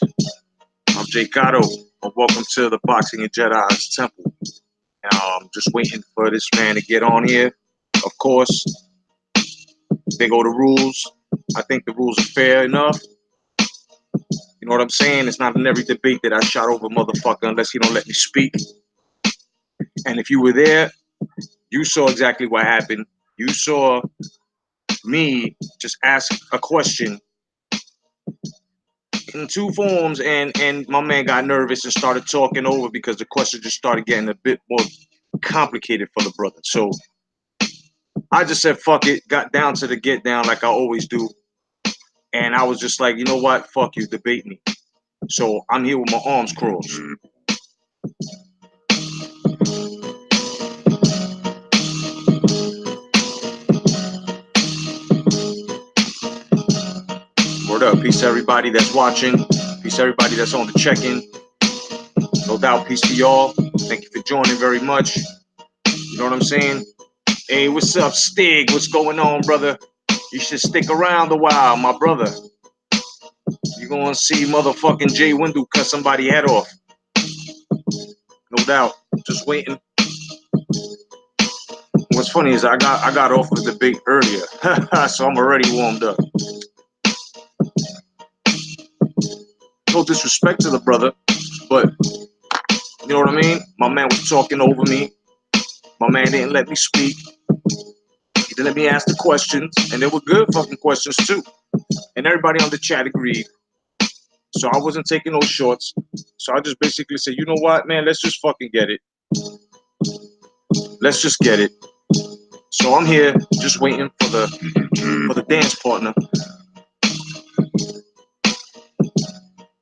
I'm J.Cotto, and welcome to the Boxing and Jedi's Temple. Just waiting for this man to get on here. Of course, they go the rules. I think the rules are fair enough. You know what I'm saying? It's not in every debate that I shot over a motherfucker unless he don't let me speak. And if you were there, you saw exactly what happened. You saw me just ask a question in two forms, and my man got nervous and started talking over because the question just started getting a bit more complicated for the brother. So I just said fuck it, got down to the get down like I always do, and I was just like, you know what, fuck you, debate me. So I'm here with my arms crossed. Word up, peace to everybody that's watching, peace to everybody that's on the check-in. No doubt, peace to y'all. Thank you for joining very much. You know what I'm saying? Hey, what's up, Stig? What's going on, brother? You should stick around a while, my brother. You're gonna see motherfucking Jay Wendell cut somebody head off. No doubt. Just waiting. What's funny is I got off the debate earlier, so I'm already warmed up. No disrespect to the brother, but you know what I mean? My man was talking over me. My man didn't let me speak. He didn't let me ask the questions, and they were good fucking questions too. And everybody on the chat agreed. So I wasn't taking no shorts. So I just basically said, you know what, man, let's just fucking get it. Let's just get it. So I'm here just waiting for the dance partner.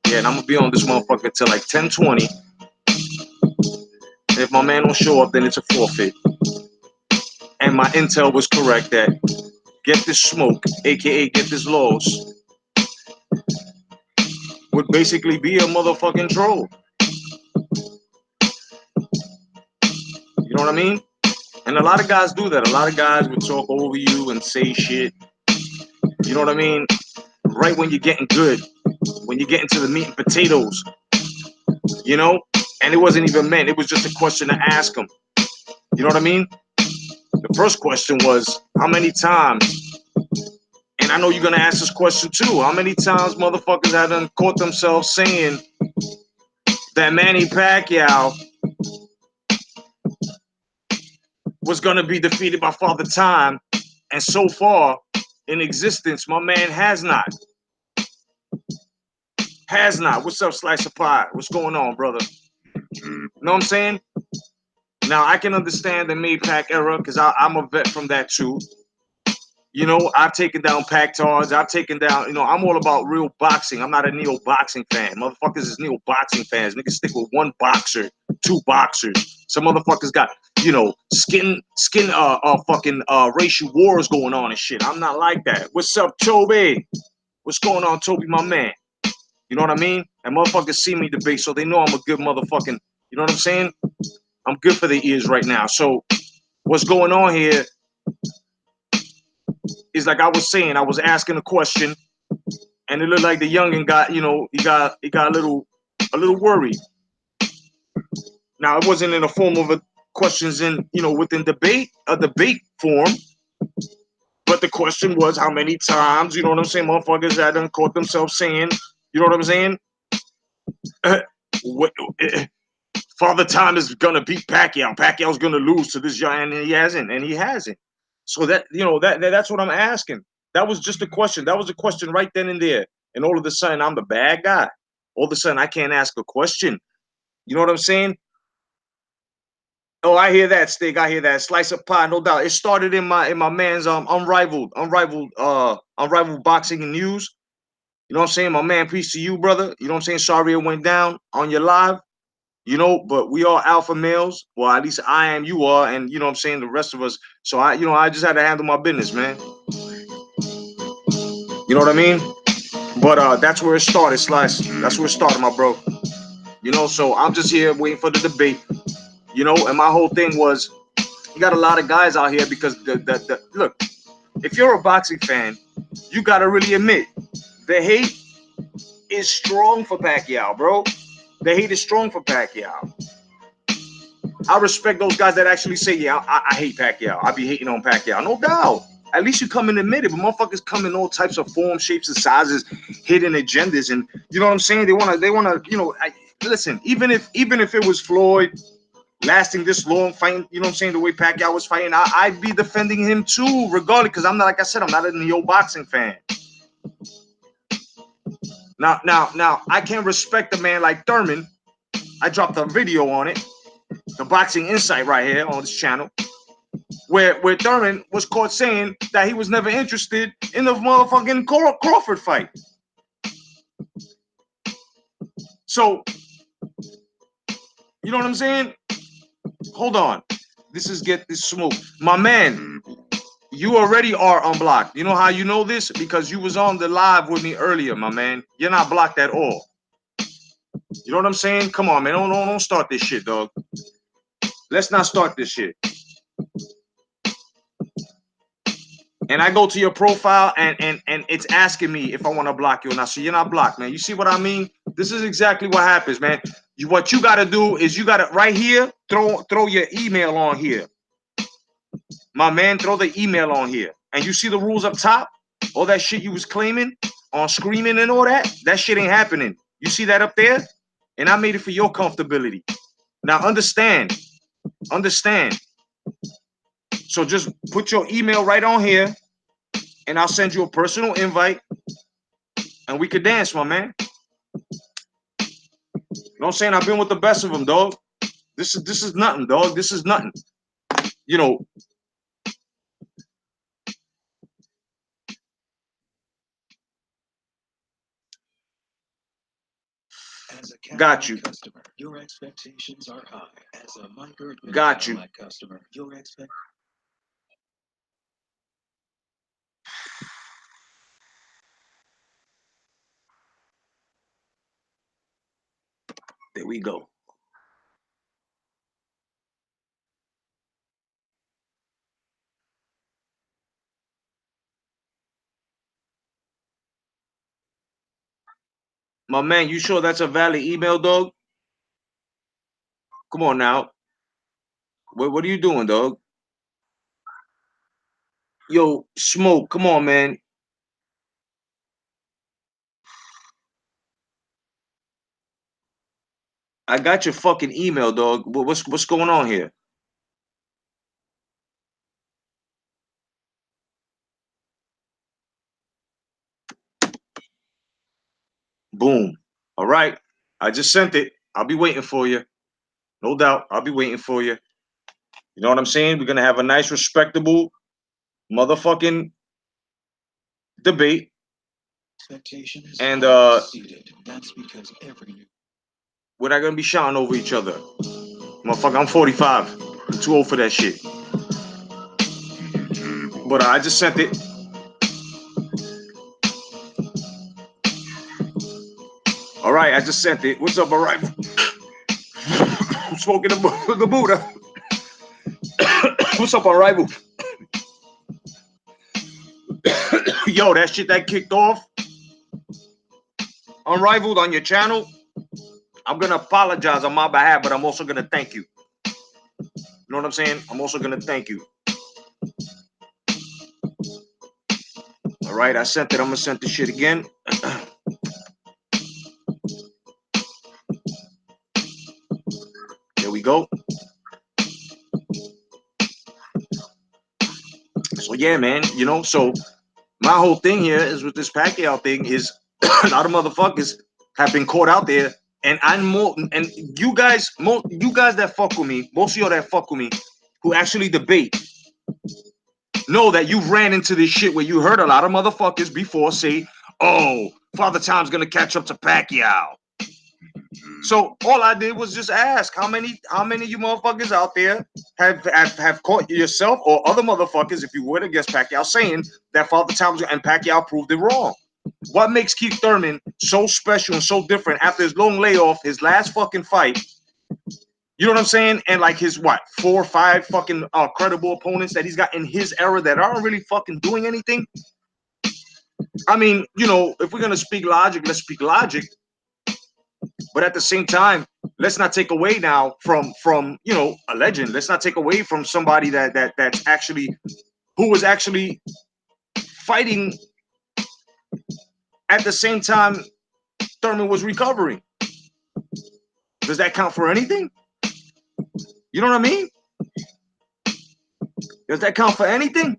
Yeah, and I'm gonna be on this motherfucker till like 10:20. And if my man don't show up, then it's a forfeit. And my intel was correct that Get This Smoke, aka Get This Loss, would basically be a motherfucking troll. You know what I mean? And a lot of guys do that. A lot of guys would talk over you and say shit. You know what I mean? Right when you're getting good, when you get into the meat and potatoes, you know? And it wasn't even meant. It was just a question to ask them. You know what I mean? The first question was, how many times, and I know you're going to ask this question too, how many times motherfuckers had done caught themselves saying that Manny Pacquiao was going to be defeated by Father Time, and so far in existence, my man has not. Has not. What's up, Slice of Pie? What's going on, brother? You know what I'm saying? Now, I can understand the Maypac era because I'm a vet from that too. You know, I've taken down Pactards. I've taken down, you know, I'm all about real boxing. I'm not a neo-boxing fan. Motherfuckers is neo-boxing fans. Niggas stick with one boxer, two boxers. Some motherfuckers got, you know, fucking racial wars going on and shit. I'm not like that. What's up, Toby? What's going on, Toby, my man? You know what I mean? And motherfuckers see me debate, so they know I'm a good motherfucking, you know what I'm saying? I'm good for their ears right now. So what's going on here is, like I was saying, I was asking a question, and it looked like the youngin got, you know, he got a little worried. Now, it wasn't in the form of a questions in, you know, within a debate form, but the question was how many times, you know what I'm saying, motherfuckers had done caught themselves saying, you know what I'm saying? Father Time is gonna beat Pacquiao. Pacquiao's gonna lose to this young, and he hasn't. So that, you know, that's what I'm asking. That was just a question. That was a question right then and there. And all of a sudden, I'm the bad guy. All of a sudden, I can't ask a question. You know what I'm saying? Oh, I hear that, Stig. I hear that. Slice of pie, no doubt. It started in my man's unrivaled boxing and news. You know what I'm saying? My man, peace to you, brother. You know what I'm saying? Sorry it went down on your live. You know, but we are alpha males. Well, at least I am, you are, and you know what I'm saying, the rest of us. So I just had to handle my business, man. You know what I mean? But that's where it started, Slice. That's where it started, my bro. You know, so I'm just here waiting for the debate. You know, and my whole thing was, you got a lot of guys out here because look, if you're a boxing fan, you gotta really admit the hate is strong for Pacquiao, bro. The hate is strong for Pacquiao. I respect those guys that actually say, yeah, I hate Pacquiao. I be hating on Pacquiao. No doubt. At least you come and admit it. But motherfuckers come in all types of forms, shapes, and sizes, hidden agendas, and you know what I'm saying? They wanna, you know. Listen, even if it was Floyd lasting this long, fighting, you know what I'm saying, the way Pacquiao was fighting, I'd be defending him too, regardless, because I'm not, like I said, I'm not a neo-boxing fan. Now, I can respect a man like Thurman. I dropped a video on it, the Boxing Insight right here on this channel, where Thurman was caught saying that he was never interested in the motherfucking Crawford fight. So, you know what I'm saying? Hold on. This is Get This Smoke. My man, you already are unblocked. You know how you know this? Because you was on the live with me earlier, my man. You're not blocked at all. You know what I'm saying? Come on, man. Don't start this shit, dog. Let's not start this shit. And I go to your profile and it's asking me if I want to block you or not. So you're not blocked, man. You see what I mean? This is exactly what happens, man. What you got to do is you got to right here, throw your email on here. My man, throw the email on here. And you see the rules up top? All that shit you was claiming on screaming and all that? That shit ain't happening. You see that up there? And I made it for your comfortability. Now understand. So just put your email right on here and I'll send you a personal invite and we could dance, my man. You know what I'm saying? I've been with the best of them, dog. This is nothing, dog. This is nothing. You know. Got you. Customer, your expectations are high. As a micro got you. Customer, your there we go. My man, you sure that's a valid email, dog? Come on now. What are you doing, dog? Yo, Smoke, come on, man. I got your fucking email, dog. What's going on here? Boom. All right. I just sent it. I'll be waiting for you. No doubt. I'll be waiting for you. You know what I'm saying? We're gonna have a nice, respectable motherfucking debate. And that's because we're not gonna be shouting over each other. Motherfucker, I'm 45. I'm too old for that shit. But I just sent it. All right, I just sent it. What's up, all right? I'm smoking the Buddha. What's up, Arrival? Yo, that shit that kicked off Unrivaled on your channel, I'm gonna apologize on my behalf, but I'm also gonna thank you. You know what I'm saying? I'm also gonna thank you. All right, I sent it. I'm gonna send this shit again. There we go. So yeah, man, you know, so my whole thing here is with this Pacquiao thing is a lot of motherfuckers have been caught out there, and I'm more, and you guys that fuck with me, most of y'all that fuck with me, who actually debate, know that you ran into this shit where you heard a lot of motherfuckers before say, "Oh, Father Time's gonna catch up to Pacquiao." So all I did was just ask how many of you motherfuckers out there have caught yourself or other motherfuckers, if you would, against Pacquiao saying that Father Time and Pacquiao proved it wrong. What makes Keith Thurman so special and so different after his long layoff, his last fucking fight? You know what I'm saying? And like his 4 or 5 fucking credible opponents that he's got in his era that aren't really fucking doing anything. I mean, you know, if we're gonna speak logic, let's speak logic. But at the same time, let's not take away now from you know a legend. Let's not take away from somebody that's actually who was actually fighting at the same time Thurman was recovering. Does that count for anything? You know what I mean? Does that count for anything?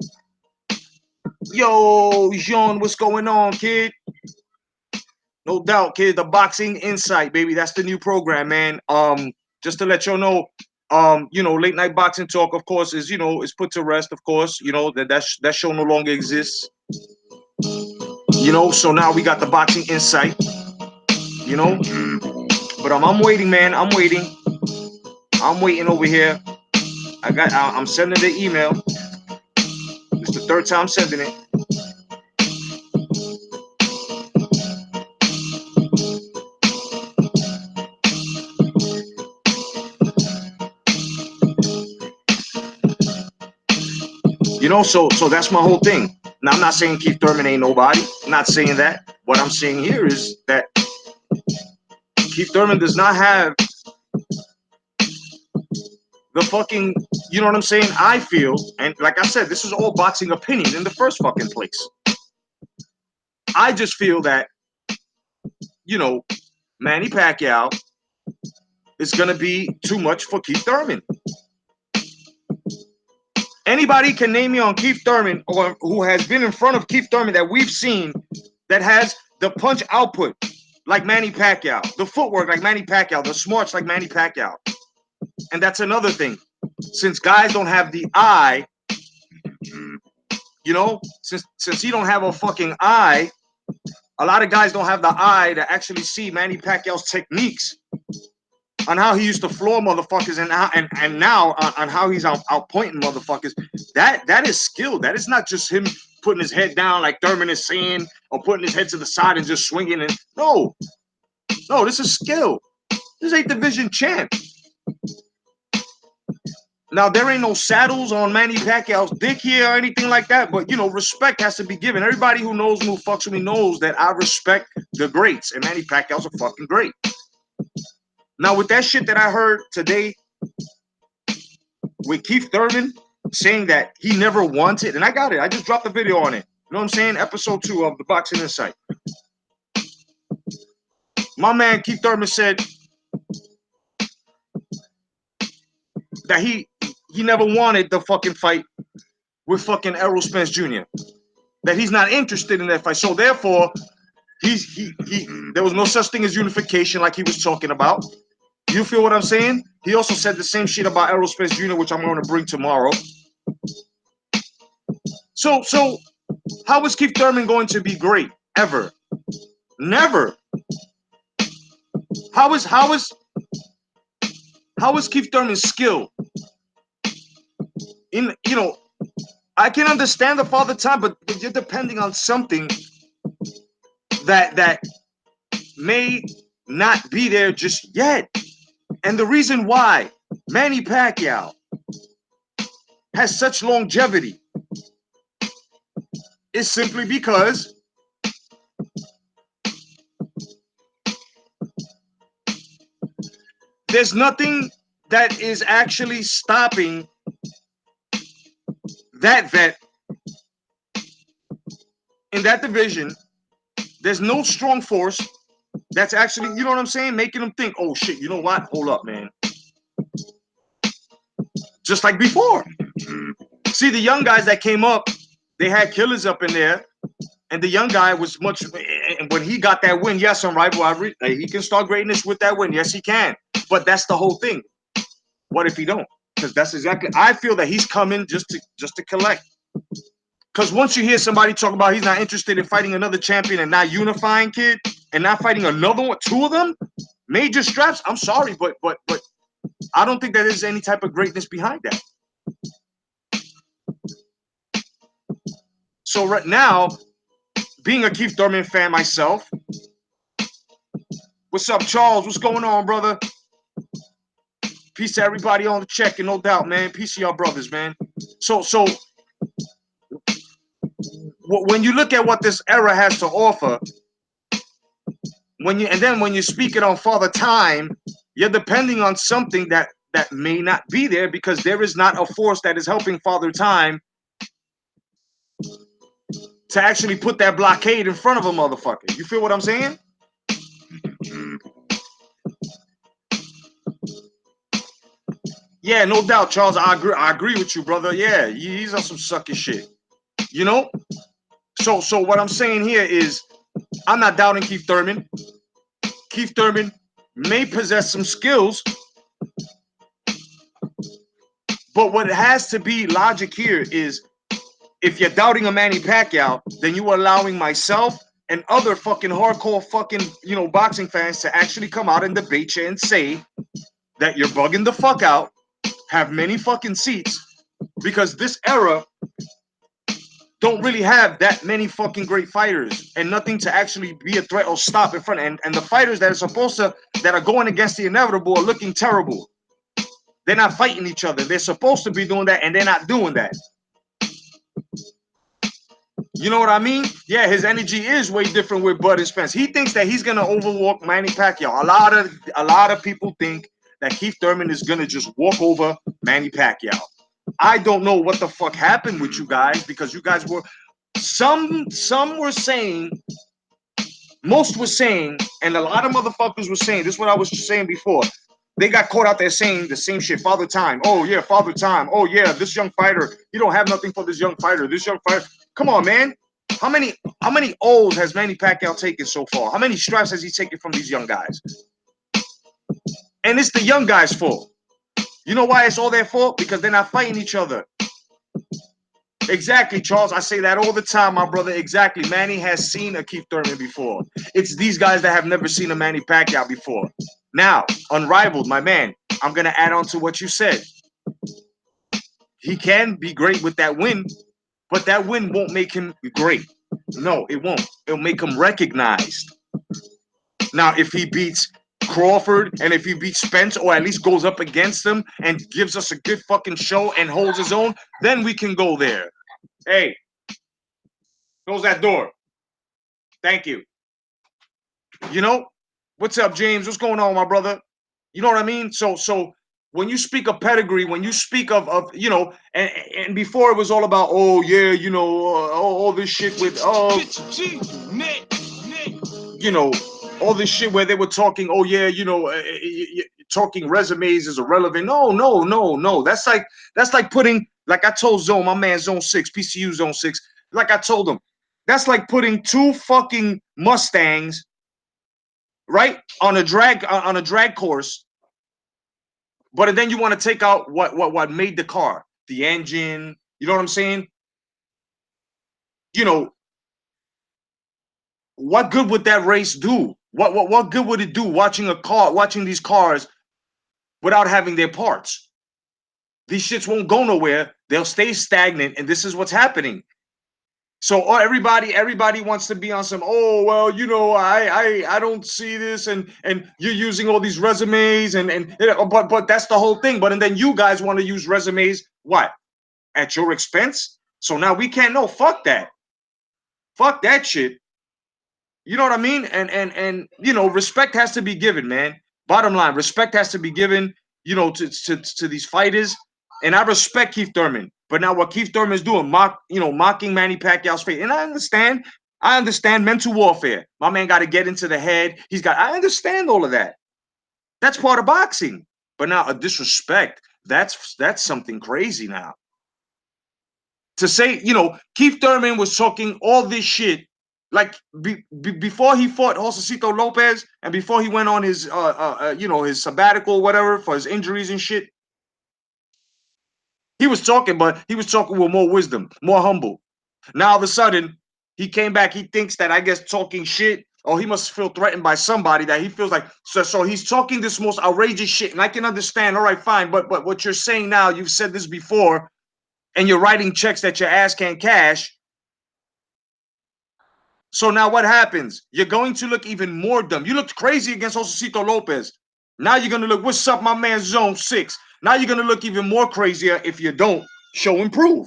Yo, Jean, what's going on, kid? No doubt, kid. The Boxing Insight, baby. That's the new program, man. Just to let y'all know, you know, late night boxing talk, of course, is you know, is put to rest, of course. You know, that show no longer exists. You know, so now we got the Boxing Insight, you know. But I'm waiting, man. I'm waiting. I'm waiting over here. I'm sending the email. It's the third time sending it. You know, so that's my whole thing. Now I'm not saying Keith Thurman ain't nobody. I'm not saying that. What I'm saying here is that Keith Thurman does not have the fucking, you know what I'm saying? I feel, and like I said, this is all boxing opinion in the first fucking place. I just feel that, you know, Manny Pacquiao is gonna be too much for Keith Thurman. Anybody can name me on Keith Thurman or who has been in front of Keith Thurman that we've seen that has the punch output like Manny Pacquiao, the footwork like Manny Pacquiao, the smarts like Manny Pacquiao. And that's another thing. Since guys don't have the eye, you know, since he don't have a fucking eye, a lot of guys don't have the eye to actually see Manny Pacquiao's techniques on how he used to floor motherfuckers and now on how he's outpointing motherfuckers. That is skill. That is not just him putting his head down like Thurman is saying or putting his head to the side and just swinging. And no, this is skill. This ain't division champ. Now, there ain't no saddles on Manny Pacquiao's dick here or anything like that, but, you know, respect has to be given. Everybody who knows me, who fucks with me, knows that I respect the greats, and Manny Pacquiao's a fucking great. Now, with that shit that I heard today with Keith Thurman saying that he never wanted, and I got it. I just dropped a video on it. You know what I'm saying? Episode 2 of the Boxing Insight. My man Keith Thurman said that he never wanted the fucking fight with fucking Errol Spence Jr. That he's not interested in that fight. So therefore, there was no such thing as unification like he was talking about. You feel what I'm saying? He also said the same shit about Errol Spence Jr., which I'm going to bring tomorrow. So how is Keith Thurman going to be great ever? Never. How is Keith Thurman's skill? In, you know, I can understand the father time, but you're depending on something that may not be there just yet. And the reason why Manny Pacquiao has such longevity is simply because there's nothing that is actually stopping that vet in that division. There's no strong force that's actually, you know what I'm saying, making them think, oh shit, you know what? Hold up, man. Just like before. See, the young guys that came up, they had killers up in there, and the young guy was much. And when he got that win, yes, on rivalry, he can start greatness with that win. Yes, he can. But that's the whole thing. What if he don't? Because that's exactly. I feel that he's coming just to collect. Because once you hear somebody talk about he's not interested in fighting another champion and not unifying, kid, and not fighting another one, two of them, major straps. I'm sorry, but I don't think that there's any type of greatness behind that. So right now, being a Keith Thurman fan myself, what's up, Charles? What's going on, brother? Peace to everybody on the check, and no doubt, man. Peace to y'all brothers, man. So when you look at what this era has to offer, when you speak it on Father Time, you're depending on something that may not be there, because there is not a force that is helping Father Time to actually put that blockade in front of a motherfucker. You feel what I'm saying? Yeah, no doubt, Charles. I agree with you, brother. Yeah, he's on some sucky shit. You know? So what I'm saying here is, I'm not doubting Keith Thurman. Keith Thurman may possess some skills, but what has to be logic here is, if you're doubting a Manny Pacquiao, then you are allowing myself and other fucking hardcore fucking, boxing fans to actually come out and debate you and say that you're bugging the fuck out, have many fucking seats, because this era don't really have that many fucking great fighters and nothing to actually be a threat or stop in front. And the fighters that are that are going against the inevitable are looking terrible. They're not fighting each other. They're supposed to be doing that, and they're not doing that. You know what I mean? Yeah, his energy is way different with Bud and Spence. He thinks that he's gonna overwalk Manny Pacquiao. A lot of people think that Keith Thurman is gonna just walk over Manny Pacquiao. I don't know what the fuck happened with you guys, because you guys were some were saying, most were saying, and a lot of motherfuckers were saying, this is what I was saying before. They got caught out there saying the same shit. Father Time. Oh yeah, Father Time. Oh yeah, this young fighter. You don't have nothing for this young fighter. This young fighter. Come on, man. How many O's has Manny Pacquiao taken so far? How many straps has he taken from these young guys? And it's the young guys' fault. You know why it's all their fault? Because they're not fighting each other. Exactly, Charles. I say that all the time, my brother. Exactly. Manny has seen a Keith Thurman before. It's these guys that have never seen a Manny Pacquiao before. Now, Unrivaled, my man, I'm going to add on to what you said. He can be great with that win, but that win won't make him great. No, it won't. It'll make him recognized. Now, if he beats Crawford and if he beats Spence, or at least goes up against him and gives us a good fucking show and holds his own, then we can go there. Hey, close that door. Thank you. You know, what's up, James? What's going on, my brother? You know what I mean? So when you speak of pedigree, when you speak of and before it was all about, oh yeah, all this shit with all this shit where they were talking, oh yeah, talking resumes is irrelevant. No. That's like putting, like I told Zone, my man Zone 6, PCU Zone 6, like I told him, that's like putting two fucking Mustangs right on a drag course, but then you want to take out what made the car, the engine. You know what I'm saying? You know, what good would that race do? What good would it do watching these cars without having their parts? These shits won't go nowhere. They'll stay stagnant, and this is what's happening. So everybody wants to be on some, oh well, I don't see this, and you're using all these resumes, but that's the whole thing. But and then you guys want to use resumes, what, at your expense? So now we can't. No, fuck that. Fuck that shit. You know what I mean? And respect has to be given, man. Bottom line, respect has to be given, to these fighters. And I respect Keith Thurman. But now what Keith Thurman is doing, mocking Manny Pacquiao's face. And I understand mental warfare. My man got to get into the head. I understand all of that. That's part of boxing. But now a disrespect, that's something crazy now. To say, Keith Thurman was talking all this shit, like before he fought Josecito Lopez and before he went on his his sabbatical, whatever, for his injuries and shit. He was talking, but he was talking with more wisdom, more humble. Now all of a sudden, he came back. He thinks that, I guess, talking shit, or he must feel threatened by somebody, that he feels like, so he's talking this most outrageous shit. And I can understand, all right, fine, but what you're saying now, you've said this before, and you're writing checks that your ass can't cash. So now what happens? You're going to look even more dumb. You looked crazy against Josecito Lopez. Now you're going to look, what's up, my man, Zone 6? Now you're going to look even more crazier if you don't show and prove.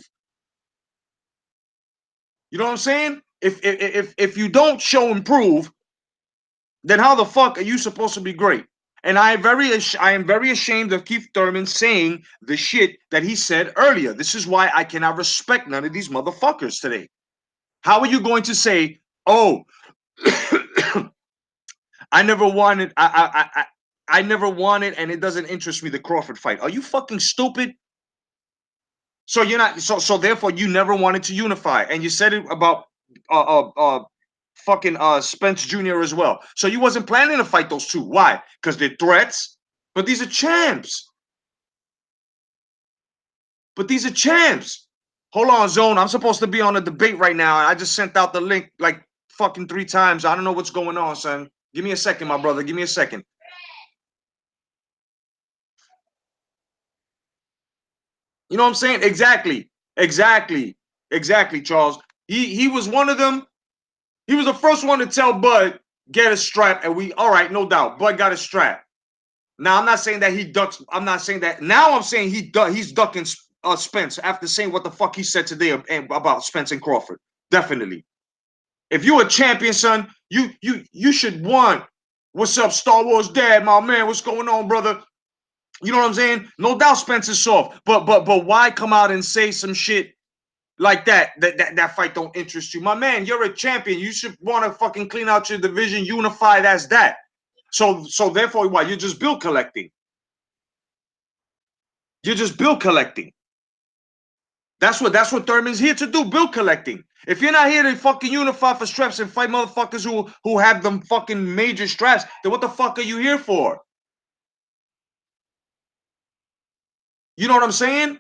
You know what I'm saying? If you don't show and prove, then how the fuck are you supposed to be great? And I am very ashamed of Keith Thurman saying the shit that he said earlier. This is why I cannot respect none of these motherfuckers today. How are you going to say, "Oh, I never wanted, I never wanted, and it doesn't interest me the Crawford fight"? Are you fucking stupid? So you're not, so therefore you never wanted to unify, and you said it about uh uh uh fucking Spence Jr. as well. So you wasn't planning to fight those two. Why? Because they're threats. But these are champs. But these are champs. Hold on, Zone. I'm supposed to be on a debate right now. I just sent out the link like fucking 3 times. I don't know what's going on, son. Give me a second, my brother. Give me a second. You know what I'm saying? Exactly. Exactly. Exactly, Charles. He was one of them. He was the first one to tell Bud, get a strap, and we, all right, no doubt. Bud got a strap. Now, I'm not saying that he ducks. I'm not saying that. Now I'm saying he's ducking Spence after saying what the fuck he said today about Spence and Crawford. Definitely. If you're a champion, son, you should want. What's up, Star Wars Dad, my man? What's going on, brother? You know what I'm saying? No doubt Spence is soft. But why come out and say some shit like that? That fight don't interest you. My man, you're a champion. You should want to fucking clean out your division, unify as that. So therefore, why? You're just bill collecting. You're just bill collecting. That's what Thurman's here to do, bill collecting. If you're not here to fucking unify for straps and fight motherfuckers who have them fucking major straps, then what the fuck are you here for? You know what I'm saying?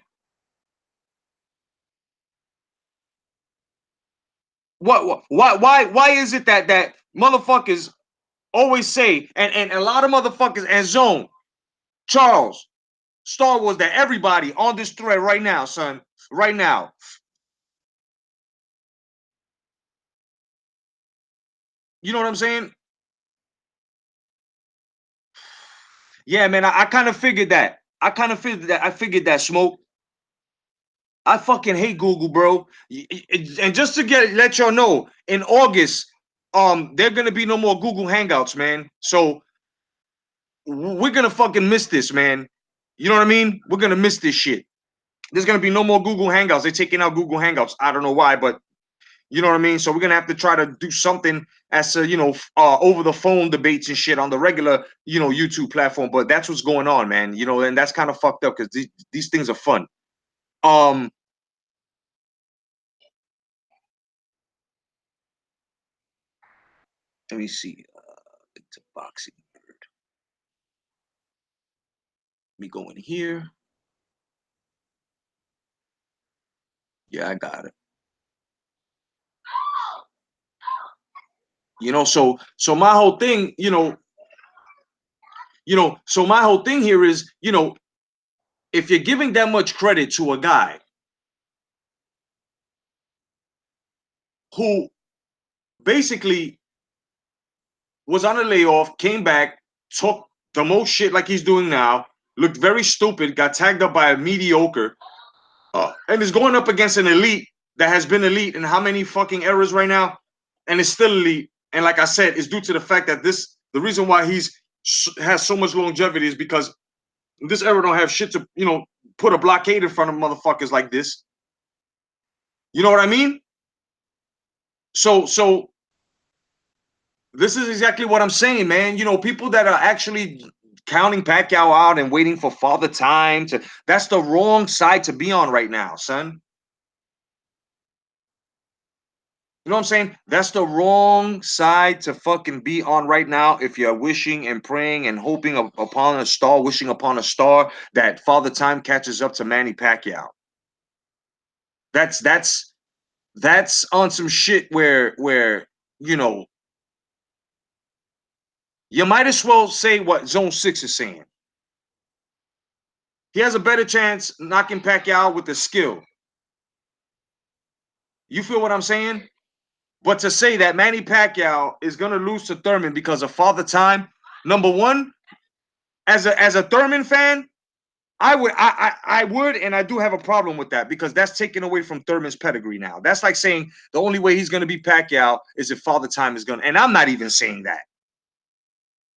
Why is it that motherfuckers always say, and a lot of motherfuckers and Zone, Charles, Star Wars, that everybody on this thread right now, son, right now. You know what I'm saying? Yeah, man, I kind of figured that. I figured that, Smoke. I fucking hate Google, bro. And just to let y'all know, in August, there gonna be no more Google Hangouts, man. So we're gonna fucking miss this, man. You know what I mean? We're gonna miss this shit. There's gonna be no more Google Hangouts. They're taking out Google Hangouts. I don't know why, but you know what I mean? So we're gonna have to try to do something as to, over the phone debates and shit on the regular, YouTube platform. But that's what's going on, man. And that's kind of fucked up because these things are fun. Um, Let me see. It's a boxing. Let me go in here. Yeah, I got it. So my whole thing, so my whole thing here is, if you're giving that much credit to a guy who basically was on a layoff, came back, took the most shit like he's doing now, looked very stupid, got tagged up by a mediocre, and is going up against an elite that has been elite in how many fucking eras right now, and is still elite. And like I said, it's due to the fact that the reason why has so much longevity is because this era don't have shit to, put a blockade in front of motherfuckers like this. You know what I mean? So this is exactly what I'm saying, man. People that are actually counting Pacquiao out and waiting for Father Time that's the wrong side to be on right now, son. You know what I'm saying? That's the wrong side to fucking be on right now if you're wishing and praying and hoping upon a star, wishing upon a star that Father Time catches up to Manny Pacquiao. That's on some shit where you know you might as well say what Zone 6 is saying. He has a better chance knocking Pacquiao with the skill. You feel what I'm saying? But to say that Manny Pacquiao is gonna lose to Thurman because of Father Time, number one, as a Thurman fan, I would, and I do have a problem with that because that's taken away from Thurman's pedigree now. That's like saying the only way he's going to be Pacquiao is if Father Time is going to, and I'm not even saying that.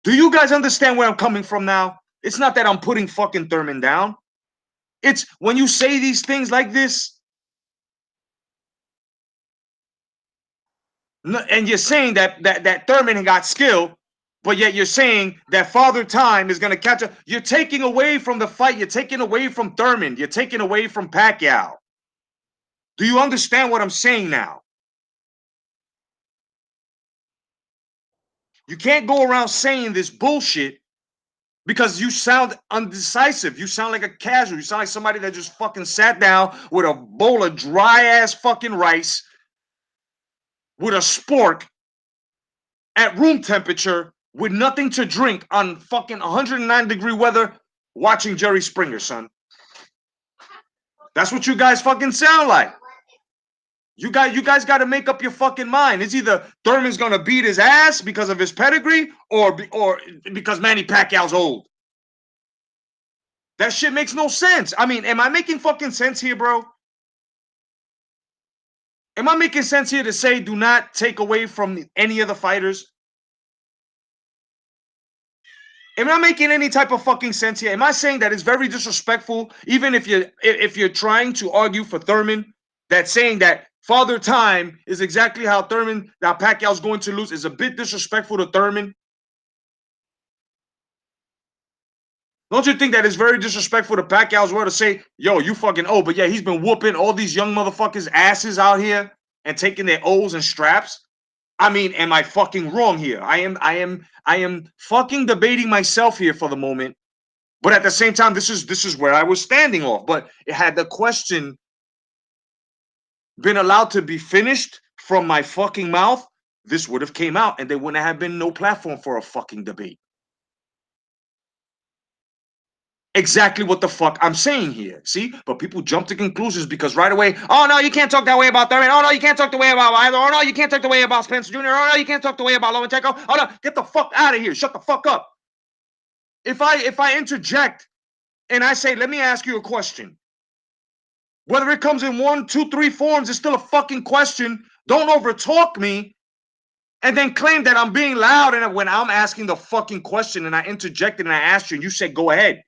Do you guys understand where I'm coming from now? It's not that I'm putting fucking Thurman down. It's when you say these things like this, and you're saying that Thurman got skill, but yet you're saying that Father Time is going to catch up. You're taking away from the fight. You're taking away from Thurman. You're taking away from Pacquiao. Do you understand what I'm saying now? You can't go around saying this bullshit because you sound undecisive. You sound like a casual. You sound like somebody that just fucking sat down with a bowl of dry ass fucking rice with a spork at room temperature with nothing to drink on fucking 109-degree weather watching Jerry Springer, son. That's what you guys fucking sound like. You guys got to make up your fucking mind. It's either Thurman's gonna beat his ass because of his pedigree, or because Manny Pacquiao's old. That shit makes no sense. I mean, am I making fucking sense here, bro? Am I making sense here to say do not take away from any of the fighters? Am I making any type of fucking sense here? Am I saying that it's very disrespectful, even if you're trying to argue for Thurman, that saying that Father Time is exactly how Pacquiao's going to lose is a bit disrespectful to Thurman? Don't you think that it's very disrespectful to Pacquiao's word to say, yo, you fucking old, but yeah, he's been whooping all these young motherfuckers' asses out here and taking their O's and straps? I mean, am I fucking wrong here? I am fucking debating myself here for the moment. But at the same time, this is where I was standing off. But had the question been allowed to be finished from my fucking mouth, this would have came out and there wouldn't have been no platform for a fucking debate. Exactly what the fuck I'm saying here. See? But people jump to conclusions because right away, oh no, you can't talk that way about Thurman. Oh no, you can't talk the way about either. Oh no, you can't talk the way about Spencer Jr. Oh no, you can't talk the way about Lomachenko. Oh no, get the fuck out of here. Shut the fuck up. If I interject and I say, let me ask you a question. Whether it comes in 1, 2, 3 forms, it's still a fucking question. Don't overtalk me and then claim that I'm being loud and when I'm asking the fucking question and I interjected and I asked you and you said, go ahead.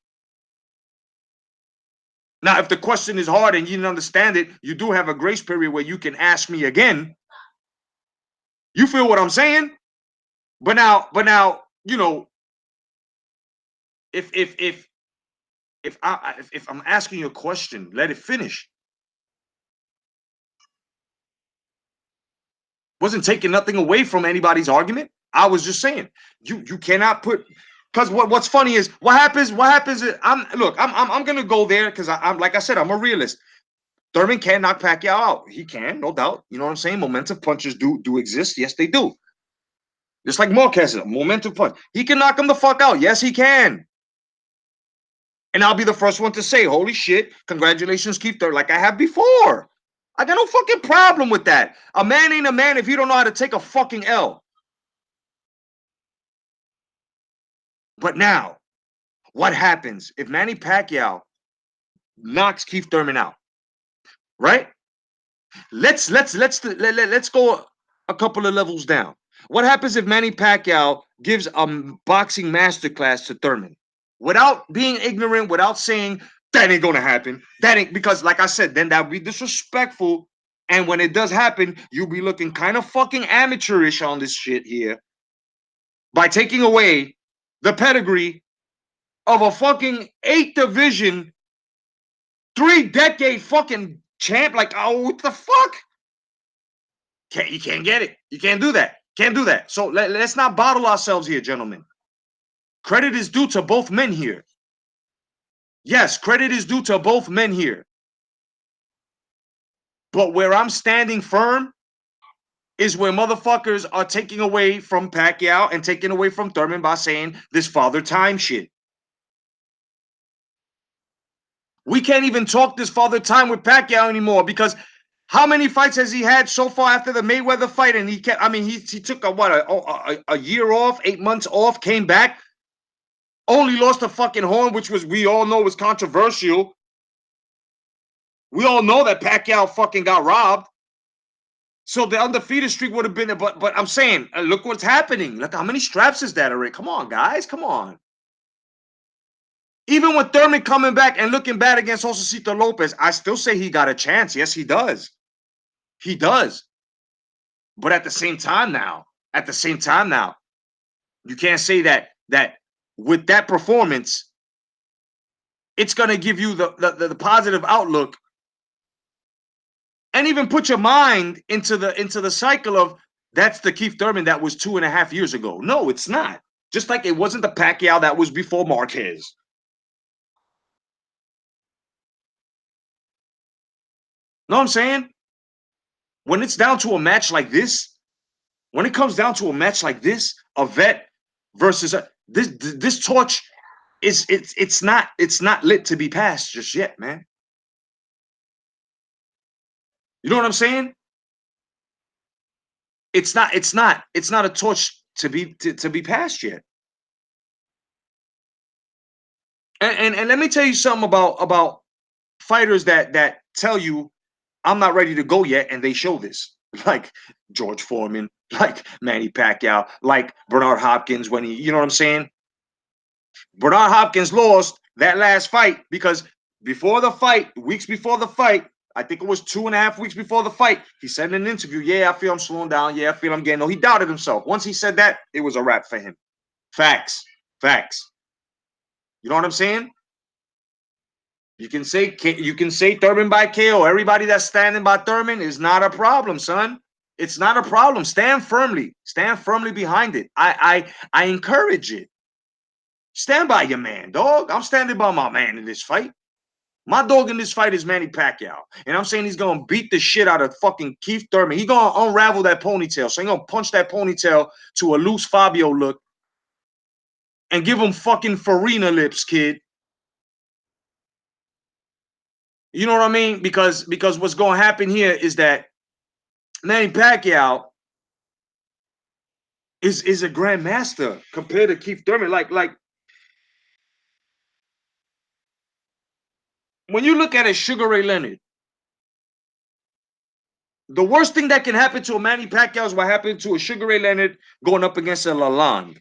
Now, if the question is hard and you didn't understand it, you do have a grace period where you can ask me again. You feel what I'm saying? But now, you know, if I'm asking you a question, let it finish. Wasn't taking nothing away from anybody's argument. I was just saying you cannot put because what's funny is what happens is I'm gonna go there because I'm like I said, I'm a realist. Thurman can knock Pacquiao out. He can, no doubt. You know what I'm saying? Momentum punches do exist. Yes, they do. Just like Marquez, a momentum punch. He can knock him the fuck out. Yes, he can. And I'll be the first one to say, holy shit, congratulations, Keith Thurman, like I have before. I got no fucking problem with that. A man ain't a man if you don't know how to take a fucking L. But now, what happens if Manny Pacquiao knocks Keith Thurman out? Right? Let's go a couple of levels down. What happens if Manny Pacquiao gives a boxing masterclass to Thurman without being ignorant, without saying that ain't gonna happen? That ain't because, like I said, then that would be disrespectful. And when it does happen, you'll be looking kind of fucking amateurish on this shit here by taking away the pedigree of a fucking 8th division, 3-decade fucking champ. Like, oh, what the fuck? You can't get it. You can't do that. Can't do that. So let's not bottle ourselves here, gentlemen. Credit is due to both men here. Yes, credit is due to both men here. But where I'm standing firm is where motherfuckers are taking away from Pacquiao and taking away from Thurman by saying this Father Time shit. We can't even talk this Father Time with Pacquiao anymore because how many fights has he had so far after the Mayweather fight? And he took a year off, 8 months off, came back. Only lost a fucking horn, which was, we all know, was controversial. We all know that Pacquiao fucking got robbed. So the undefeated streak would have been, but I'm saying, look what's happening. Look how many straps is that already? Come on, guys, come on. Even with Thurman coming back and looking bad against Josecito Lopez, I still say he got a chance. Yes, he does. He does. But at the same time now, you can't say that with that performance, it's gonna give you the positive outlook, and even put your mind into the cycle of, that's the Keith Thurman that was 2.5 years ago. No, it's not. Just like it wasn't the Pacquiao that was before Marquez. Know what I'm saying? When it's down to a match like this, when it comes down to a match like this, a vet versus this torch is, it's not lit to be passed just yet, man. You know what I'm saying? It's not a torch to be passed yet. And let me tell you something about fighters that tell you, I'm not ready to go yet, and they show this. Like George Foreman, like Manny Pacquiao, like Bernard Hopkins when he, you know what I'm saying? Bernard Hopkins lost that last fight because before the fight, weeks before the fight, I think it was 2.5 weeks before the fight, he said in an interview, yeah, I feel I'm slowing down. Yeah, I feel I'm getting, no, he doubted himself. Once he said that, it was a wrap for him. Facts. Facts. You know what I'm saying? You can say Thurman by KO. Everybody that's standing by Thurman is not a problem, son. It's not a problem. Stand firmly. Stand firmly behind it. I encourage it. Stand by your man, dog. I'm standing by my man in this fight. My dog in this fight is Manny Pacquiao. And I'm saying he's going to beat the shit out of fucking Keith Thurman. He's going to unravel that ponytail. So he's going to punch that ponytail to a loose Fabio look and give him fucking Farina lips, kid. You know what I mean? Because what's going to happen here is that Manny Pacquiao is a grandmaster compared to Keith Thurman. Like when you look at a Sugar Ray Leonard, the worst thing that can happen to a Manny Pacquiao is what happened to a Sugar Ray Leonard going up against a Lalonde.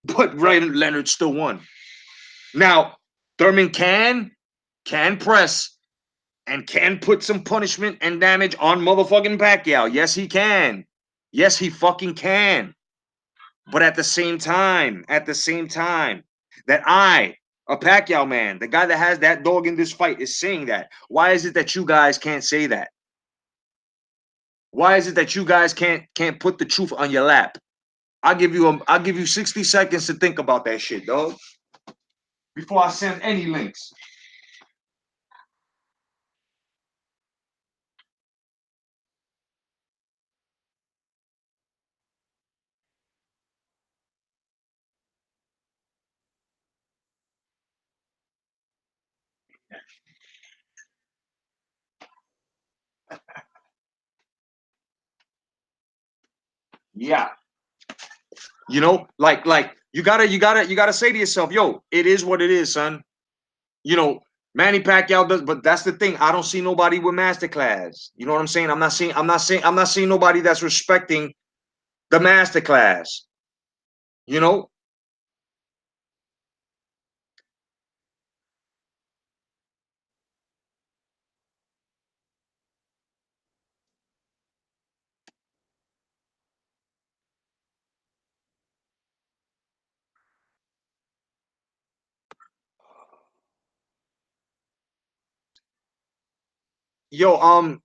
But Ray Leonard still won. Now, Thurman can press and can put some punishment and damage on motherfucking Pacquiao. Yes, he can. Yes, he fucking can. But at the same time, that a Pacquiao man, the guy that has that dog in this fight, is saying that. Why is it that you guys can't say that? Why is it that you guys can't put the truth on your lap? I'll give you 60 seconds to think about that shit, dog. Before I send any links. Yeah. You know, like you gotta say to yourself, yo, it is what it is, son. You know, Manny Pacquiao does, but that's the thing. I don't see nobody with masterclass. You know what I'm saying? I'm not seeing nobody that's respecting the masterclass. You know, yo,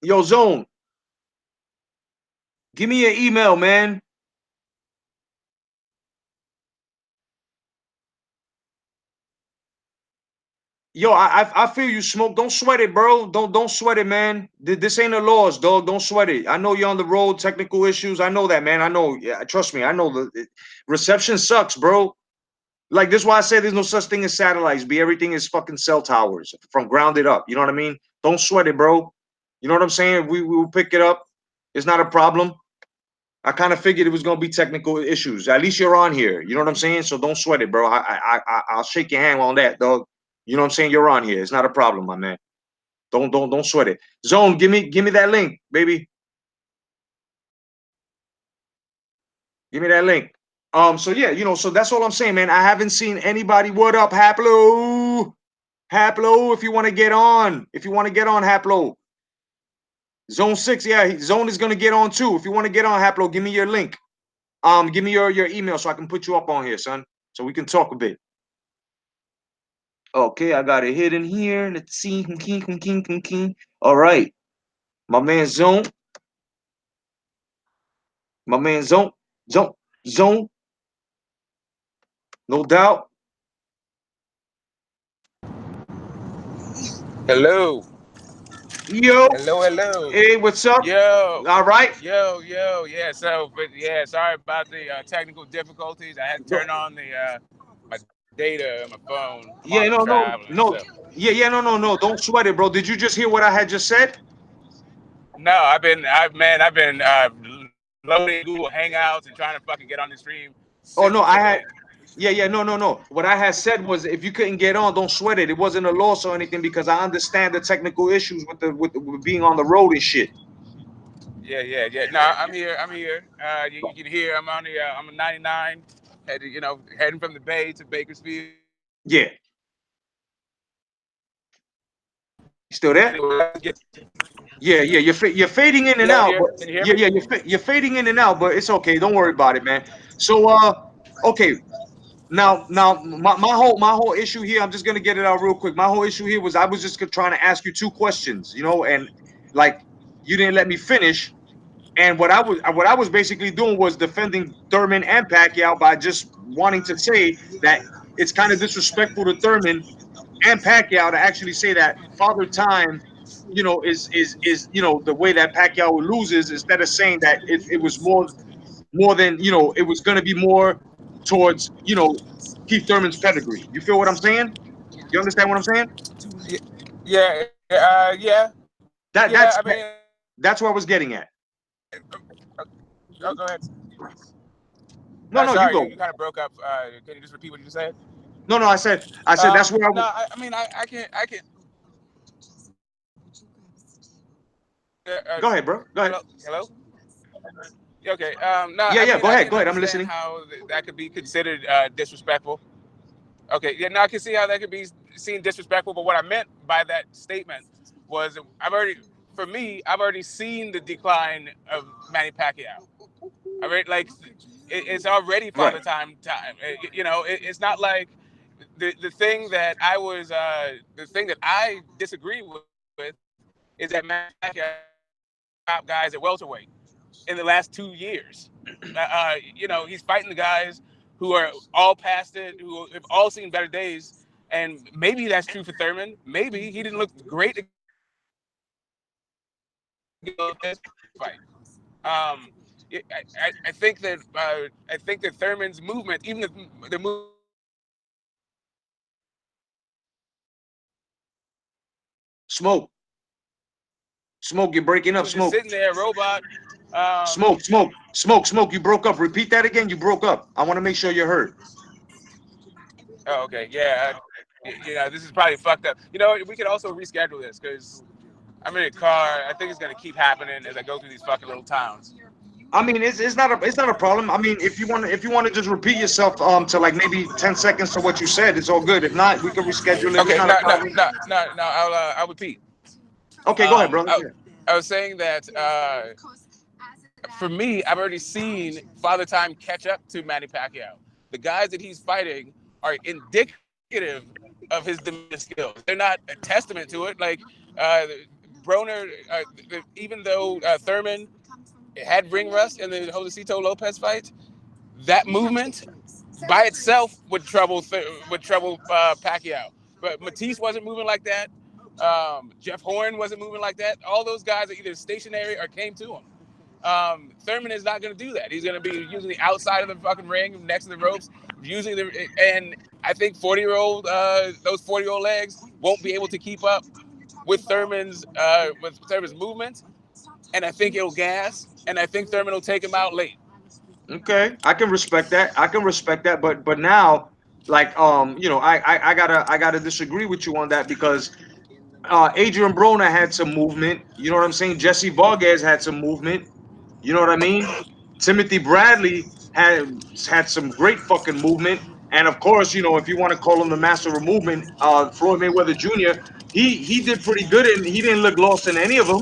yo, Zone, give me your email, man. Yo, I feel you, Smoke. Don't sweat it, bro. Don't sweat it, man. This ain't a loss, dog. Don't sweat it. I know you're on the road, technical issues. I know that, man. I know. Yeah, trust me. I know reception sucks, bro. Like this is why I say there's no such thing as satellites. Be everything is fucking cell towers from grounded up. You know what I mean? Don't sweat it, bro. You know what I'm saying? We will pick it up. It's not a problem. I kind of figured it was gonna be technical issues. At least you're on here. You know what I'm saying? So don't sweat it, bro. I'll shake your hand on that, dog. You know what I'm saying? You're on here. It's not a problem, my man. Don't sweat it. Zone, give me that link, baby. Give me that link. So yeah, so that's all I'm saying, man. I haven't seen anybody. What up, Haplo? Haplo, if you want to get on. If you want to get on, Haplo. Zone 6, yeah, Zone is gonna get on too. If you want to get on, Haplo, give me your link. Give me your email so I can put you up on here, son. So we can talk a bit. Okay, I got it hidden here. Let's see. All right. My man Zone. My man Zone. Zone. No doubt. Hello. Yo. Hello. Hey, what's up? Yo. All right. Yo. Yeah. Sorry about the technical difficulties. I had to turn on the my data on my phone while Yeah, I'm no, no, traveling. no. So Yeah, no. Don't sweat it, bro. Did you just hear what I had just said? no, I've been loading Google Hangouts and trying to fucking get on the stream Oh since no, you I sent the had. link. Yeah, no. What I had said was, if you couldn't get on, don't sweat it. It wasn't a loss or anything because I understand the technical issues with being on the road and shit. Yeah. No, I'm here. You can hear I'm on the I'm a 99, heading from the Bay to Bakersfield. Yeah, you still there? Anyway, let's get. Yeah. You're fading in and Yeah, I'm out, here. but Can you hear yeah, me? you're fading in and out, but it's okay. Don't worry about it, man. So okay. Now, my whole issue here. I'm just gonna get it out real quick. My whole issue here was I was just trying to ask you two questions, and like you didn't let me finish. And what I was basically doing was defending Thurman and Pacquiao by just wanting to say that it's kind of disrespectful to Thurman and Pacquiao to actually say that Father Time, is the way that Pacquiao loses instead of saying that it was more than it was going to be more towards Keith Thurman's pedigree. You feel what I'm saying? You understand what I'm saying? Yeah. That I that's mean, that's what I was getting at. go ahead. No, you Sorry, you go. kind of broke up. Can you just repeat what you just said? No, I said that's where I No, was. I can. Go ahead, bro. Go ahead. Hello. Okay. No, Yeah. Go I ahead. can Go ahead. I'm understand listening. how that could be considered disrespectful. Okay. Yeah. No, I can see how that could be seen disrespectful. But what I meant by that statement was, I've already seen the decline of Manny Pacquiao. I mean, like, it's already Right. father time. It's not like the thing that the thing that I disagree with is that Manny Pacquiao top guys at welterweight in the last 2 years. He's fighting the guys who are all past it, who have all seen better days. And maybe that's true for Thurman. Maybe he didn't look great against fight. Um, I think that Thurman's movement, even the movement that he had in the first round, Smoke. Smoke. You're breaking he up. was just Smoke. sitting there, robot. Smoke. You broke up. Repeat that again. You broke up. I want to make sure you're heard. Oh, okay, yeah, this is probably fucked up. We could also reschedule this because I'm in a car. I think it's gonna keep happening as I go through these fucking little towns. I mean, it's not a problem. I mean, if you want to just repeat yourself to like maybe 10 seconds to what you said, it's all good. If not, we can reschedule it. It's Okay, not a problem. no. I'll repeat. Okay, go ahead, Um, brother. I, Go ahead. I was saying that for me, I've already seen Father Time catch up to Manny Pacquiao. The guys that he's fighting are indicative of his demeanor skills. They're not a testament to it. Like uh, Broner, even though Thurman had ring rust in the Josecito Lopez fight, that movement by itself would trouble Pacquiao. But Matisse wasn't moving like that. Jeff Horn wasn't moving like that. All those guys are either stationary or came to him. Thurman is not going to do that. He's going to be using the outside of the fucking ring, next to the ropes, and I think 40-year-old those 40-year-old legs won't be able to keep up with Thurman's movement, and I think it'll gas. and I think Thurman will take him out late. Okay, I can respect that. I can respect that. But now, like you know, I gotta disagree with you on that because Adrian Broner had some movement. You know what I'm saying? Jesse Vargas had some movement. You know what I mean? Timothy Bradley had some great fucking movement. And of course, you know, if you want to call him the master of movement, Floyd Mayweather Jr., he did pretty good and he didn't look lost in any of them.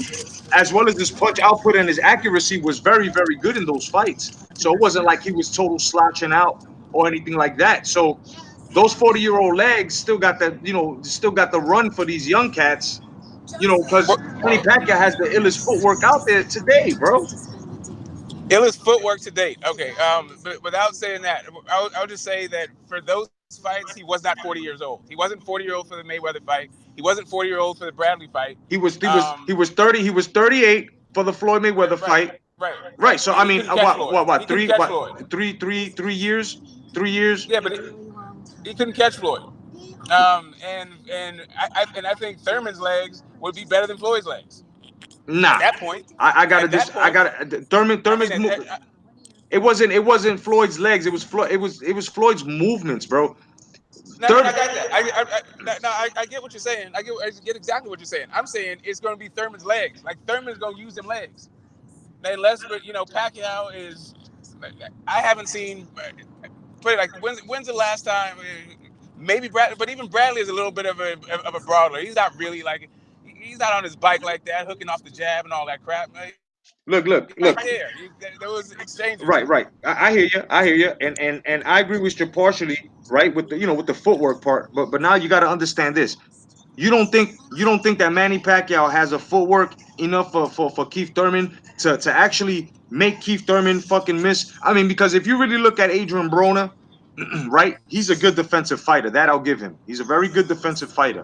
As well as his punch output and his accuracy was very, very good in those fights. So it wasn't like he was total slouching out or anything like that. So those 40-year-old legs still got that, you know, still got the run for these young cats, you know, because Manny Pacquiao has the illest footwork out there today, bro. Illest footwork to date. Okay. But without saying that, I'll just say that for those fights, he was not 40 years old. He wasn't 40-year-old for the Mayweather fight. He wasn't 40-year-old for the Bradley fight. He was 30. He was 38 for the Floyd Mayweather Right, fight. right. Right. So I He mean, couldn't catch Floyd. He what, couldn't three, catch what, Floyd. 3 years, 3 years? Yeah, but he couldn't catch Floyd. And I think Thurman's legs would be better than Floyd's legs at Nah, that point. I gotta At dis. that I point, gotta I mean, Thurman's move. It wasn't Floyd's legs. It was Floyd's movements, bro. no, Thurman. I got that. I get what you're saying. I get exactly what you're saying. I'm saying it's going to be Thurman's legs. Like Thurman's going to use them legs. Unless, but Pacquiao is. I haven't seen. Put it like when's the last time? Maybe Brad, but even Bradley is a little bit of a brawler. He's not really like. He's not on his bike like that, hooking off the jab and all that crap. Look, He's look, right look. there. There was exchanges. Right, right. I hear you. I hear you, and I agree with you partially, right, with the with the footwork part. But now you got to understand this. You don't think that Manny Pacquiao has a footwork enough for Keith Thurman to actually make Keith Thurman fucking miss? I mean, because if you really look at Adrian Broner, right, he's a good defensive fighter. That I'll give him. He's a very good defensive fighter.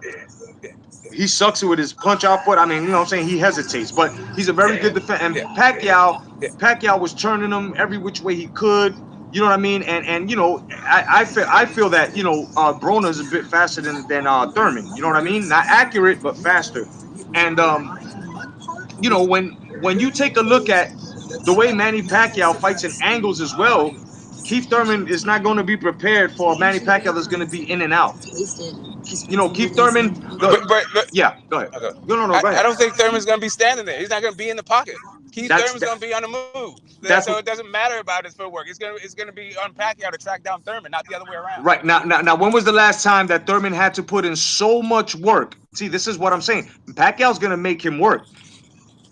He sucks with his punch output. I mean, you know what I'm saying? He hesitates, but he's a very good defense. And Yeah, Pacquiao was turning him every which way he could. You know what I mean? And I feel that Broner is a bit faster than Thurman. You know what I mean? Not accurate, but faster. And when you take a look at the way Manny Pacquiao fights in angles as well, Keith Thurman is not going to be prepared for a Manny Pacquiao that's going to be in and out. Keith Thurman. but Yeah, go ahead. okay. No, no, no, go I ahead. don't think Thurman's going to be standing there. He's not going to be in the pocket. Keith That's Thurman's that, going to be on the move. So that's it doesn't matter about his footwork. It's going to be on Pacquiao to track down Thurman, not the other way around. right now. When was the last time that Thurman had to put in so much work? See, this is what I'm saying. Pacquiao's gonna make him work.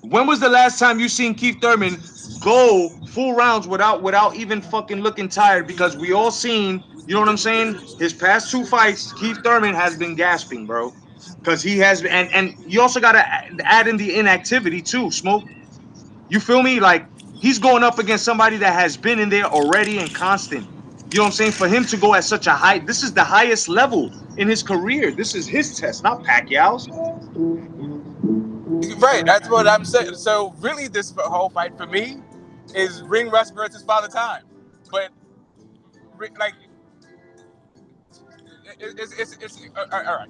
When was the last time you seen Keith Thurman go full rounds without even fucking looking tired? Because we all seen, you know what I'm saying? His past two fights, Keith Thurman has been gasping, bro. Because he has, and you also gotta add in the inactivity too, Smoke. You feel me? Like he's going up against somebody that has been in there already and constant. You know what I'm saying? For him to go at such a high, this is the highest level in his career. This is his test, not Pacquiao's. Right, that's what I'm saying. So really, this whole fight for me is ring rust versus father time. But like, all right.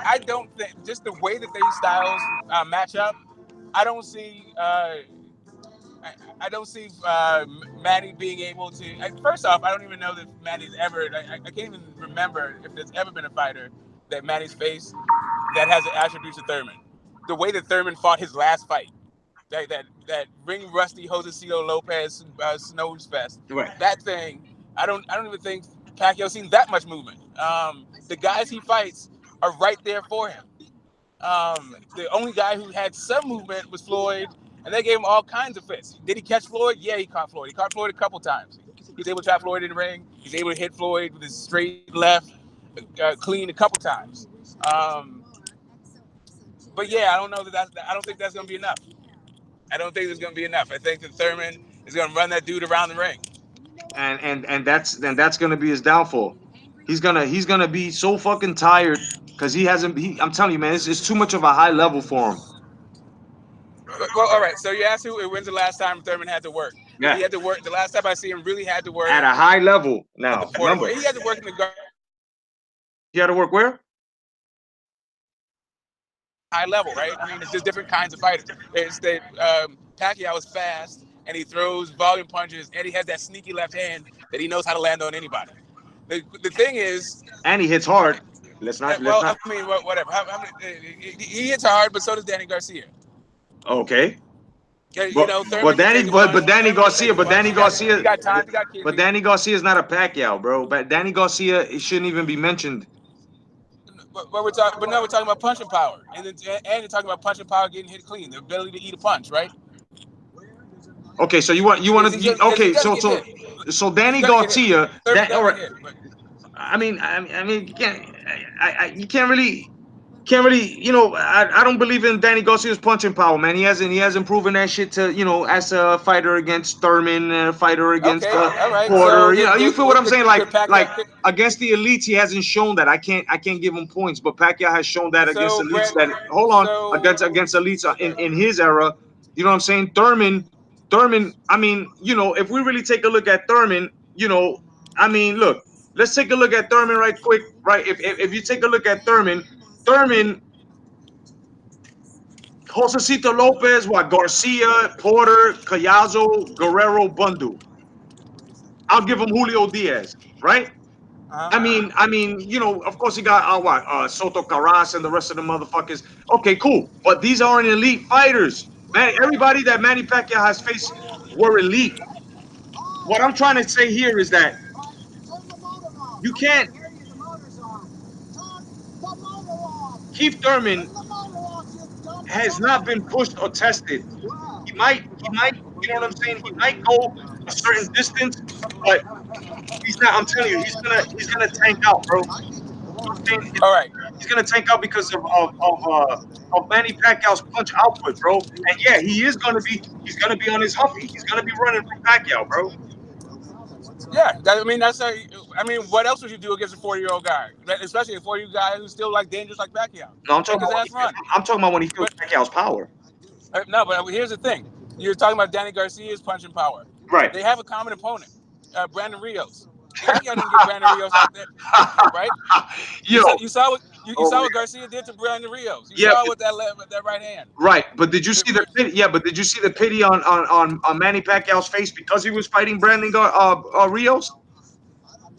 I don't think just the way that these styles match up. I don't see. I don't see Manny being able to. First off, I don't even know that Manny's ever. I can't even remember if there's ever been a fighter that Manny's faced that has the attributes of Thurman. The way that Thurman fought his last fight, that ring rusty Josecito Lopez Snows Fest, Right. that thing. I don't even think Pacquiao's seen that much movement. The guys he fights are right there for him. The only guy who had some movement was Floyd, and they gave him all kinds of fits. Did he catch Floyd? Yeah, he caught Floyd. He caught Floyd a couple times. He's able to trap Floyd in the ring. He's able to hit Floyd with his straight left, clean a couple times. Um, but yeah, I don't know I don't think that's going to be enough. I don't think it's going to be enough. I think that Thurman is going to run that dude around the ring. And that's gonna be his downfall. He's gonna be so fucking tired because he hasn't. I'm telling you, man, it's too much of a high level for him. Well, all right. So you asked when's the last time Thurman had to work? Yeah, He had to work. The last time I see him really had to work at a high level. at the Now, border. remember, He had to work in the guard he had to work where? high level, right? I mean, it's just different kinds of fighters. It's the Pacquiao is fast and he throws volume punches and he has that sneaky left hand that he knows how to land on anybody. The thing is, And he hits hard. Let's not. Let's well, not. I mean, whatever. He hits hard, but so does Danny Garcia. Okay. You know, But Thurman can Danny, take a punch. Danny Thurman can take Garcia, a punch. He got time. He got but kidney. Danny Garcia is not a Pacquiao, bro. But Danny Garcia, it shouldn't even be mentioned. But we're talking. But now we're talking about punching power, and you're talking about punching power getting hit clean, the ability to eat a punch, right? Okay, so you want to Because he okay, doesn't get hit. so He's Danny gonna get hit. Garcia, Thurman's that all gonna right. get hit. But You can't, you can't really, I don't believe in Danny Garcia's punching power, man. He hasn't proven that shit to, as a fighter against Thurman, a fighter against okay, all right. So Porter. You feel what I'm saying? could Like Pacquiao? against the elites, he hasn't shown that. I can't give him points, but Pacquiao has shown that against So elites. Brett. That hold on, So against elites in his era. You know what I'm saying? Thurman. I mean, if we really take a look at Thurman, I mean, look. Let's take a look at Thurman right quick, right? If you take a look at Thurman, Josecito Lopez, what Garcia, Porter, Callazo, Guerrero, Bundu. I'll give him Julio Diaz, right? Of course he got Soto Carras and the rest of the motherfuckers. Okay, cool. But these aren't elite fighters. Man, everybody that Manny Pacquiao has faced were elite. What I'm trying to say here is that you can't Keith Thurman has not been pushed or tested. He might, you know what I'm saying? He might go a certain distance, but he's not. I'm telling you, he's gonna tank out, bro. I'm saying all right. he's gonna tank out because of Manny Pacquiao's punch output, bro. And yeah, he's gonna be on his huffy. He's gonna be running from Pacquiao, bro. Yeah, I mean, what else would you do against a 40-year-old guy, especially a 40-year-old guy who's still like dangerous like Pacquiao? No, I'm talking Make about his ass run. I'm talking about when he feels But Pacquiao's power. no, but here's the thing: you're talking about Danny Garcia's punching power. Right. They have a common opponent, Brandon Rios. Pacquiao didn't get Brandon Rios out there, right? Yo, You saw oh, what Garcia did to Brandon Rios. You yeah, saw what that right hand. right. But did you see the pity? Yeah, but did you see the pity on Manny Pacquiao's face because he was fighting Rios?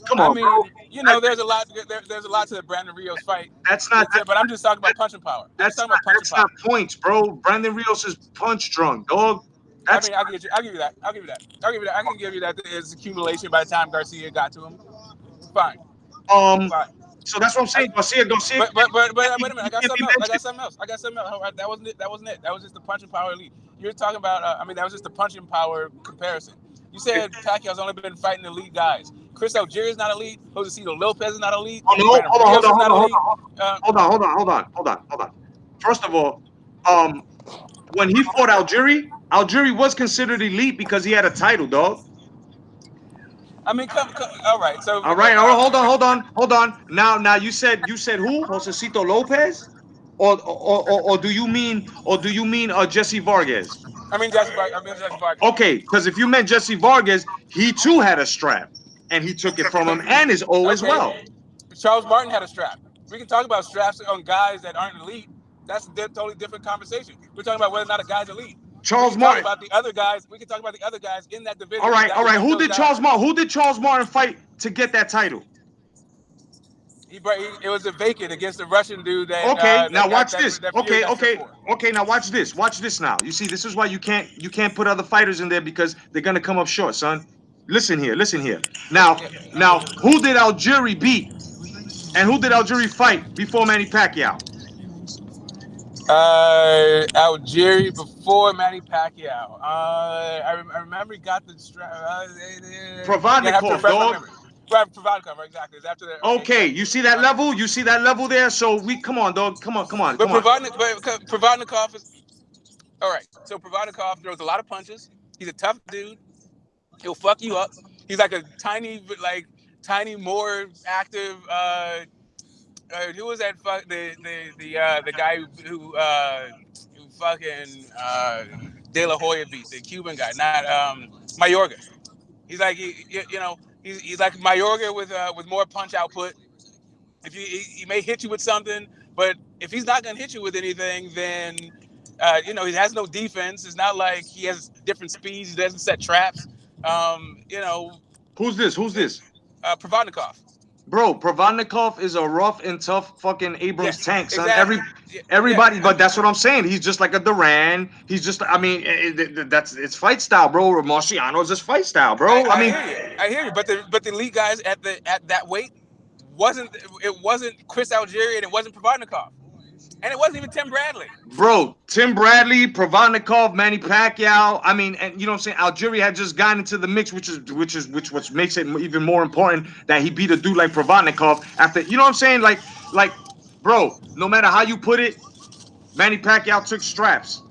Come I on, bro. mean, That, there's a lot. There's a lot to the Brandon Rios fight. that's not that, But I'm just talking about punching power. I'm just that's talking not about punching that's not power. points, bro. Brandon Rios is punch drunk, dog. I That's mean, I'll give you that. I'll give you that. I'll give you that. I can give you that. There's accumulation by the time Garcia got to him. Fine, um. fine. So that's what I'm saying. Garcia But wait a minute. he can't be I got mentioned. something else. All right, that wasn't it. That wasn't it. That was just the punching power elite. You're talking about. I mean, that was just the punching power comparison. You said Pacquiao's only been fighting elite guys. Chris Algieri is not elite. Josecito Lopez is not elite. Oh no! Brandon Hold Rios on, is hold not on, hold elite. on, First of all, um, when he fought Algieri was considered elite because he had a title, dog. I mean, all right. So, All right, hold on. Now you said who? Josecito Lopez, or do you mean Jesse Vargas? I mean Jesse Vargas. Okay, because if you meant Jesse Vargas, he too had a strap, and he took it from him, and his O as Okay, well. Charles Martin had a strap. We can talk about straps on guys that aren't elite. That's a totally different conversation. We're talking about whether or not a guy's elite. We Charles can talk Martin. about the other guys. We can talk about the other guys in that All division right, that all will right. beat Who those did guys. Charles Martin fight to get that title? It was a vacant against the Russian dude Okay, now watch that this. Fury Okay, got stripped okay, for. okay. Now watch this. Watch this. Now you see, this is why you can't put other fighters in there because they're gonna come up short, son. Listen here. Listen here. Now, who did Algieri beat, and who did Algieri fight before Manny Pacquiao? Algieri before Manny Pacquiao. I remember he got the strap. You're gonna have to Provodnikov, refresh my dog. memory. Right, Provodnikov, exactly. It's after that. Okay, Okay, exactly. you see that level? You see that level there? So we come on, dog. Come on, come on, But come on. Provodnikov is all right. So Provodnikov throws a lot of punches. He's a tough dude. He'll fuck you up. He's like a tiny, more active. Who was that? The guy who fucking De La Hoya beat the Cuban guy, not Mayorga. He's like he's like Mayorga with more punch output. If he may hit you with something, but if he's not gonna hit you with anything, then He has no defense. It's not like he has different speeds. He doesn't set traps. Um, you know, Who's this? Who's this? Provodnikov. Bro, Provodnikov is a rough and tough fucking Abrams Yes, tank, son. exactly. Yeah, yeah. Everybody, but that's what I'm saying. He's just like a Duran. He's just, I mean, that's it's fight style, bro. Marciano's just fight style, bro. I I mean, hear you. I hear you. But the elite guys at that weight wasn't it wasn't Chris Algieri and it wasn't Provodnikov and it wasn't even Tim Bradley. bro, Tim Bradley, Provodnikov, Manny Pacquiao. I mean, and you know what I'm saying? Algieri had just gotten into the mix, which makes it even more important that he beat a dude like Provodnikov after. You know what I'm saying? Bro, no matter how you put it, Manny Pacquiao took straps.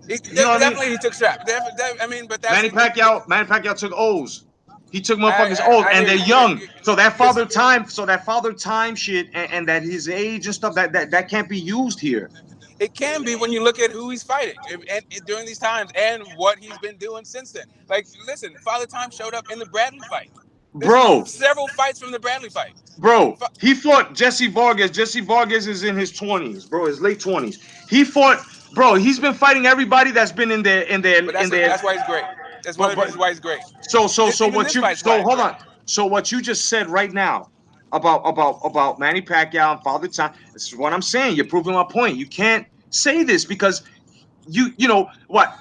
You know what I mean? Definitely he took strap. I mean, but that's Manny Pacquiao took O's. He took motherfuckers O's, I and hear they're you. young. Because So that father time shit, and that his age and stuff that can't be used here, it can be when you look at who he's fighting and during these times and what he's been doing since then. Like, listen, Father Time showed up in the Bradley fight. There's bro. several fights from the Bradley fight. Bro, he fought Jesse Vargas. Jesse Vargas is in his 20s, bro, his late 20s. He fought, bro. He's been fighting everybody that's been But in their. that's why he's great. That's one of the But reasons why he's great. so Even what this you fight's why so it's hold great. on. So what you just said right now about Manny Pacquiao and Father Time. This is what I'm saying. You're proving my point. You can't say this because you know what?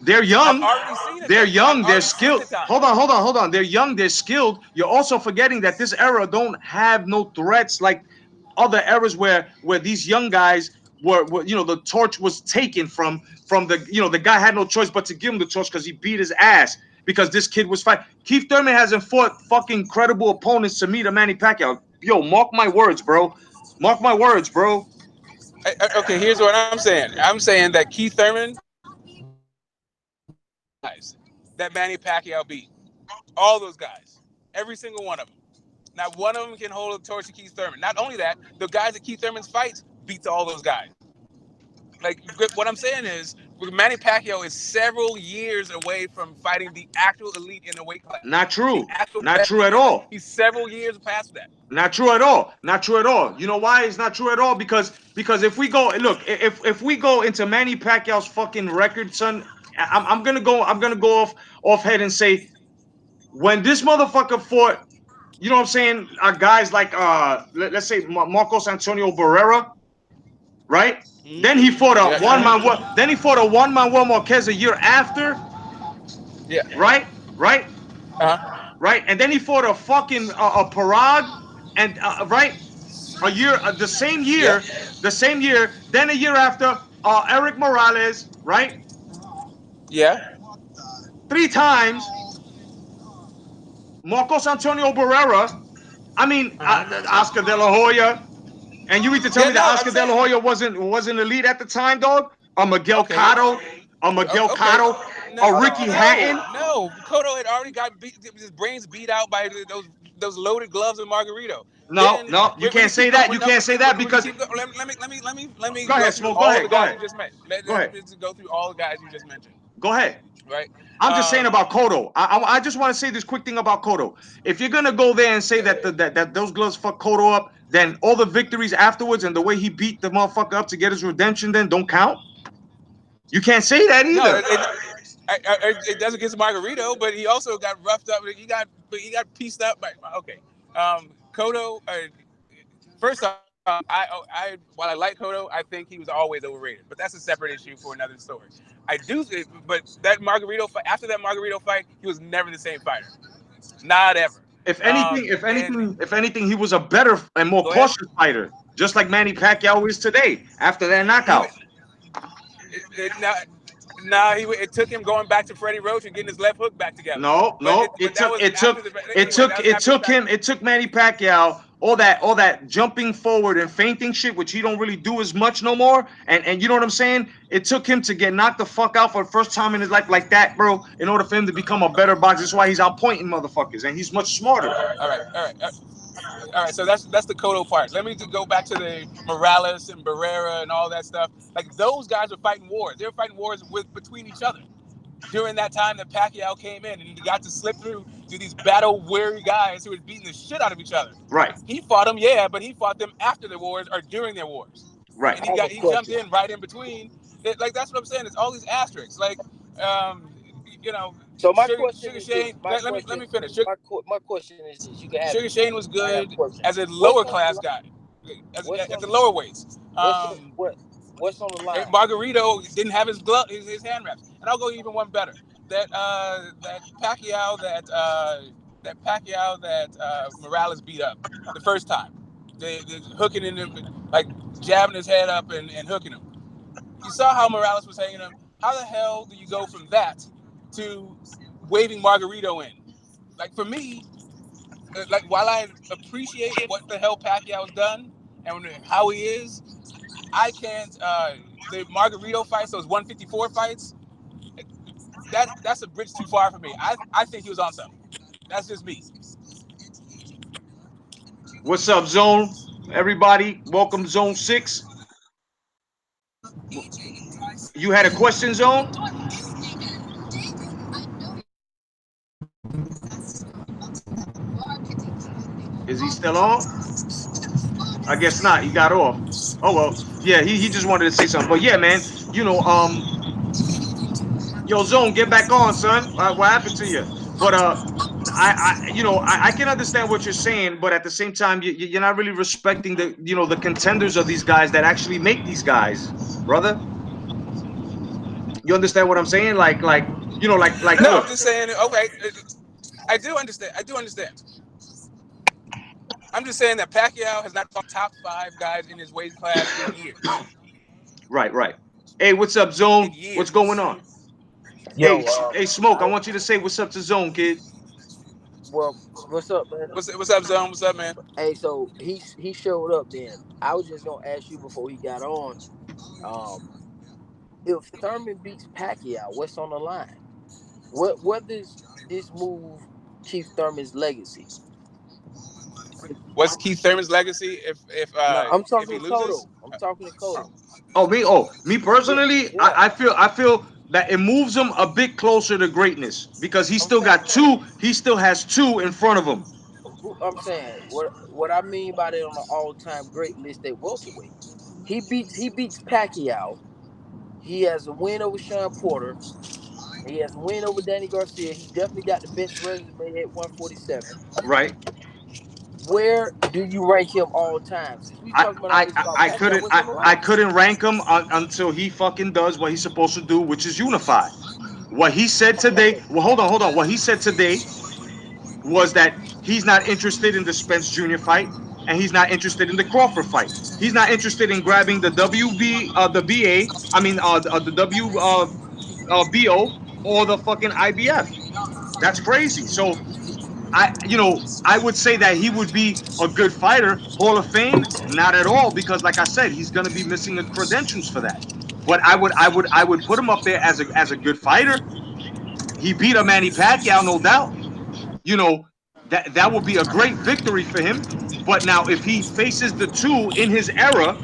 They're I've young. already seen it They're though. I've young. They're already seen skilled. the time. Hold on. They're young. They're skilled. You're also forgetting that this era don't have no threats like other eras where these young guys were the torch was taken from the the guy had no choice but to give him the torch because he beat his ass because this kid was fighting. Keith Thurman hasn't fought fucking credible opponents to meet a Manny Pacquiao. Yo, mark my words, bro. Mark my words, bro. Okay, here's what I'm saying. I'm saying that Keith Thurman guys that Manny Pacquiao beat. All those guys. Every single one of them. Not one of them can hold a torch to Keith Thurman. Not only that, the guys that Keith Thurman's fights beats all those guys. Like what I'm saying is, Manny Pacquiao is several years away from fighting the actual elite in the weight class, Not the true. actual Not best true in at the weight class. all. He's several years past that. Not true at all. Not true at all. You know why it's not true at all? Because if we go look, if we go into Manny Pacquiao's fucking record, son, I'm gonna go off head and say when this motherfucker fought, you know what I'm saying, guys like let's say Marcos Antonio Barrera, right? Then he fought Yeah. a one Manuel. Then he fought a one Manuel Marquez a year after, Yeah. right? Right? Uh-huh. Right? And then he fought a fucking a Parag, and right a year Yeah. the same year. Then a year after, Eric Morales, right? Yeah. Three times. Marcos Antonio Barrera. I mean, Oscar De La Hoya. And you mean to tell Yeah, me that no, I'm Oscar De La saying. Hoya wasn't elite at the time, dog? A Miguel Okay. Cotto, a Miguel Okay. Cotto, No, a Ricky Hatton. no. Cotto had already got his brains beat out by those loaded gloves of Margarito. No, Then no, you when can't you say keep going, that. You can't say that when you because keep going, let me go go ahead, through Smoke. Go all the ahead. Go guys ahead. you just mentioned. Go ahead. Let's go through all the guys you just mentioned. Go ahead. Right. I'm just saying about Cotto. I just want to say this quick thing about Cotto. If you're gonna go there and say that those gloves fuck Cotto up, then all the victories afterwards and the way he beat the motherfucker up to get his redemption then don't count. You can't say that No, either. it does against Margarito, but he also got roughed up. He got pieced up by. Okay. Cotto. First off, I while I like Cotto, I think he was always overrated. But that's a separate issue for another story. I do, but that Margarito fight after that Margarito fight, he was never the same fighter. Not ever. And If anything, he was a better and more go ahead. cautious fighter, just like Manny Pacquiao is today after that Even knockout. now, now it took him going back to Freddie Roach and getting his left hook back together. No, no, But that was after the that was it after the took fact. him, it took Manny Pacquiao all that jumping forward and feinting shit, which he don't really do as much no more. And you know what I'm saying? It took him to get knocked the fuck out for the first time in his life like that, bro, in order for him to become a better boxer. That's why he's outpointing motherfuckers, and he's much smarter. All right. So that's the Cotto part. Let me go back to the Morales and Barrera and all that stuff. Like those guys were fighting wars. They were fighting wars between each other during that time that Pacquiao came in and he got to slip through to these battle weary guys who were beating the shit out of each other. Right, He fought them, yeah, but he fought them after the wars or during their wars, right. and I have a he jumped question. in right in between. That's what I'm saying. It's all these asterisks. Um, you know, So my question Sugar is this. Shane. Let me finish. My question is this. You can have Sugar it, man. Shane was I got a good question. as a What's lower on the class line? guy, What's at on the lower weights. what's what what's on the line? Margarito didn't have his glove, his hand wraps, and I'll go even one better. That Pacquiao that Morales beat up the first time, they hooking in him, like jabbing his head up and hooking him. You saw how Morales was hanging him. How the hell do you go from that to waving Margarito in? Like for me, like while I appreciate what the hell Pacquiao's done and how he is, I can't. The Margarito fights, those 154 fights, that's a bridge too far for me. I think he was on something. That's just me. What's up, Zone? Everybody, welcome Zone 6. You had a question, Zone? Is he still on? I guess not. He got off. Oh well. Yeah, he just wanted to say something. But yeah, man, you know, yo, Zone, get back on, son. What happened to you? But I can understand what you're saying, but at the same time, you're not really respecting the contenders of these guys that actually make these guys, brother. You understand what I'm saying? Like, No, I'm look, just saying. Okay, I do understand. I do understand. I'm just saying that Pacquiao has not fought top five guys in his weight class in years. right, right. Hey, what's up, Zone? In What's going years. on? Yo, Hey, Smoke. I I want you to say what's up to Zone, kid. well, what's up, man? What's up, Zone? What's up, man? Hey, so he showed up. Then I was just gonna ask you before he got on. Um, if Thurman beats Pacquiao, what's on the line? What does this move Keith Thurman's legacy? What's Keith Thurman's legacy No, I'm if talking he to loses? Cotto. I'm talking to Cotto. Oh, me Yeah, personally, yeah. I feel that it moves him a bit closer to greatness because I'm saying he still has two in front of him. I'm saying what I mean by that on the all time great list at welterweight. He beats Pacquiao. He has a win over Sean Porter. He has a win over Danny Garcia. He definitely got the best resume at 147. Right. Where do you rank him all time? Since we I talking about all I this I about I Pacquiao, couldn't what's I, on the I line? couldn't rank him until he fucking does what he's supposed to do, which is unify. What he said today. Well, hold on. What he said today was that he's not interested in the Spence Jr. fight, and he's not interested in the Crawford fight. He's not interested in grabbing the the BA. I mean, the WBO or the fucking IBF. That's crazy. So I would say that he would be a good fighter. Hall of Fame, not at all, because like I said, he's gonna be missing the credentials for that. But I would put him up there as a good fighter. He beat a Manny Pacquiao, no doubt. You know, that would be a great victory for him. But now if he faces the two in his era,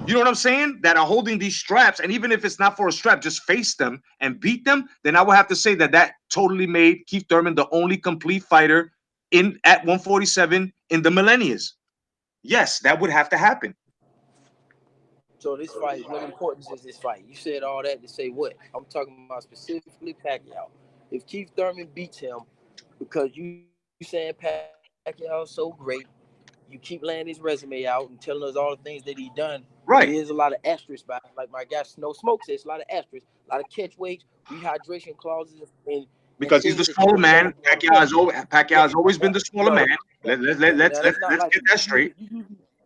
you know what I'm saying, that are holding these straps, and even if it's not for a strap, just face them and beat them, then I would have to say that totally made Keith Thurman the only complete fighter in at 147 in the millennials. Yes, that would have to happen. So this fight, what importance is this fight? You said all that to say what? I'm talking about specifically Pacquiao. If Keith Thurman beats him because you saying Pacquiao is so great, you keep laying his resume out and telling us all the things that he done. It is a lot of Right. asterisks by it. Like my guy Snow Smoke says, it's a lot of asterisks, a lot of catch weights, rehydration clauses, and Because things he's the that you smaller really don't man. want to talk about. Pacquiao No, has always been no, the smaller man. no, no, that's not Let's like get you. that straight.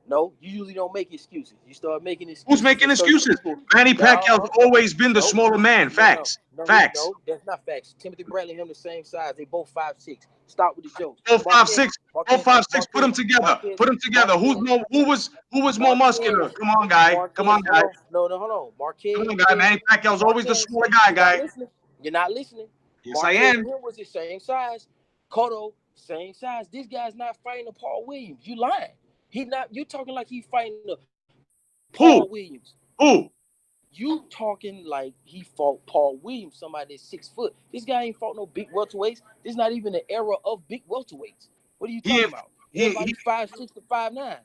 No, you usually don't make excuses. You start making Who's excuses for making certain excuses? people. Manny Pacquiao's No, always been the no, smaller man. no, no, Facts. no, Facts. no. That's not facts. Timothy Bradley and him the same size. They both 5'6". Stop with the jokes. Four five Marquez, six, four Marquez, five six. Put Marquez, them together. Marquez, Put them together. Marquez, Who was more muscular? Marquez, Come on, guy. Come on, Marquez. guy. No, hold on. Come on, Marquez, guy. Manny Pacquiao's always the Marquez. smaller guy, You're not guy. listening. You're not listening. Yes, I Marquez and am. him was the same size. Cotto, same size. This guy's not fighting a Paul Williams. You lying. He not. You talking like he fighting a Paul Williams. Who? Who? You talking like he fought Paul Williams, somebody that's 6 foot. This guy ain't fought no big welterweights. This is not even the era of big welterweights. What are you He talking ain't about? he he, Everybody's 5'6" to 5'9".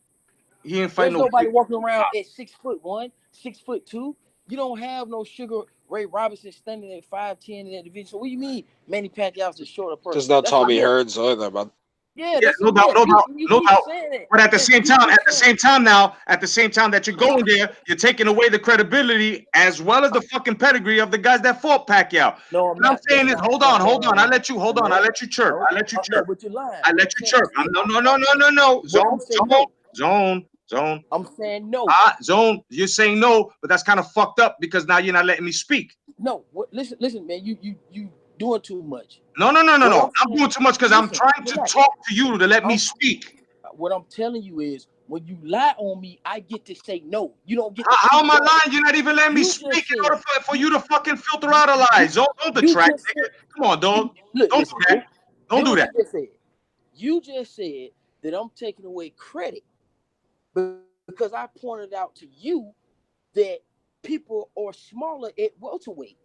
he ain't fighting There's no nobody big. walking around at 6'1", 6'2". You don't have no Sugar Ray Robinson standing at 5'10" in that division. So what do you mean Manny Pacquiao's a shorter person? There's no That's Tommy a myth. Hearns either, man. Yeah, Yeah, that's a no doubt, myth. no doubt, You no keep doubt. saying it. But at the Yes, same you time, keep at the saying same time now, at the same time that you're going there, you're taking away the credibility as well as the fucking pedigree of the guys that fought Pacquiao. No, I'm What I'm not. saying That's is, not. hold No, on, no, hold no, on. I no. let you, hold on. I let you chirp. No, I let you no, chirp. but you're lying. I let you chirp. No. What you say no. Zone. I'm saying no. Zone. You're saying no, but that's kind of fucked up because now you're not letting me speak. No, listen, man. You doing too much. No. What I'm saying- doing too much because I'm listen, trying to relax. talk to you to let me speak. What I'm telling you is, when you lie on me, I get to say no. You don't get to How keep am I going. lying? You're not even letting me You just speak in said- order for you to fucking filter out a lie. Don't You detract, just nigga. said- Come on, dog. Look, Don't listen, do that. Don't do what that. You just said. You just said that I'm taking away credit because I pointed out to you that people are smaller at welterweight.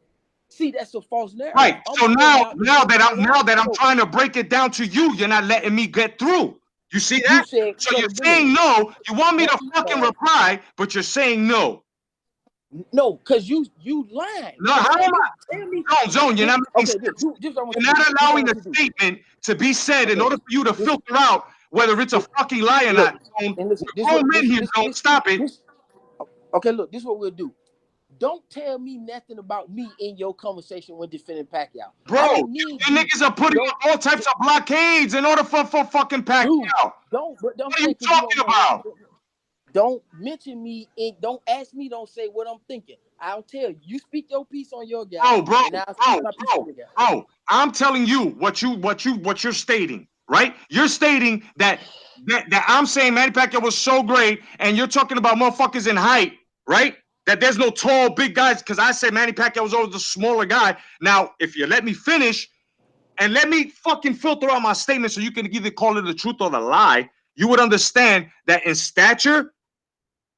See, that's a false narrative. Right. So now that I'm No. trying to break it down to you, you're not letting me get through. You see that? You said So you're credibility. saying no. You want me to fucking Man. reply, but you're saying no. No, because you lying. No, how am I? Tell me. Zone, you're not making sense. You're not allowing a statement to be said in order for you to filter out whether it's a fucking lie or not. Zone. We're grown men here, don't stop it. Okay, look, this is what we'll do. Don't tell me nothing about me in your conversation when defending Pacquiao. Bro, you niggas are putting up all types of blockades in order for fucking Pacquiao. Dude, what are you talking about? Don't mention me and don't ask me. Don't say what I'm thinking. I'll tell you. You speak your piece on your guy. Bro. I'm telling you what you're stating, right? You're stating that I'm saying Manny Pacquiao was so great, and you're talking about motherfuckers in height, right? That there's no tall, big guys, because I said Manny Pacquiao was always the smaller guy. Now, if you let me finish and let me fucking filter out my statement so you can either call it the truth or the lie, you would understand that in stature,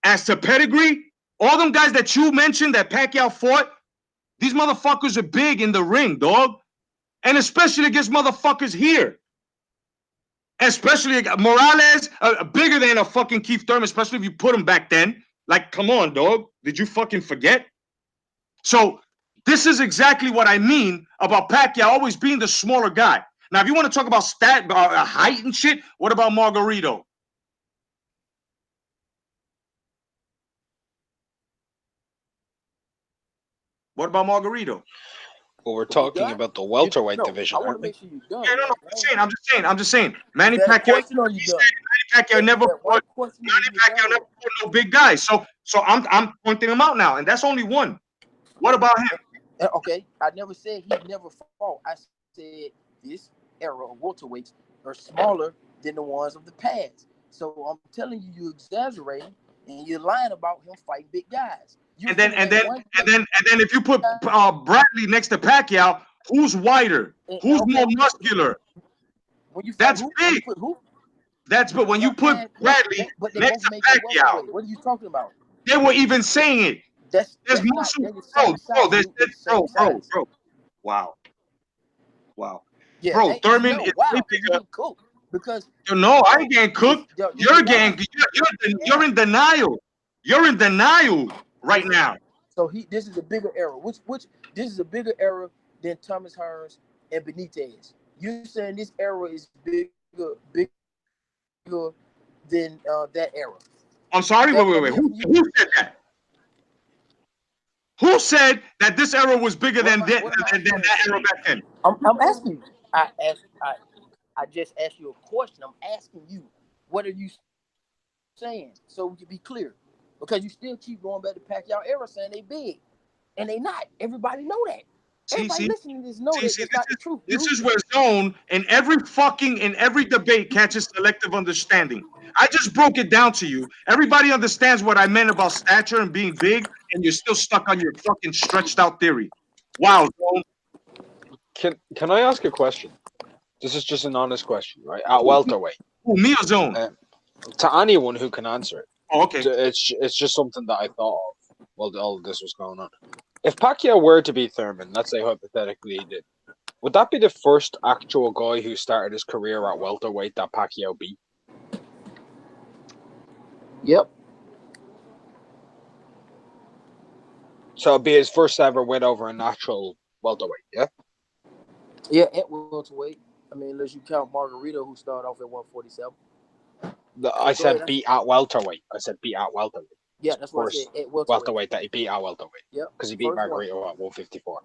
as to pedigree, all them guys that you mentioned that Pacquiao fought, these motherfuckers are big in the ring, dog. And especially against motherfuckers here. Especially Morales, bigger than a fucking Keith Thurman, especially if you put him back then. Like, come on, dog. Did you fucking forget? So this is exactly what I mean about Pacquiao always being the smaller guy. Now, if you want to talk about height and shit, what about Margarito? What about Margarito? Well, we're talking about the welterweight division, aren't we? Make sure you're done. Yeah, no, I'm just saying. Manny Pacquiao, Manny Pacquiao never fought no big guys. So I'm pointing him out now, and that's only one. What about him? Okay, I never said he never fought. I said this era of welterweights are smaller than the ones of the past. So I'm telling you, you're exaggerating and you're lying about him fighting big guys. And then if you put Bradley next to Pacquiao, who's wider? Who's more muscular? That's big. But when you put Bradley next to Pacquiao, what are you talking about? They were even saying it. There's muscle, bro. Wow. Yeah, bro, Thurman is way bigger. Because no, I ain't getting cooked. You're in denial. You're in denial right now. So this is a bigger era. This is a bigger era than Thomas Hearns and Benitez. You saying this era is bigger than that era? I'm sorry. Wait. Who said that? Who said that this era was bigger than that era back then? I'm asking you. I just asked you a question. I'm asking you, what are you saying? So we can be clear. Because you still keep going back to Pacquiao era saying they big. And they not. Everybody know that. Everybody listening to this know that it's not the truth. This is where Zone in every debate catches selective understanding. I just broke it down to you. Everybody understands what I meant about stature and being big, and you're still stuck on your fucking stretched out theory. Wow, Zone. Can I ask a question? This is just an honest question, right? At welterweight. Who, me or Zone? To anyone who can answer it. Oh, okay. It's just something that I thought of while all this was going on. If Pacquiao were to beat Thurman, let's say hypothetically he did, would that be the first actual guy who started his career at welterweight that Pacquiao beat? Yep. So it'd be his first ever win over a natural welterweight, yeah? Yeah, at welterweight. I mean, unless you count Margarito, who started off at 147. I Go ahead. said beat at welterweight. I said beat at welterweight. Yeah, that's what I said. First At welterweight. welterweight that he beat at welterweight. Yep. Because he beat First one. Margarito at 154.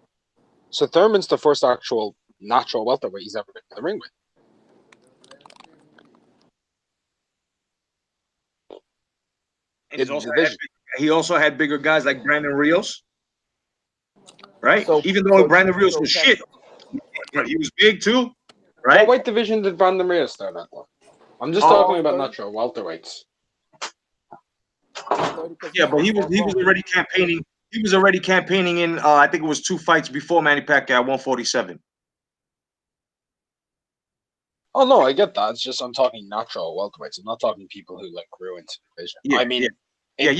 So Thurman's the first actual natural welterweight he's ever been in the ring with. And In the division. he also had bigger guys like Brandon Rios, right? So, Even though Brandon Rios so was shit, but he was big too, right? What weight division did Brandon Rios start at, though? I'm just talking about natural welterweights. Yeah, but he was already campaigning. He was already campaigning in I think it was 2 fights before Manny Pacquiao at 147. Oh no, I get that. It's just I'm talking natural welterweights. I'm not talking people who like grew into the division. Yeah, I mean, yeah.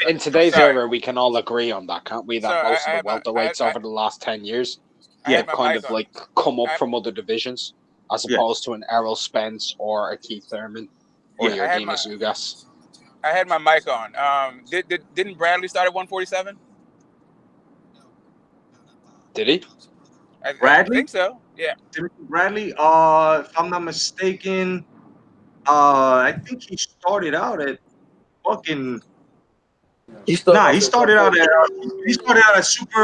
In today's Sorry. era, we can all agree on that, can't we? That Sorry, most I of the had welterweights over the last 10 years I had have my kind mic of on. like come up I- from other divisions, as Yeah. opposed to an Errol Spence or a Keith Thurman or Yeah. your I had Dinas Ugas. I had my mic on. Didn't Bradley start at 147? Did he? I Bradley? think so. Yeah. Timothy Bradley. If I'm not mistaken, I think he started out at fucking. he started off He at started out at 140. super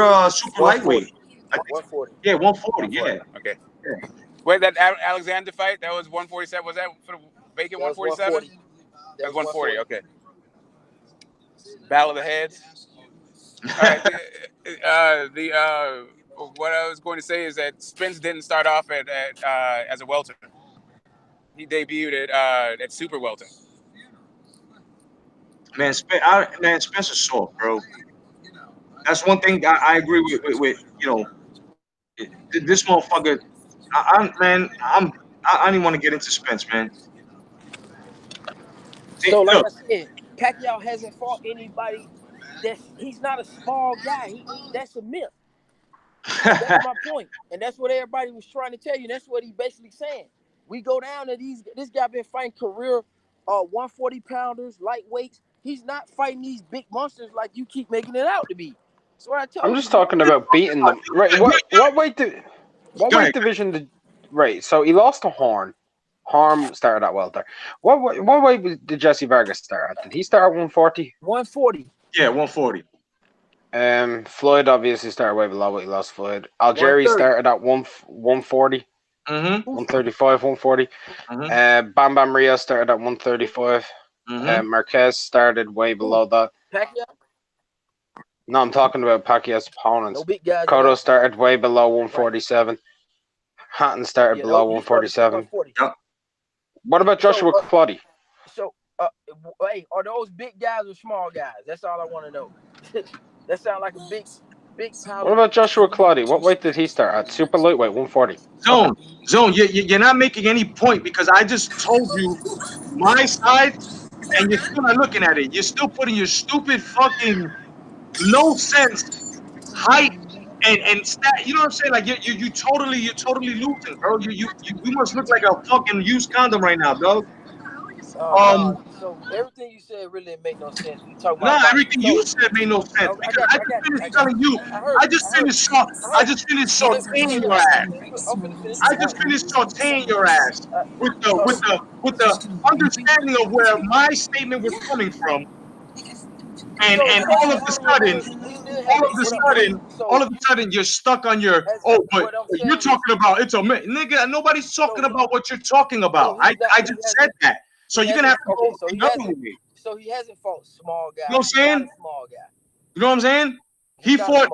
lightweight. 140. Yeah, 140. 140. Yeah. Okay. Yeah. Wait, that Alexander fight, that was 147. Was that for the vacant That was 147? 140. That was 140. Okay. Battle of the Heads. All right. What I was going to say is that Spence didn't start off as a welter. He debuted at super welter. Man, Spencer's soft, bro. That's one thing I agree with this motherfucker. I don't even want to get into Spence, man. So, like Look, I said, Pacquiao hasn't fought anybody. He's not a small guy. That's a myth. That's my point, and that's what everybody was trying to tell you. That's what he's basically saying. We go down to this guy been fighting career 140 pounders, lightweights. He's not fighting these big monsters like you keep making it out to be. That's what I told I'm you. just talking about beating them. Right? What weight Go ahead. division did? Right. So he lost to Horn. Horn started at welter. What weight did Jesse Vargas start at? Did he start at 140? 140. Yeah, 140. Floyd obviously started way below what he lost. Floyd. Algieri 130. started at 140, Mm-hmm. 135, 140. Mm-hmm. Bam Bam Rio started at 135. Mm-hmm. Marquez started way below that. Pacquiao. No, I'm talking about Pacquiao's opponents. No big guys. Cotto started way below 147. Hatton started below He started at 147. 140. Yep. What about Joshua Clotty? So, hey, are those big guys or small guys? That's all I want to know. That sounds like a big pound. What about Joshua Clotty? What weight did he start at? Super lightweight, 140. Zone, you're not making any point because I just told you my side, and you're still not looking at it. You're still putting your stupid fucking low sense height and stat. You know what I'm saying? Like you're totally losing, bro. You must look like a fucking used condom right now, dog. No. So everything you said really didn't make no sense. You talk about Everything you said made no sense I because got I you. just finished telling you. I heard I just finished sauteing your ass. I'm finna finish. I just finished sauteing your ass with the understanding of where my statement was coming from, and all of a sudden, you're stuck on your but you're talking about it's a nigga. Nobody's talking about what you're talking about. I just said that. So you're gonna have to go the other way. So he hasn't fought small guys. You know what I'm saying? Small guy. You know what I'm saying? He fought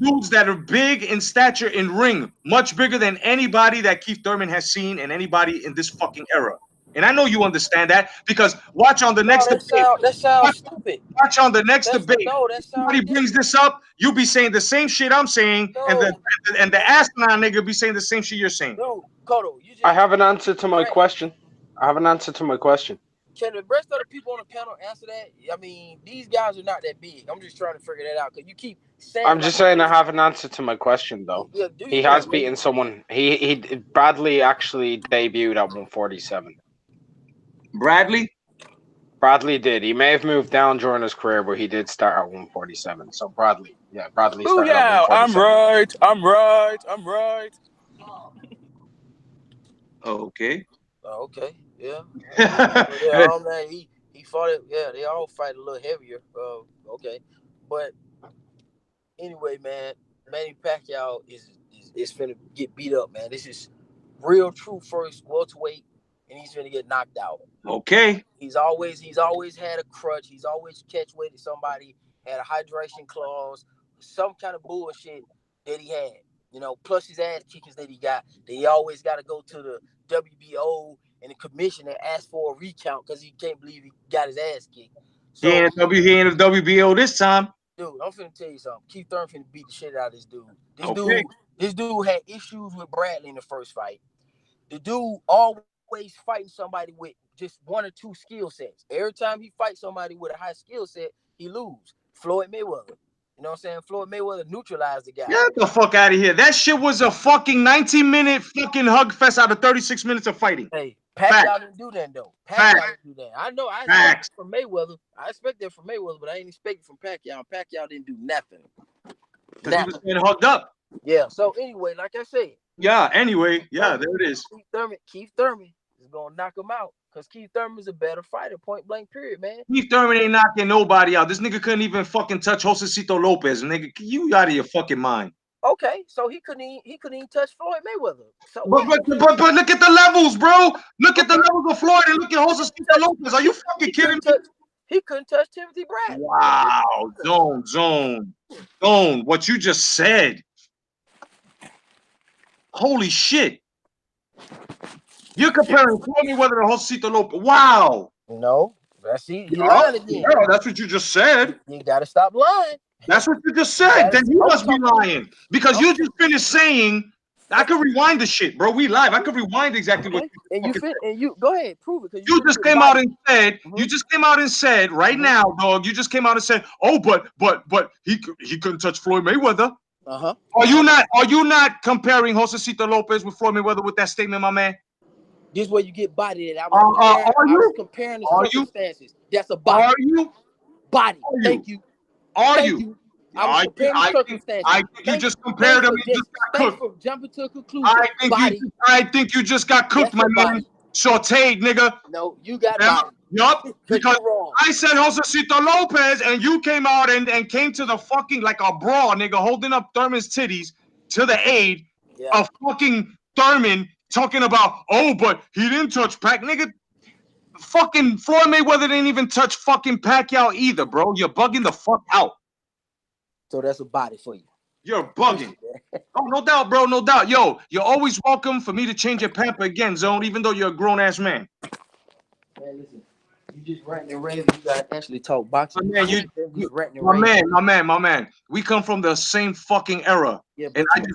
dudes that are big in stature in ring, much bigger than anybody that Keith Thurman has seen and anybody in this fucking era. And I know you understand that because watch on the next debate. That sounds stupid. Watch on the next debate. That somebody brings this up, you'll be saying the same shit I'm saying, and the asinine nigga be saying the same shit you're saying. No, Cotto, I have an answer to my question. Can the rest of the people on the panel answer that? I mean, these guys are not that big. I'm just trying to figure that out because you keep saying. I'm just saying I have an answer to my question though. Yeah, he has beaten someone. He Bradley actually debuted at 147. Bradley? Bradley did. He may have moved down during his career, but he did start at 147. So Bradley Oh started at yeah, 147. I'm right. Okay. Oh, okay, yeah. But yeah, Good. man, he fought it. Yeah, they all fight a little heavier. Okay, but anyway, man, Manny Pacquiao is finna get beat up, man. This is real true first welterweight, and he's finna get knocked out. Okay. He's always had a crutch. He's always catch weighted somebody, had a hydration clause, some kind of bullshit that he had. You know, plus his ass kickers that he got. That he always got to go to the WBO and the commission and ask for a recount because he can't believe he got his ass kicked. So, He ain't a WBO this time. dude, I'm finna tell you something. Keith Thurman finna beat the shit out of this dude. Okay. This dude had issues with Bradley in the first fight. The dude always fighting somebody with just one or two skill sets. Every time he fights somebody with a high skill set, he lose. Floyd Mayweather. You know what I'm saying? Floyd Mayweather neutralized the guy. Get the fuck out of here. That shit was a fucking 19-minute fucking hug fest out of 36 minutes of fighting. Hey, Facts. Pacquiao didn't do that though. Facts. Pacquiao didn't do that. I know I expect Facts. it from Mayweather. I expect that from Mayweather, but I ain't expecting from Pacquiao. Pacquiao didn't do nothing. Because he was getting hugged up. Yeah. So anyway, like I said. Yeah, anyway. Yeah, there it is. Keith Thurman is gonna knock him out. Because Keith Thurman is a better fighter, point blank, period, man. Keith Thurman ain't knocking nobody out. This nigga couldn't even fucking touch Josecito Lopez. Nigga, you out of your fucking mind. Okay, so he couldn't even touch Floyd Mayweather. So but look at the levels, bro. Look at the levels of Floyd and look at Josecito Lopez. Are you fucking kidding me? He couldn't touch Timothy Bradley. Wow, zone. What you just said. Holy shit. You're comparing Floyd Mayweather to Josecito Lopez. Wow. No, that's he lying again. Yeah, that's what you just said. You gotta stop lying. That's what you just said. Then you must be lying. Because you just finished saying, I could rewind the shit, bro. We live. I could rewind exactly what you said. And you go ahead, prove it. You just came out and said, right now, dog, you just came out and said, oh, but he couldn't touch Floyd Mayweather. Uh-huh. Are you not comparing Josecito Lopez with Floyd Mayweather with that statement, my man? This is where you get bodied at. I was comparing the circumstances. That's a body. Are you? Body. Thank you. Are you? I was comparing the circumstances. I think you just compared them. You just got cooked. For jumping to a conclusion. I think you just got cooked, my man. Sauteed, nigga. No, you got body. Yup. Because I said Josecito Lopez, and you came out and came to the fucking like a brawl, nigga, holding up Thurman's titties to the aid of fucking Thurman talking about, oh, but he didn't touch Pac, nigga. Fucking Floyd Mayweather didn't even touch fucking Pacquiao either, bro. You're bugging the fuck out. So that's a body for you. You're bugging. Oh, no doubt, bro. No doubt. Yo, you're always welcome for me to change your pamper again, Zone, even though you're a grown-ass man. Man, listen. You just ranting and raving. You gotta actually talk boxing. My man. We come from the same fucking era. Yeah, but and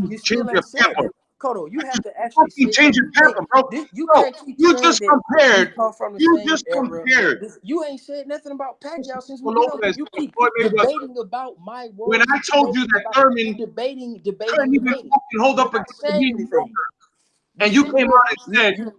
you still ain't said that. Cotto, you have to actually change your pamper, bro. You just compared. You ain't said nothing about Pacquiao since we been on. You keep debating about my words. When I told you that Thurman debating, couldn't even fucking hold up against anything. And you came out and said, you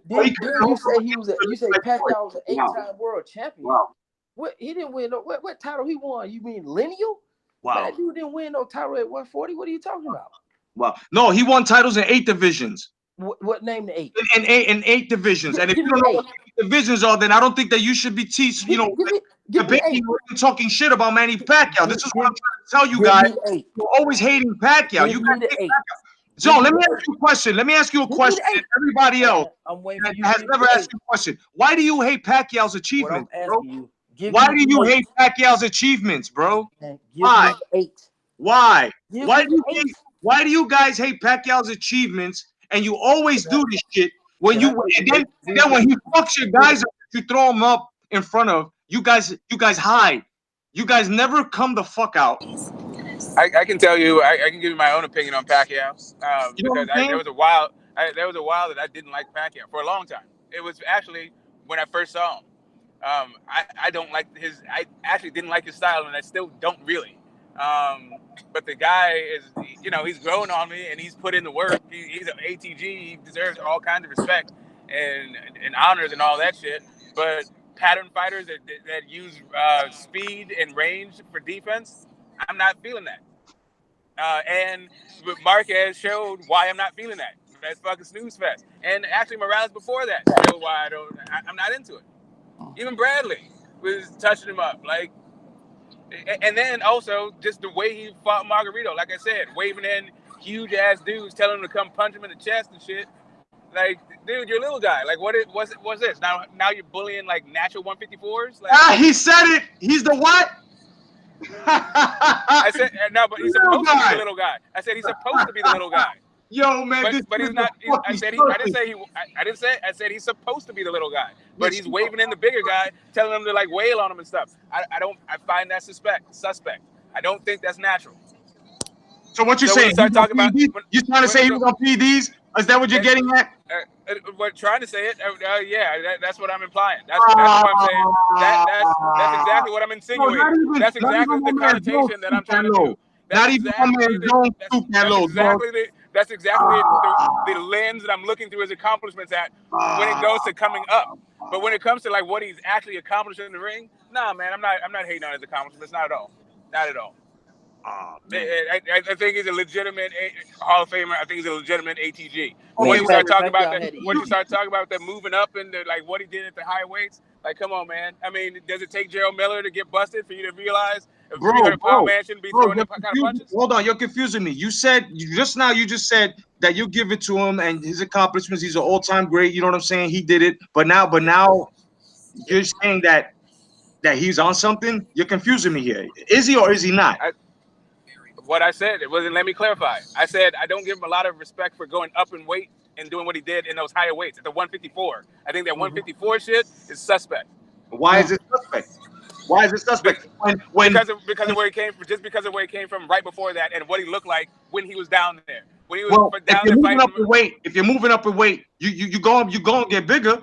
say Pacquiao was an 8-time world champion. Wow. What he didn't win? What title he won? You mean lineal? Wow. That dude didn't win no title at 140. What are you talking about? Wow. No, he won titles in 8 divisions. What name the 8? In 8 divisions. And if you don't know what 8 divisions are, then I don't think that you should be debating and talking shit about Manny Pacquiao. This is what I'm trying to tell you guys. You're always hating Pacquiao. You guys hate Pacquiao. So let me ask you a question. And everybody else has never asked you a question. Why do you hate Pacquiao's achievements, bro? Why do you hate Pacquiao's achievements, bro? Why? Why? Why do you guys hate Pacquiao's achievements? And you always do this shit when then when he fucks your guys up, you throw them up in front of you guys hide. You guys never come the fuck out. I can tell you, I can give you my own opinion on Pacquiao because there was a while that I didn't like Pacquiao for a long time. It was actually when I first saw him. I don't like I actually didn't like his style, and I still don't really. But the guy is, he's grown on me, and he's put in the work. He's an ATG. He deserves all kinds of respect and honors and all that shit. But pattern fighters that use speed and range for defense. I'm not feeling that. And Marquez showed why I'm not feeling that. That's fucking snooze fest. And actually, Morales before that showed why I'm not into it. Even Bradley was touching him up, like, and then also just the way he fought Margarito. Like I said, waving in huge ass dudes, telling him to come punch him in the chest and shit. Like, dude, you're a little guy. Like, what's this? Now you're bullying like natural 154s. Like, he said it. He's the what? I said no, but he's supposed to be the little guy. I said he's supposed to be the little guy. Yo, man, but he's not. I said he. I didn't say he. I didn't say. I said he's supposed to be the little guy, but he's waving in the bigger guy, telling him to like wail on him and stuff. I don't. I find that suspect. I don't think that's natural. So what you saying? You trying to say he was on PDs? Is that what you're getting at? What trying to say it? Yeah, that's what I'm implying. That's what I'm saying. That's exactly what I'm insinuating. That's exactly the connotation that I'm trying to do. That's exactly the lens that I'm looking through his accomplishments at when it goes to coming up. But when it comes to like what he's actually accomplished in the ring, nah, man, I'm not hating on his accomplishments. Not at all. Not at all. I think he's a legitimate Hall of Famer. I think he's a legitimate ATG. Once you start talking about that moving up and like what he did at the high weights, like, come on, man. I mean, does it take Gerald Miller to get busted for you to realize a 300-pound man shouldn't be throwing that kind of punches? Hold on, you're confusing me. You said just said that you give it to him and his accomplishments. He's an all-time great. You know what I'm saying? He did it, but now you're saying that he's on something. You're confusing me here. Is he or is he not? What I said, it wasn't. Let me clarify. I said I don't give him a lot of respect for going up in weight and doing what he did in those higher weights at the 154. I think that 154 shit is suspect. Why is it suspect? Why is it suspect? Because of where he came from. Just because of where he came from right before that and what he looked like when he was down there. When he was down there fighting. If you're moving up in weight, you go and get bigger,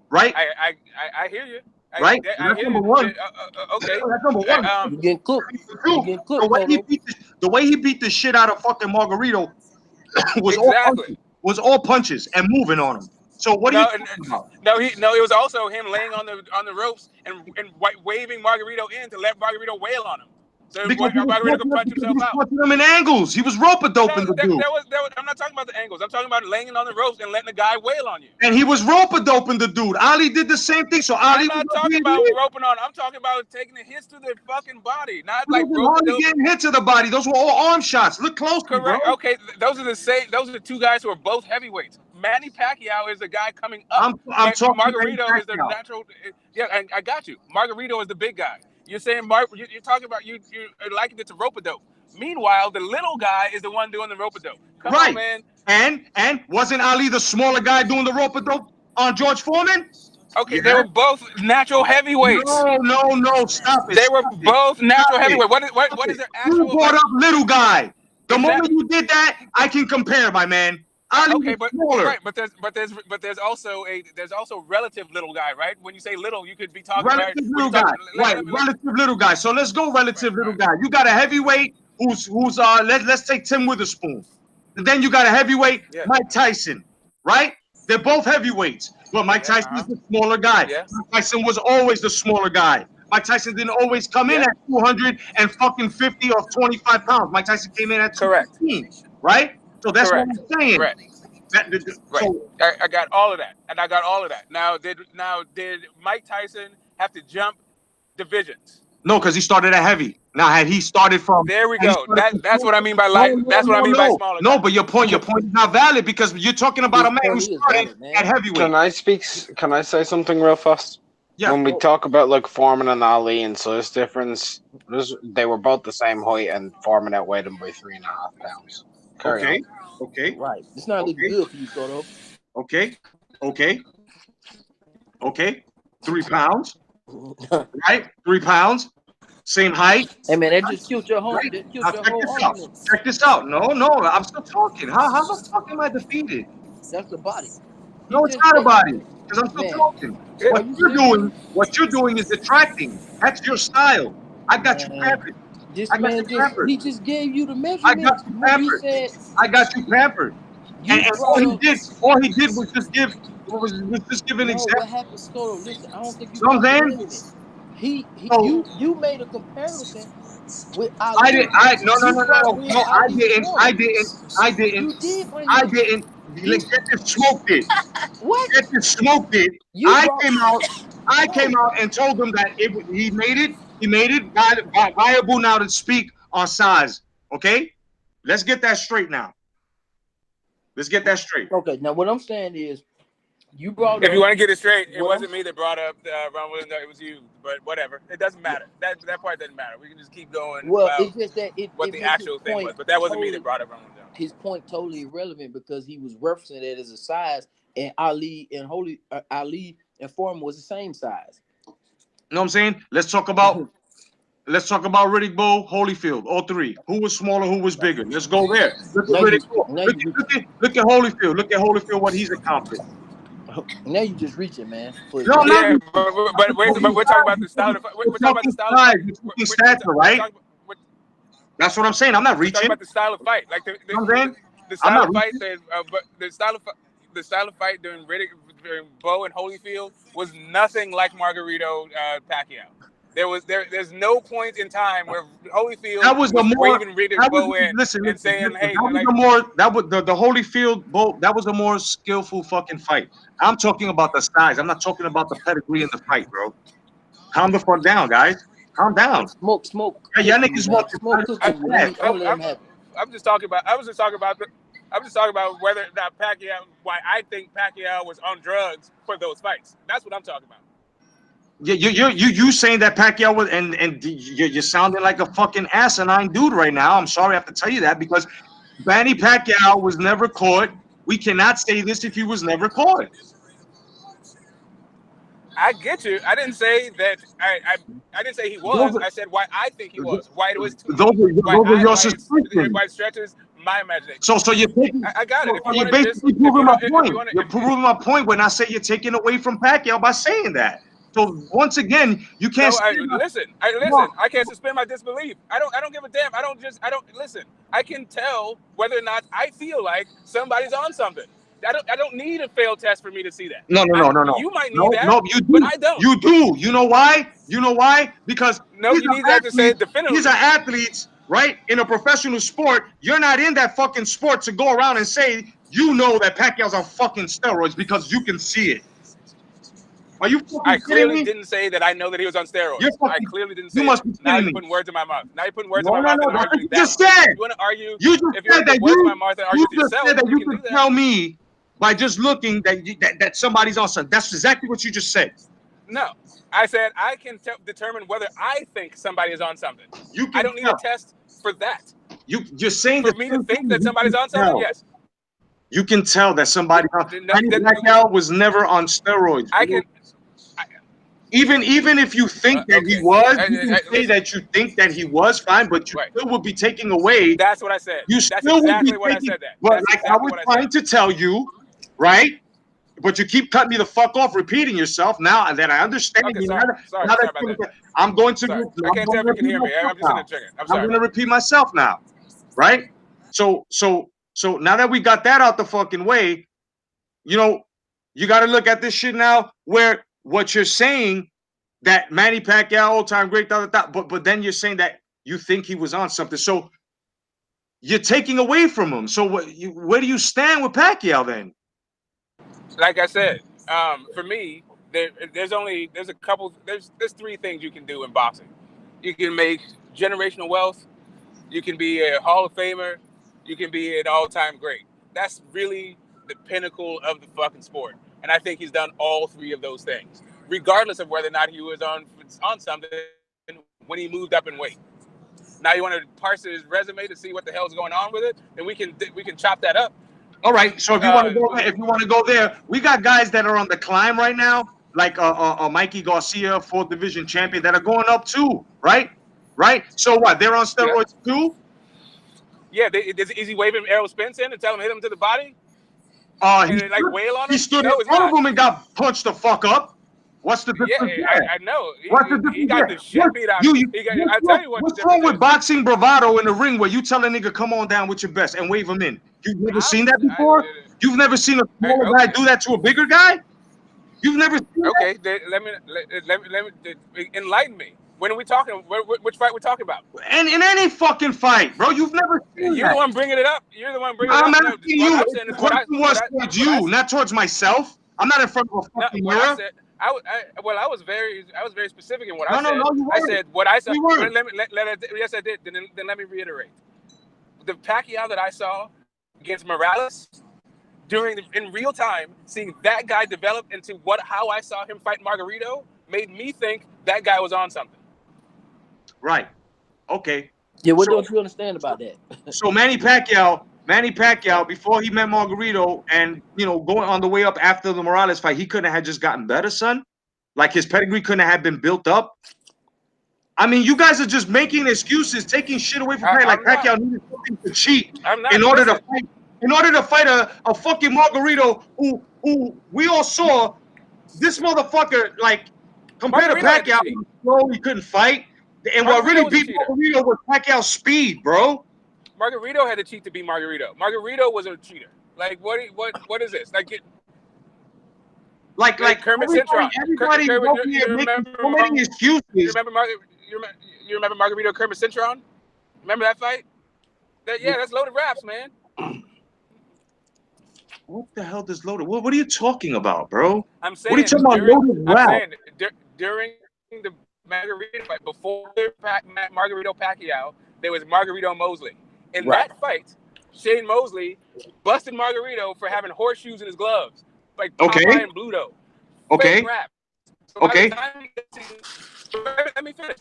right? I hear you. Right? That's number one. Okay. That's number one. You getting cooked. The way he beat the shit out of fucking Margarito was all punches and moving on him. So what are you talking about? No, it was also him laying on the ropes and waving Margarito in to let Margarito wail on him. So Margarito could punch himself out. Punching him in angles. He was rope-a-doping the dude. I'm not talking about the angles. I'm talking about laying on the ropes and letting the guy wail on you. And he was rope-a-doping the dude. Ali did the same thing. So Ali. I'm not talking about roping on. I'm talking about taking the hits to the fucking body, not like rope-a-doping. Getting hit to the body. Those were all arm shots. Look closely, correct. Bro. Okay, those are the same. Those are the two guys who are both heavyweights. Manny Pacquiao is the guy coming up. I'm talking Margarito is the natural. Yeah, I got you. Margarito is the big guy. You're saying you're talking about you liking it to rope-a-dope. Meanwhile, the little guy is the one doing the rope-a-dope. Come on, man. And wasn't Ali the smaller guy doing the rope-a-dope on George Foreman? Okay, they were both natural heavyweights. No, stop it. They were both natural heavyweights. What is their actual? You brought up little guy. The moment you did that, I can compare, my man. Okay, but there's also relative little guy, right? When you say little, you could be talking relative little guy, right? Relative little guy. So let's go relative little guy. You got a heavyweight who's let's take Tim Witherspoon, and then you got a heavyweight Mike Tyson, right? They're both heavyweights, but Mike Tyson is the smaller guy. Mike Tyson was always the smaller guy. Mike Tyson didn't always come in at 250 or 25 pounds. Mike Tyson came in at 215, right? So that's what I'm saying. Correct. I got all of that. Now, did Mike Tyson have to jump divisions? No, because he started at heavy. Now, had he started from there, we go. That's what I mean by light. That's what I mean by smaller. No, but your point is not valid because you're talking about a man who started at heavyweight. Can I say something real fast? Yeah. When we talk about like Foreman and Ali and size difference, they were both the same height, and Foreman outweighed him by 3.5 pounds. Okay. Right. It's not looking good for you, Cotto. Okay. 3 pounds. Right? 3 pounds. Same height. Hey man, that just killed your whole. Right. Check this out. No, I'm still talking. How am I defeated? That's the body. No, it's not a body. Because I'm still talking. What you're doing is detracting. That's your style. I got you pampered. This man he just gave you the measurement. I got you pampered. I got you pampered. And all he did was just give let's just give an No, example. what happened, Scotto? Listen, I don't think you You know what I'm comprehending saying? it. So You made a comparison with I didn't. Ali. No, no, You no, no, brought no, in no. I Ali didn't. I Foreman. didn't. I didn't. You did bring I him in. didn't. You Get this smoked it. what? Get this smoked it. You I brought came out. I came no. out and told him that he made it. He made it viable now to speak on size. Okay, let's get that straight now. Let's get that straight. Okay, now what I'm saying is you brought If you up want to get it straight, it what I'm wasn't me that brought up Ron Williams. It was you. But whatever, it doesn't matter. That part doesn't matter. We can just keep going well, about it's just that what it the makes his actual thing point was. But that wasn't me that totally brought up Ron Williams. his point totally irrelevant because he was referencing it as a size, and Ali and Foreman was the same size. You know what I'm saying? Let's talk about Riddick Bowe, Holyfield, all three. Who was smaller? Who was bigger? Let's go there. Look at Now Riddick you Bowe. now you reaching. Look at Holyfield. Look at Holyfield. What he's accomplished. Now you just reaching, man. For No, I'm not. Yeah, but we're talking about the style of We're we're talking about the talking style of size. fight. We're talking We're, stature, we're right? talking we're, That's what I'm saying. I'm not we're talking reaching. about the style of fight, like You know what I'm saying? the I'm style not of fight reaching. that but the style of fight during during Bowe and Holyfield was nothing like Margarito Pacquiao. There's no point in time where Holyfield That was a was more. waving Riddick That was Bowe in listen. and saying, Listen. "Hey, That was like a more. That was the Holyfield Bowe. That was a more skillful fucking fight. I'm talking about the size. I'm not talking about the pedigree in the fight, bro. Calm the fuck down, guys. Calm down. smoke Yeah, cook y'all for you, niggas want man. to Smoke cook for I, you. I'm gonna let him have it. I'm just talking about. I was just talking about. I'm just talking about whether or not Pacquiao. Why I think Pacquiao was on drugs for those fights. That's what I'm talking about. You saying that Pacquiao was and you're sounding like a fucking asinine dude right now. I'm sorry I have to tell you that because Manny Pacquiao was never caught. We cannot say this if he was never caught. I get you. I didn't say that. I didn't say he Those was. I said why I think he was. Why it was to those me. are, those are your suspicions. Why it stretches my imagination. So you're taking. I got it. If So you you're want to just basically proving my if you point. want to You're proving my point when I say you're taking away from Pacquiao by saying that. So once again, you can't no, say that. listen. No, I can't suspend my disbelief. I don't give a damn. I don't listen. I can tell whether or not I feel like somebody's on something. I don't need a failed test for me to see that. no. You might need No, that, no, you but do. I don't. You do. You know why? You know why? Because No, these you need are that to say athletes. it These are definitively. athletes, right? In a professional sport, you're not in that fucking sport to go around and say you know that Pacquiao's on fucking steroids because you can see it. Are you I fucking kidding clearly me? didn't say that I know that he was on You're steroids. I fucking. clearly didn't You say that. must be Now kidding you're me. putting words in my mouth. Now you're putting words in No, my no, mouth no. and That's what arguing you that just way. said. If you want to argue, You just if you want said to that put words in my mouth and argue you with just yourself, said that you you can can do that. tell me by just looking that somebody's on something. That's exactly what you just said. No, I said I can determine whether I think somebody is on something. You I can don't need a tell. test for that. You're saying For the me to same think thing. that You somebody's can on something, tell. yes. You can tell that somebody. No, Manny Pacquiao was never on steroids. I Bro. can. I, Even if you think that he okay. was, you can say Listen. that you think that he was fine, but you Right. still would be taking away. That's what I said. You That's still would be exactly what I taking. said. But That's like I exactly was what I said. trying to tell you, right? But you keep cutting me the fuck off, repeating yourself. Now that I understand Okay, you, sorry. now that About that. I'm going to, Sorry. I I'm can't going tell to if you can repeat hear me. myself I'm just in now. the chicken. I'm I'm sorry going to about that. repeat myself now, right? So now that we got that out the fucking way, you know, you got to look at this shit now. Where what you're saying that Manny Pacquiao, all time great, but then you're saying that you think he was on something. So you're taking away from him. So where do you stand with Pacquiao then? Like I said, for me, there's a couple. There's three things you can do in boxing. You can make generational wealth. You can be a Hall of Famer. You can be an all-time great. That's really the pinnacle of the fucking sport. And I think he's done all three of those things, regardless of whether or not he was on something when he moved up in weight. Now you want to parse his resume to see what the hell's going on with it, and we can chop that up. All right. So if you want to go there, we got guys that are on the climb right now, like Mikey Garcia, fourth division champion, that are going up too, right? Right. So what? They're on Yeah, steroids too. yeah. Is he waving Errol Spence in and tell him hit him to the body and then, like wail on He him? stood in No, it's front of not. him and got punched the fuck up. What's the Yeah, difference there? I know. What's the He difference got the there? shit beat out of him. I tell you what the What's wrong difference with is. boxing bravado in the ring where you tell a nigga come on down with your best and wave him in? You've never seen that I, before? You've never seen a smaller guy do that to a bigger guy? You've never seen that? Okay, let me enlighten me. When are we talking? Which fight we're talking about? And in any fucking fight, bro, you've never seen You're that. the one bringing it up. You're the one bringing it I'm up. No, asking what you. I'm saying The is question was towards you, not towards myself. I'm not in front of a No, fucking what I mirror. said, I was very specific in what I No, said. you I weren't. said what I saw. You weren't. Yes, I did. Then let me reiterate. The Pacquiao that I saw against Morales in real time, seeing that guy develop into how I saw him fight Margarito made me think that guy was on something. Right. Okay. Yeah, what don't you understand about that? So Manny Pacquiao, before he met Margarito, and going on the way up after the Morales fight, he couldn't have just gotten better, son. Like his pedigree couldn't have been built up. I mean, you guys are just making excuses, taking shit away from Pacquiao. Like Pacquiao needed something to cheat in order to fight. In order to fight a fucking Margarito who we all saw this motherfucker, like, compared to Pacquiao, he couldn't fight. And what really beat Margarito was Pacquiao's speed, bro. Margarito had to cheat to beat Margarito. Margarito was a cheater. Like what is this? Like Kermit Cintron. Everybody making so many excuses. You remember Margarito Kermit Cintron? Remember that fight? That's loaded raps, man. What the hell does loaded? What are you talking about, bro? I'm saying, what are you talking about loaded rap? During the Margarito fight, before Margarito Pacquiao, there was Margarito Mosley. In that fight, Shane Mosley busted Margarito for having horseshoes in his gloves, like Popeye and Bluto. Fake rap. So let me finish.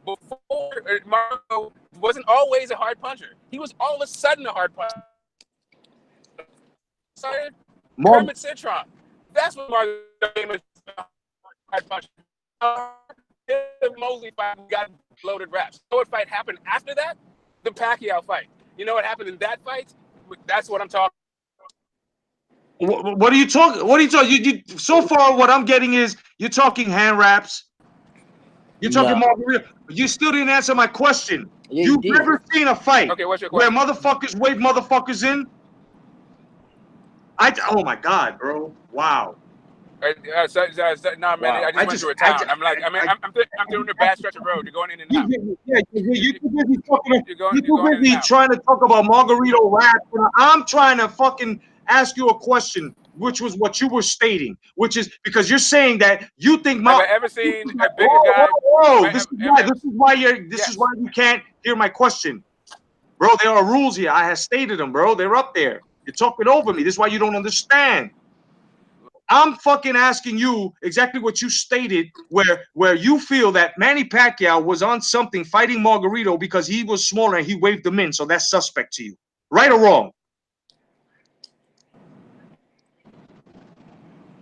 Before, Margarito wasn't always a hard puncher. He was all of a sudden a hard puncher. Kermit Cintron. That's what Margarito became a hard puncher. The Mosley fight got loaded raps. So what fight happened after that? The Pacquiao fight. You know what happened in that fight? That's what I'm talking. What are you talking? What are you talking? You so far, what I'm getting is you're talking hand wraps. You're talking Margarito. You still didn't answer my question. You've never seen a fight where motherfuckers wave motherfuckers in? Oh my God, bro! Wow. Man. I just went through a town. I'm doing a bad stretch of road. You're going in and out. You're too busy trying to talk about Margarito rap. I'm trying to fucking ask you a question, which was what you were stating, which is because you're saying that you think Have I ever seen a bigger guy? This is why you can't hear my question, bro. There are rules here. I have stated them, bro. They're up there. You're talking over me. This is why you don't understand. I'm fucking asking you exactly what you stated, where you feel that Manny Pacquiao was on something fighting Margarito because he was smaller and he waved him in, so that's suspect to you. Right or wrong?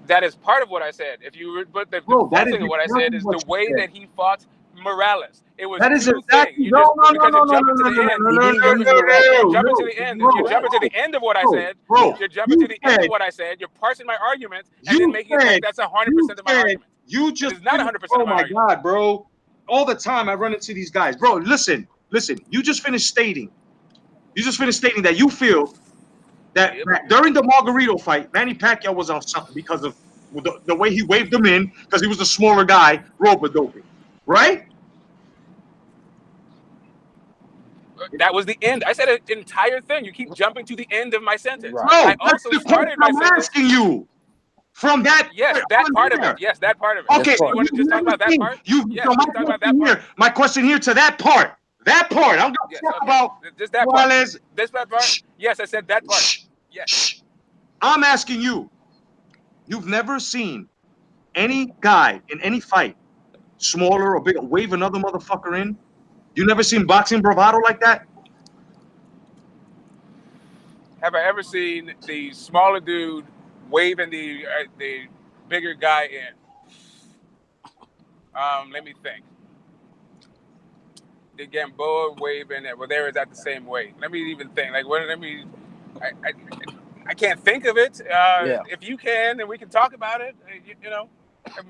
That is part of what I said. But the thing of what I said is the way that he fought Morales. It was two things. You jumping to the end of what I said. You're jumping to the end of what I said. You're parsing my argument and then making it like that's 100% of my argument. It's not 100% of my argument. Oh my God, bro! All the time I run into these guys, bro. Listen. You just finished stating. That you feel that during the Margarito fight, Manny Pacquiao was on something because of the way he waved him in, because he was a smaller guy, rope-a-doping, right? That was the end. I said an entire thing. You keep jumping to the end of my sentence. Right. No, I also started my sentence. I'm asking you from that. Yes, that part of it. Yes, that part of it. Okay, so you want to just talk about that part? My question here to that part. That part. I'm going to talk about just that part. This part. Yes, I said that part. Yes. I'm asking you. You've never seen any guy in any fight, smaller or bigger, wave another motherfucker in? You never seen boxing bravado like that? Have I ever seen the smaller dude waving the bigger guy in? Let me think. The Gamboa waving it. Well, there is that the same way. Let me even think. I can't think of it. If you can, then we can talk about it.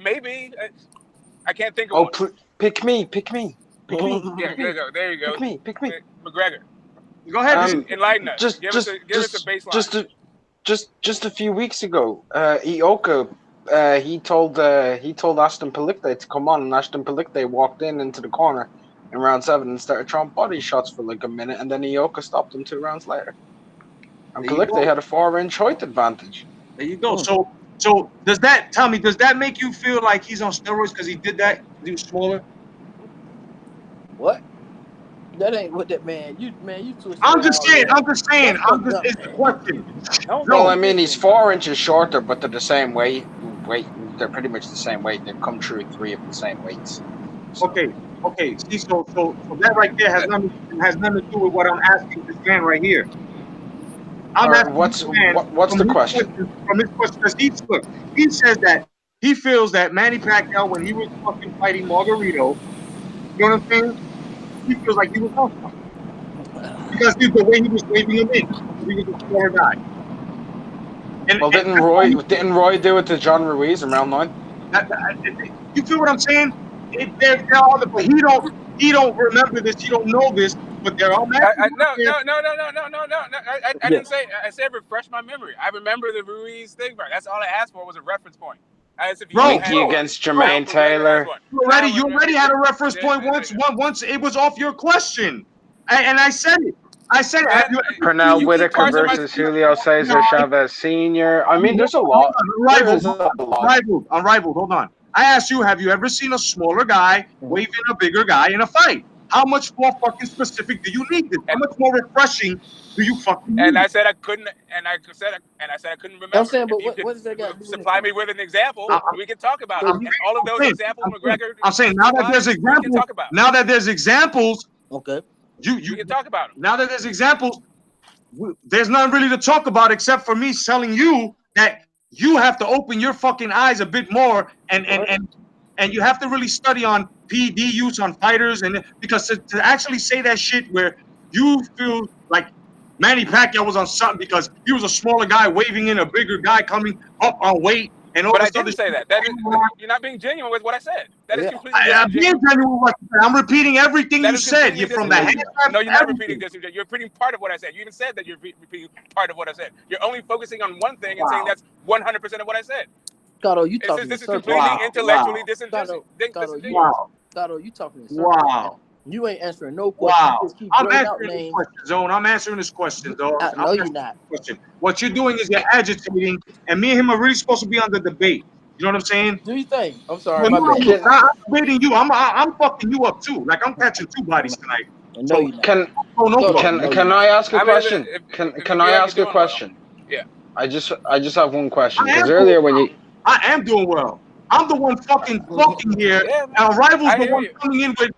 Maybe. I can't think of one. Pick me. Yeah, there you go. Pick me. McGregor. Go ahead. Enlighten us. Give us a baseline. just a few weeks ago, Ioka, he told Ashton Palikte to come on, and Ashton Palikte walked into the corner in round 7 and started throwing body shots for like a minute, and then Ioka stopped him 2 rounds later. And There you Palikte go. had a 4-inch height advantage. There you go. So does that tell me? Does that make you feel like he's on steroids because he did that? 'Cause he was smaller. What? That ain't what that man. You twisted I'm that just all saying. up. I'm just saying. That's fucked up, It's a man. question. I don't Well, No. I think mean, he he's did 4 inches shorter, but they're the same weight. They're pretty much the same weight. They've come through 3 of the same weights. So. Okay. See, so that right there has nothing to do with what I'm asking this man right here. I'm All right, asking this man what's the question? From his question, because he says that he feels that Manny Pacquiao, when he was fucking fighting Margarito, you know what I'm saying? He feels like he was on something because of the way he was waving him in. He was a smaller guy. Well, And that's why didn't Roy do it to John Ruiz in round 9? you feel what I'm saying? They're all but he don't remember this. He don't know this. But they're all matches out there. No. I Yeah. didn't say. I said refresh my memory. I remember the Ruiz thing, bro. That's all I asked for was a reference point. I asked if you Bro, had Winky one. against bro, Now Jermaine McGregor has Taylor. one. you already had a reference point once it was off your question. And I said it. I said, have you ever Pernell seen keep Whitaker parsing my. versus Julio Cesar Chavez Sr. I mean, there's a hold lot. on, There is a lot. unrivaled, hold on. I asked you, have you ever seen a smaller guy Mhm. waving a bigger guy in a fight? How much more fucking specific do you need this? How much more refreshing do you fucking And need? I said I couldn't, and I said I couldn't I'm remember. saying, If but you what could does that got to do with supply anything? me with an example, I'm, we can talk about it. So I'm, you And all of those examples McGregor I'm saying supplied, we can talk about. now that there's examples, okay? you We can talk about them. now that there's examples, there's nothing really to talk about except for me telling you that you have to open your fucking eyes a bit more and you have to really study on PD use on fighters and because to actually say that shit where you feel like Manny Pacquiao was on something because he was a smaller guy waving in a bigger guy coming up on weight and all But I this other didn't shit. say that. You're not being genuine with what I said. That is Yeah. completely I'm being disingenuous. genuine with what you said. I'm repeating everything That you is said. completely You're from the hand disingenuous. clap No, to you're not repeating everything. disingenuous. You're repeating part of what I said. You even said that you're repeating part of what I said. You're only focusing on one thing and saying Wow. that's 100% of what I said. Gatto, you talking in This is circles, completely man. intellectually Gatto, disingenuous. Wow. Gatto, you talking in circles, man. Wow. You ain't answering no question. You Wow. just keep I'm blurting out answering this names. question, Zone. I'm answering this question, dog. I'm No, you're answering not. this question. What you're doing is you're agitating, and me and him are really supposed to be on the debate. You know what I'm saying? Do you think? I'm sorry, Well, my bad. Can I'm debating you. I'm fucking you up too. Like I'm catching 2 bodies tonight. No, So you're not. can oh no, Gatto, fuck. no, you're can not. I ask a I mean, question? if Can you feel I like ask you're a doing well, question? yeah. I just have one question I because am doing earlier when well. you I am doing well. I'm the one fucking talking here, Yeah, man. and Rival's I the hear one you. coming in with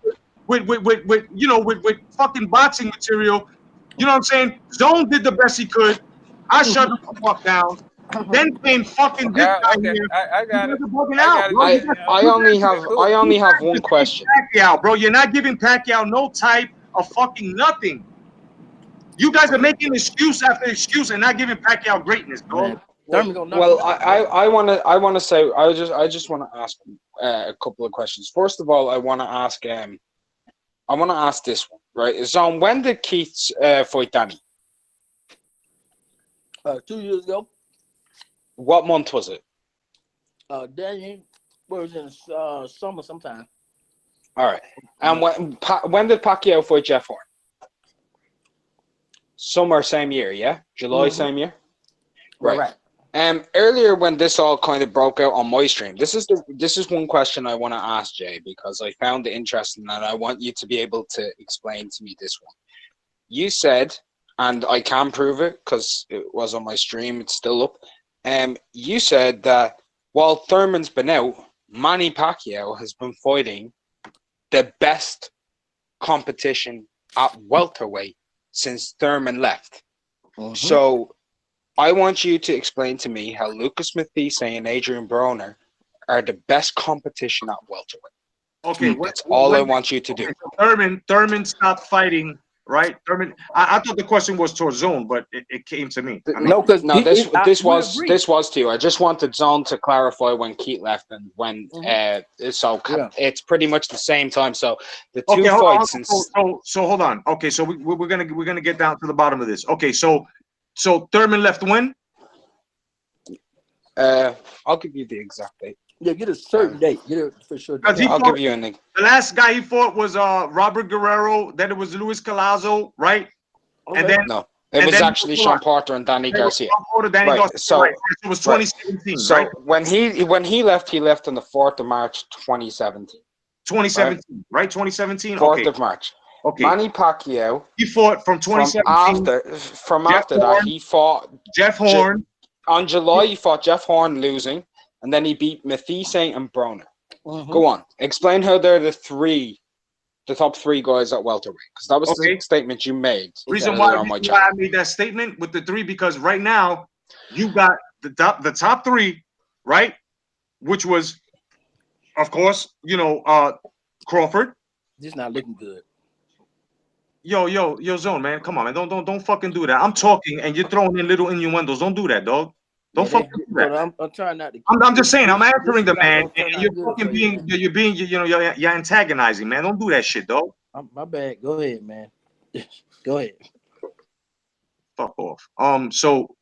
you know with fucking boxing material. You know what I'm saying? Zone did the best he could. I shut the fuck down. Then came fucking this Yeah, guy okay. here. I You got guys it. are bugging I out, got it. bro. Yeah, I yeah. I only have Cool. I only have You one guys just question. hate Pacquiao, bro. You're not giving Pacquiao no type of fucking nothing. You guys are making excuse after excuse and not giving Pacquiao greatness, dog. Man, Thurman gonna knock him Well, out, bro. I want to say I just want to ask a couple of questions. First of all, I want to ask this one, right? Zone, when did Keith fight Danny? 2 years ago, What month was it? Danny was in summer sometime. All right. And when did Pacquiao fight Jeff Horn? Summer same year, yeah? July Mm-hmm. same year? Right. Earlier when this all kind of broke out on my stream, this is one question I want to ask Jay because I found it interesting and I want you to be able to explain to me this one. You said, and I can prove it because it was on my stream, it's still up. You said that while Thurman's been out, Manny Pacquiao has been fighting the best competition at welterweight since Thurman left. Mm-hmm. So I want you to explain to me how Lucas Mathise and Adrian Broner are the best competition at welterweight. Okay, That's all I want you to do. So Thurman stopped fighting, right? Thurman. I thought the question was towards Zone, but it came to me. I mean, No, because this was to you. I just wanted Zone to clarify when Keith left and when it's pretty much the same time. So the two okay, fights so hold on. Okay, so we're gonna get down to the bottom of this. Okay, so Thurman left when? I'll give you the exact date. Yeah, get a certain date. Get a for sure Because date. he I'll fought, give you an. the last guy he fought was Robert Guerrero. Then it was Luis Calazo, right? And Okay. then No, it was actually Sean Porter and Danny Garcia. Danny Right. Garcia, So right? It was 2017, right? when he left on the 4th of March 2017. 2017, right? 2017. 4th Okay, of March. okay. Manny Pacquiao He fought from from 2017. after Jeff that Horn, he fought Jeff Horn. on July he fought Jeff Horn losing, and then he beat Mathise and Broner. Go on, explain how they're the top three guys at welterweight, because that was the statement you made Reason earlier on my why I channel. made that statement with the three, because right now you got the top three, right? Which was, of course, Crawford. This not looking good. Yo, Zone, man, come on, man, don't fucking do that. I'm talking and you're throwing in little innuendos. Don't do that, dog. Don't fucking do that. I'm trying not to. I'm just saying, I'm answering the man, and you're good fucking for you, you're antagonizing, man. Don't do that shit, dog. my bad. Go ahead, man. Go ahead. Fuck off. So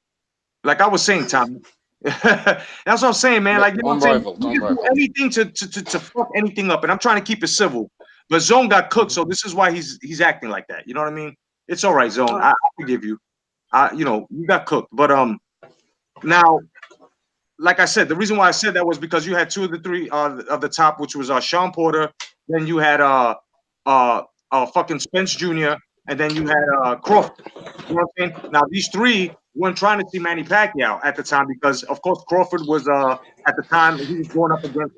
like I was saying, Tom, that's what I'm saying, man. Like, you know what I'm saying? You can do anything to fuck anything up, and I'm trying to keep it civil. But Zone got cooked, so this is why he's acting like that. You know what I mean? It's all right, Zone. I forgive you. You got cooked. But now, like I said, the reason why I said that was because you had two of the three of the top, which was Sean Porter. Then you had fucking Spence Jr. And then you had Crawford. You know what I'm saying? Now these three weren't trying to see Manny Pacquiao at the time because, of course, Crawford was at the time he was going up against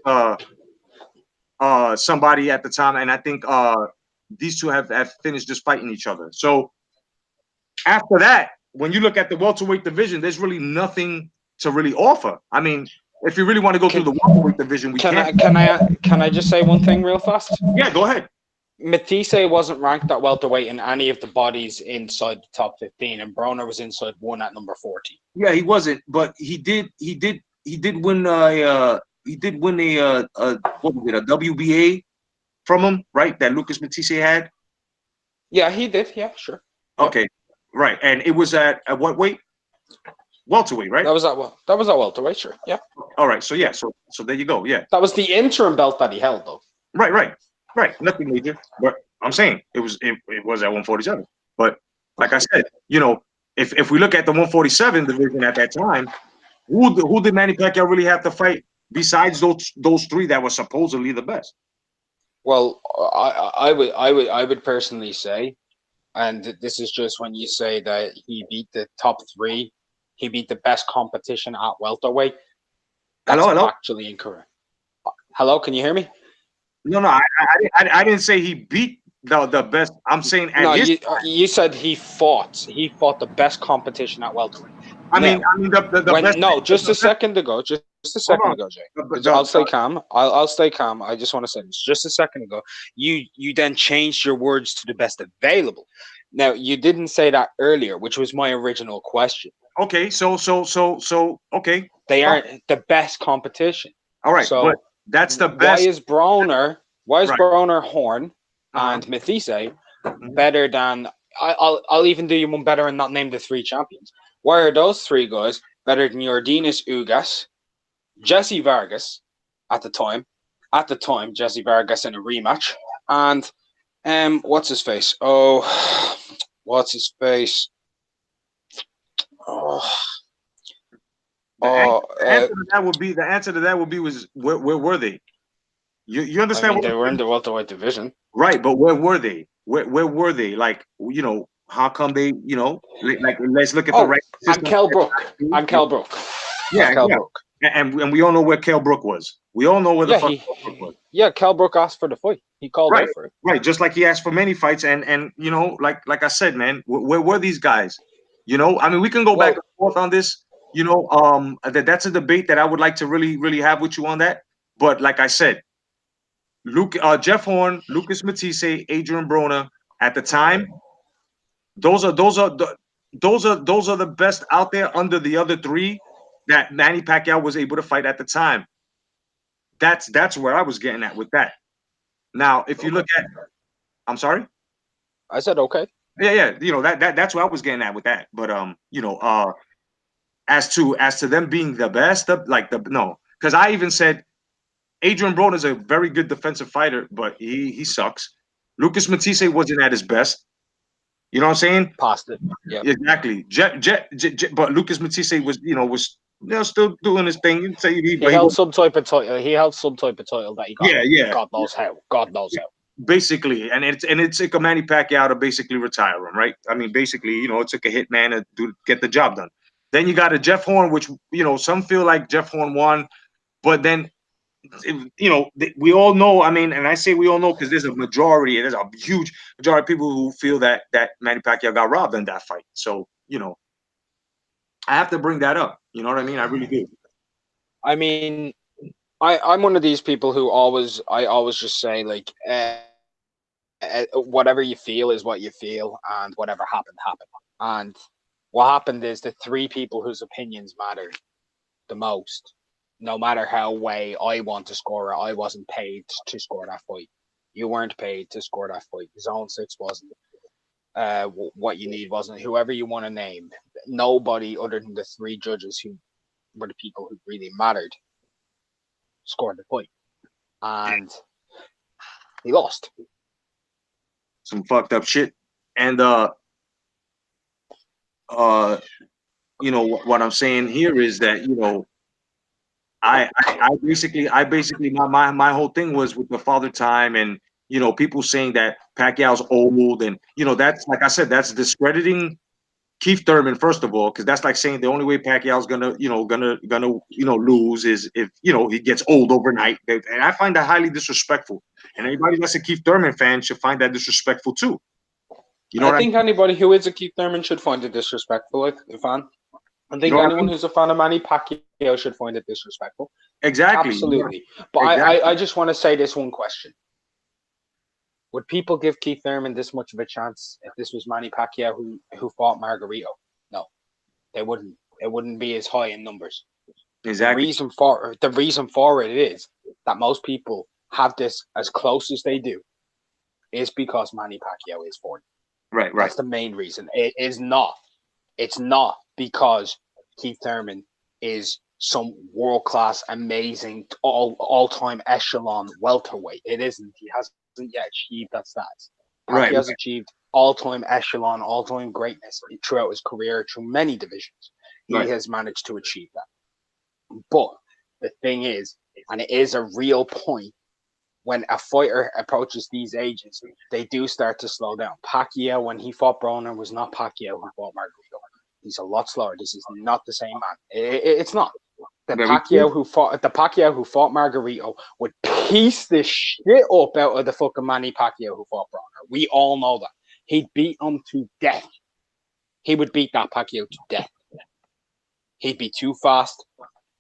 somebody at the time, and I think these two have finished just fighting each other. So after that, when you look at the welterweight division, there's really nothing to really offer. I mean, if you really want to go through the welterweight division, we can. Can I just say one thing real fast? Yeah, go ahead. Mathise wasn't ranked at welterweight in any of the bodies inside the top 15, and Broner was inside one at number 40. Yeah, he wasn't, but he did win a what was it, a WBA from him, right? That Lucas Mathise had. Yeah, he did. Yeah, sure. Okay, yep. Right, and it was at what weight? Welterweight, right? That was at welterweight, sure. Yeah. All right, so yeah, so there you go. Yeah. That was the interim belt that he held, though. Right. Nothing major, but I'm saying it was at 147. But like I said, if we look at the 147 division at that time, who did Manny Pacquiao really have to fight besides those three that were supposedly the best? Well, I would personally say, and this is just when you say that he beat the top three, he beat the best competition at welterweight. That's hello? Actually incorrect. Hello, can you hear me? No, I didn't say he beat the best. I'm saying you said he fought the best competition at welterweight. I mean the best. No, just a second ago, Jay. I'll stay calm. I'll stay calm. I just want to say this. Just a second ago, you then changed your words to the best available. Now, you didn't say that earlier, which was my original question. Okay, so okay. They aren't the best competition. All right, so but that's the best. Why is Broner, Horn, and Mathise better than? I'll even do you one better and not name the three champions. Why are those three guys better than Yordenis Ugas, Jesse Vargas at the time, Jesse Vargas in a rematch, and what's his face? Oh, what's his face? Oh. The answer to that would be was where were they? You understand? I mean, they were in the welterweight division, right? But where were they? Where were they? Like, how come they? Like let's look at the right. I'm Kell Brook. Yeah. And we all know where Kell Brook was. We all know where the fuck Kell Brook was. Yeah, Kell Brook asked for the fight. He called out for it. Right, just like he asked for many fights. And like I said, man, where were these guys? I mean, we can go back and forth on this. That's a debate that I would like to really, really have with you on that. But like I said, Jeff Horn, Lucas Mathise, Adrian Broner at the time, those are the best out there under the other three that Manny Pacquiao was able to fight at the time. That's where I was getting at with that. Now, if you look at, I'm sorry, I said okay. Yeah. That's where I was getting at with that. But as to them being the best, like the no, because I even said Adrian Broner is a very good defensive fighter, but he sucks. Lucas Matisse wasn't at his best. You know what I'm saying? Past it. Yeah. Exactly. But Lucas Matisse was still doing his thing. You'd say He held some type of title. He held some type of title that he got. yeah. God knows how. God knows how. Basically, and it took a Manny Pacquiao to basically retire him, right? I mean, basically, it took a hitman to get the job done. Then you got a Jeff Horn, which some feel like Jeff Horn won, but then we all know. I mean, and I say we all know because there's a huge majority of people who feel that Manny Pacquiao got robbed in that fight. So I have to bring that up. You know what I mean? I really do. I mean, I'm one of these people who I always just say like, whatever you feel is what you feel, and whatever happened happened. And what happened is the three people whose opinions matter the most, no matter how way I want to score it, I wasn't paid to score that fight. You weren't paid to score that fight. Zone 6 wasn't. What you need wasn't. Whoever you want to name, nobody other than the three judges who were the people who really mattered scored the fight, and he lost. Some fucked up shit, and what I'm saying here is that I basically my whole thing was with the father time, and people saying that Pacquiao's old, and that's, like I said, that's discrediting Keith Thurman, first of all, because that's like saying the only way Pacquiao's gonna lose is if he gets old overnight, and I find that highly disrespectful. And anybody that's a Keith Thurman fan should find that disrespectful too. I think anybody who is a Keith Thurman should find it disrespectful. A fan. I think anyone who's a fan of Manny Pacquiao should find it disrespectful. Exactly. Absolutely. But exactly. I just want to say this one question. Would people give Keith Thurman this much of a chance if this was Manny Pacquiao who fought Margarito? No, they wouldn't. It wouldn't be as high in numbers. Exactly. The reason for it is that most people have this as close as they do is because Manny Pacquiao is 40. Right. That's the main reason. It is not. It's not because Keith Thurman is some world-class, amazing, all-time echelon welterweight. It isn't. He hasn't yet achieved that status. Pacquiao has achieved all-time echelon, all-time greatness throughout his career, through many divisions. He has managed to achieve that. But the thing is, and it is a real point, when a fighter approaches these ages, they do start to slow down. Pacquiao, when he fought Broner, was not Pacquiao who fought Margarito. He's a lot slower. This is not the same man. It's not. The Pacquiao who fought Margarito would piece the shit up out of the fucking Manny Pacquiao who fought Broner. We all know that. He'd beat him to death. He would beat that Pacquiao to death. He'd be too fast.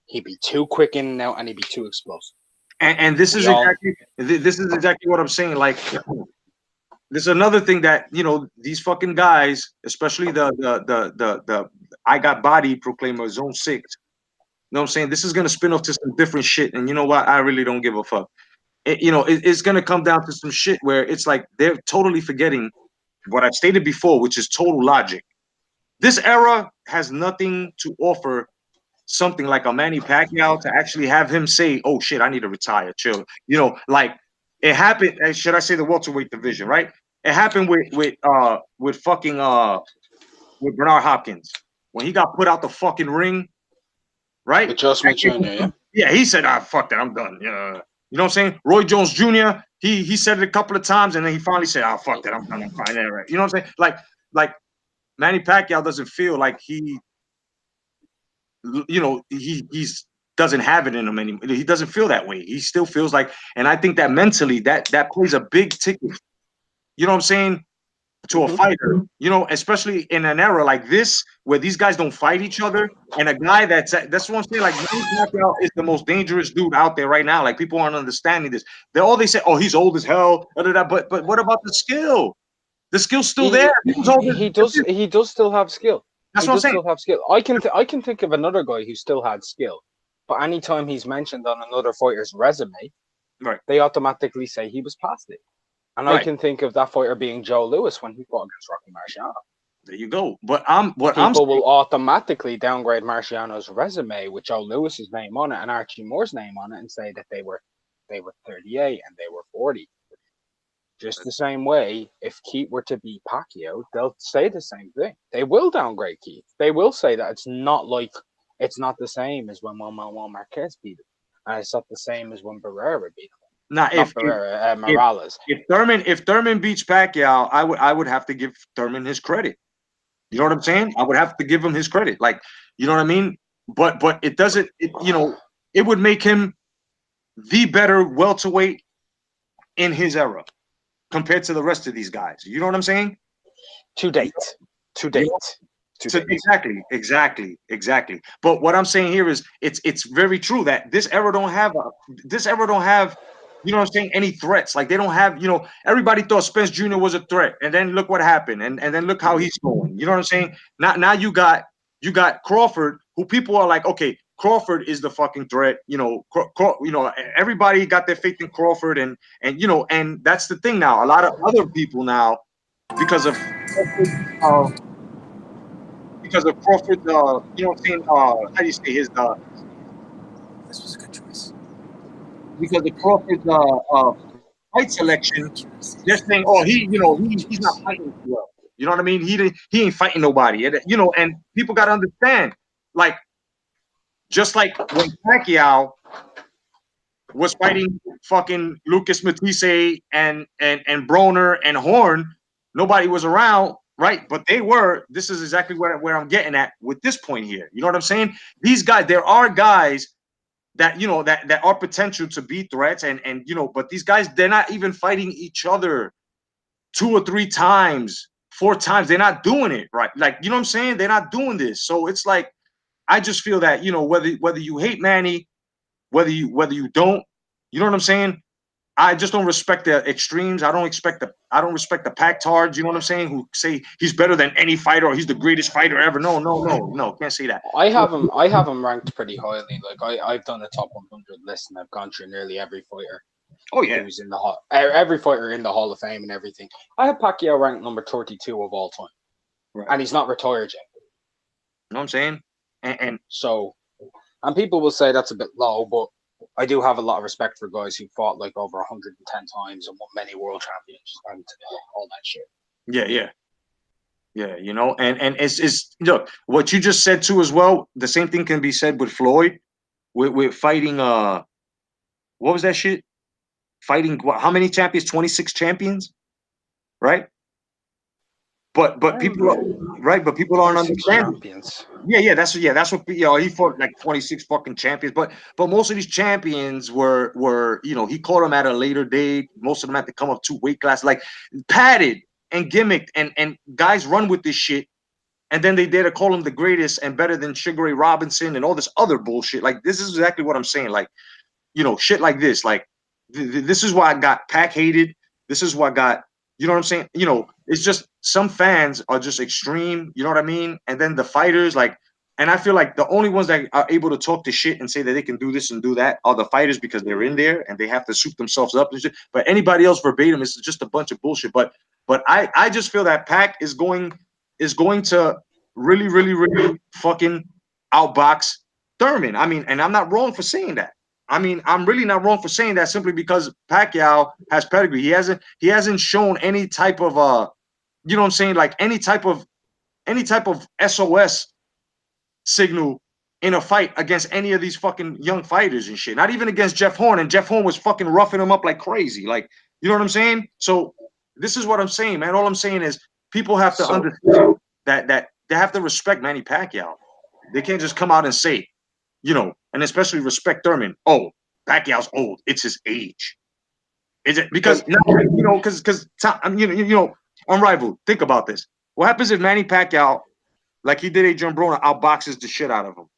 He'd be too quick in and out, and he'd be too explosive. And this is exactly what I'm saying. Like, this is another thing that these fucking guys, especially the I got body proclaimer Zone 6. You know what I'm saying? This is gonna spin off to some different shit, and you know what? I really don't give a fuck. It's gonna come down to some shit where it's like they're totally forgetting what I've stated before, which is total logic. This era has nothing to offer something like a Manny Pacquiao to actually have him say, "Oh shit, I need to retire." Chill. Like it happened. Should I say the welterweight division? Right. It happened with fucking with Bernard Hopkins when he got put out the fucking ring. Right. With Joe Smith Jr. Yeah. Yeah, he said, fuck that, I'm done." Yeah. You know what I'm saying? Roy Jones Jr. He said it a couple of times, and then he finally said, fuck that, I'm done. I'm fine. Right. You know what I'm saying? Like Manny Pacquiao doesn't feel like he doesn't have it in him anymore. He doesn't feel that way. He still feels like, and I think that mentally that plays a big ticket. You know what I'm saying? To a fighter, especially in an era like this where these guys don't fight each other, and a guy that's what I'm saying. Like, Manny Pacquiao is the most dangerous dude out there right now. Like, people aren't understanding this. They say, "Oh, he's old as hell." But what about the skill? The skill's still there. He does still have skill. That's what I'm saying. Still have skill. I can think of another guy who still had skill, but anytime he's mentioned on another fighter's resume, right, they automatically say he was past it. And I can think of that fighter being Joe Louis when he fought against Rocky Marciano. There you go. But I'm People saying, will automatically downgrade Marciano's resume with Joe Lewis's name on it and Archie Moore's name on it and say that they were 38 and they were 40. Just the same way, if Keith were to beat Pacquiao, they'll say the same thing. They will downgrade Keith. They will say that it's not the same as when Manuel Marquez beat him, and it's not the same as when Barrera beat him. now Not Barrera, Morales. if Thurman beats Pacquiao, I would have to give Thurman his credit. You know what I'm saying? I would have to give him his credit. Like, you know what I mean? But it doesn't. It would make him the better welterweight in his era compared to the rest of these guys. You know what I'm saying? To date. Exactly. But what I'm saying here is it's very true that this era don't have you know what I'm saying, any threats. Like they don't have, everybody thought Spence Jr. was a threat, and then look what happened, and then look how he's going. You know what I'm saying? Now you got Crawford, who people are like, okay, Crawford is the fucking threat. Everybody got their faith in Crawford, and that's the thing now. A lot of other people now, because of Crawford, you know what I'm saying? How do you say his? This was a good choice. Because of Crawford's fight selection, they're saying, oh, he's not fighting too well. You know what I mean? He ain't fighting nobody, and people got to understand, like, just like when Pacquiao was fighting fucking Lucas Matisse and Broner and Horn, nobody was around, right? But they were. This is exactly where I'm getting at with this point here. You know what I'm saying? These guys, there are guys that that are potential to be threats, and but these guys, they're not even fighting each other 2 or 3 times, 4 times. They're not doing it right. Like, you know what I'm saying? They're not doing this. So it's like, I just feel that, whether you hate Manny, whether you don't, you know what I'm saying? I just don't respect the extremes. I don't respect the packtards, you know what I'm saying, who say he's better than any fighter or he's the greatest fighter ever. No, can't say that. I have him ranked pretty highly. Like I've done a top 100 list and I've gone through nearly every fighter. Oh yeah, who's in the every fighter in the Hall of Fame and everything. I have Pacquiao ranked number 32 of all time, right. And he's not retired yet. You know what I'm saying? And people will say that's a bit low, but I do have a lot of respect for guys who fought like over 110 times and won many world championships and all that shit. Yeah. And it's look, what you just said too as well. The same thing can be said with Floyd, with fighting. What was that shit? Fighting how many champions? 26 champions, right? But people are, right. But people aren't understanding. Champions. Yeah. That's what he fought, like 26 fucking champions. But most of these champions were he caught them at a later date. Most of them had to come up 2 weight classes, like padded and gimmicked, and guys run with this shit. And then they dare to call him the greatest and better than Sugar Ray Robinson and all this other bullshit. Like, this is exactly what I'm saying. Like, shit like this. Like, this is why I got Pac hated. This is why I got, you know what I'm saying? It's just some fans are just extreme. You know what I mean? And then the fighters, like, and I feel like the only ones that are able to talk the shit and say that they can do this and do that are the fighters, because they're in there and they have to soup themselves up and shit. But anybody else verbatim is just a bunch of bullshit. But I just feel that Pac is going to really, really, really fucking outbox Thurman. I mean, and I'm not wrong for saying that. I mean, I'm really not wrong for saying that, simply because Pacquiao has pedigree. He hasn't shown any type of you know what I'm saying, like any type of SOS signal in a fight against any of these fucking young fighters and shit. Not even against Jeff Horn, and Jeff Horn was fucking roughing him up like crazy. Like, you know what I'm saying? So this is what I'm saying, man. All I'm saying is people have to understand that they have to respect Manny Pacquiao. They can't just come out and say, and especially respect Thurman. Oh, Pacquiao's old. It's his age. Is it because because unrivaled? Think about this. What happens if Manny Pacquiao, like he did Adrian Broner, outboxes the shit out of him?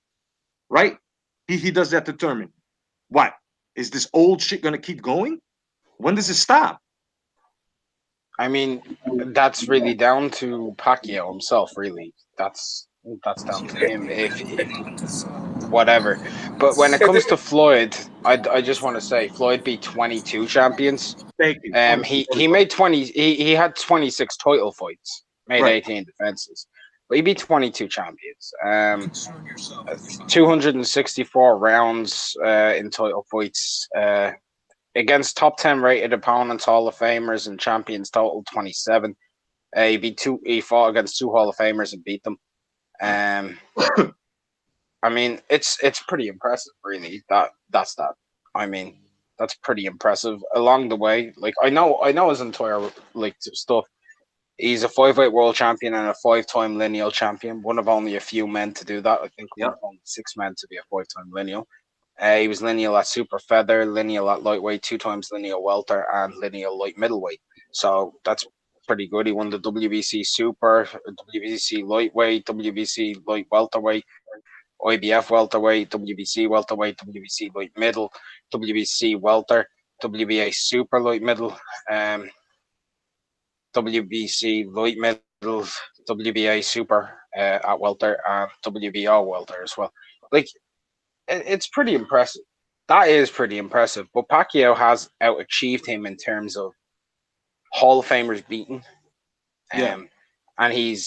Right? He does that to Thurman. What? Is this old shit gonna keep going? When does it stop? I mean, that's really down to Pacquiao himself. Really, that's down to him. If whatever, but when it comes to Floyd, I just want to say Floyd beat 22 champions. Thank you. He made 20. He had 26 title fights. made Right. 18 defenses, but he beat 22 champions. 264 rounds in title fights against top 10 rated opponents, Hall of Famers and champions total 27. He fought against two Hall of Famers and beat them. Um, I mean, it's pretty impressive, really. That's that. I mean, that's pretty impressive. Along the way, like I know his entire like stuff. He's a 5 weight world champion and a 5-time lineal champion. One of only a few men to do that. I think one Yep. of only 6 men to be a 5-time lineal. He was lineal at super feather, lineal at lightweight, 2 times lineal welter, and lineal light middleweight. So that's pretty good. He won the WBC super, WBC lightweight, WBC light welterweight, IBF welterweight, WBC welterweight, WBC light middle, WBC welter, WBA super light middle, WBC light middle, WBA super at welter, and WBO welter as well. Like it's pretty impressive. That is pretty impressive. But Pacquiao has outachieved him in terms of Hall of Famers beaten. Yeah. And he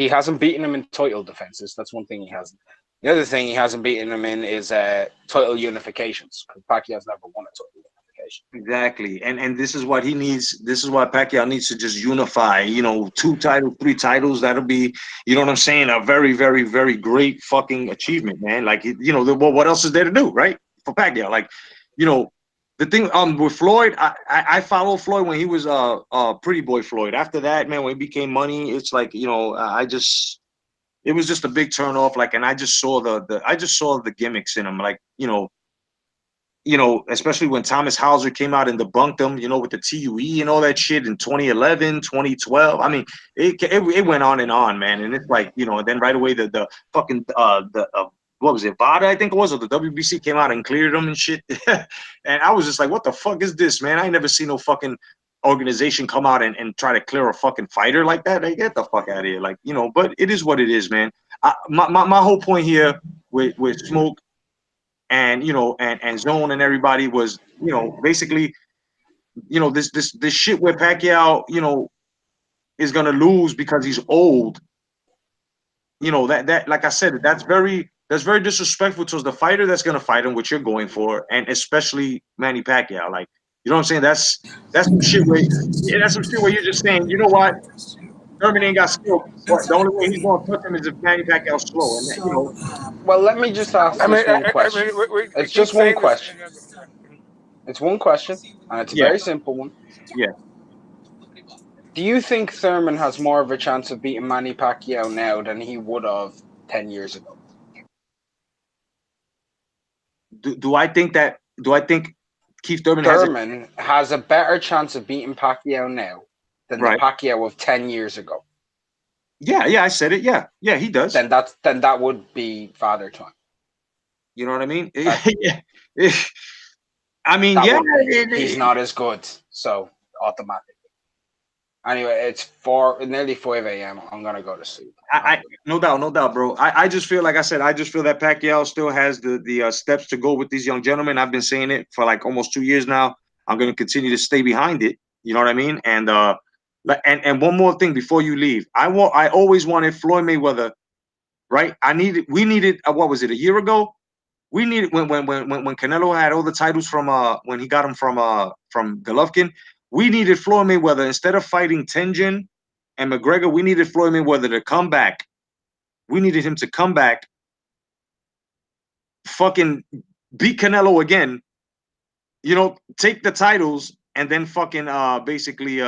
hasn't beaten him in title defenses. That's one thing he hasn't. The other thing he hasn't beaten him in is title unifications. Because Pacquiao's never won a title unification. Exactly. And this is what he needs. This is why Pacquiao needs to just unify, 2 titles, 3 titles. That'll be, you know what I'm saying? A very, very, very great fucking achievement, man. Like, what else is there to do, right? For Pacquiao. Like, you know, the thing with Floyd, I followed Floyd when he was Pretty Boy Floyd. After that, man, when he became money, it's like, it was just a big turn off. Like, and I just saw the gimmicks in him. Like, especially when Thomas Hauser came out and debunked them, with the TUE and all that shit in 2011, 2012. I mean, it went on and on, man. And it's like, and then right away the fucking what was it, VADA, I think it was, or the WBC came out and cleared them and shit. And I was just like, what the fuck is this, man? I ain't never seen no fucking organization come out and try to clear a fucking fighter like that. Like, get the fuck out of here. Like, but it is what it is, man. My whole point here with Smoke and and Zone and everybody was basically this shit where Pacquiao is gonna lose because he's old. That like I said, that's very disrespectful towards the fighter that's gonna fight him, which you're going for, and especially Manny Pacquiao. Like, you know what I'm saying? That's some shit where that's some shit where you're just saying, you know what, Thurman ain't got skill, but the only way he's gonna touch him is if Manny Pacquiao's slow, and Well, let me just ask I mean, this one I question. mean, we It's keep just one saying this. question. It's one question, and it's a yeah, very simple one. yeah. Do you think Thurman has more of a chance of beating Manny Pacquiao now than he would have 10 years ago? Do I think that? Do I think Keith Thurman has it Thurman has a better chance of beating Pacquiao now than the right? Pacquiao of 10 years ago. Yeah, yeah, I said it. Yeah, yeah, he does. Then that would be father time. You know what I mean? That Yeah. I mean, that yeah. would be. He's not as good, so automatically. Anyway, it's nearly 5 a.m. I'm gonna go to sleep. No doubt, no doubt, bro. I just feel like I said, I just feel that Pacquiao still has the steps to go with these young gentlemen. I've been saying it for like almost 2 years now. I'm gonna continue to stay behind it. You know what I mean? And one more thing before you leave, I always wanted Floyd Mayweather, right? We needed what was it, a year ago? We needed when Canelo had all the titles from when he got them from Golovkin. We needed Floyd Mayweather instead of fighting Tenjin and McGregor. We needed Floyd Mayweather to come back. We needed him to come back, fucking beat Canelo again. Take the titles and then fucking basically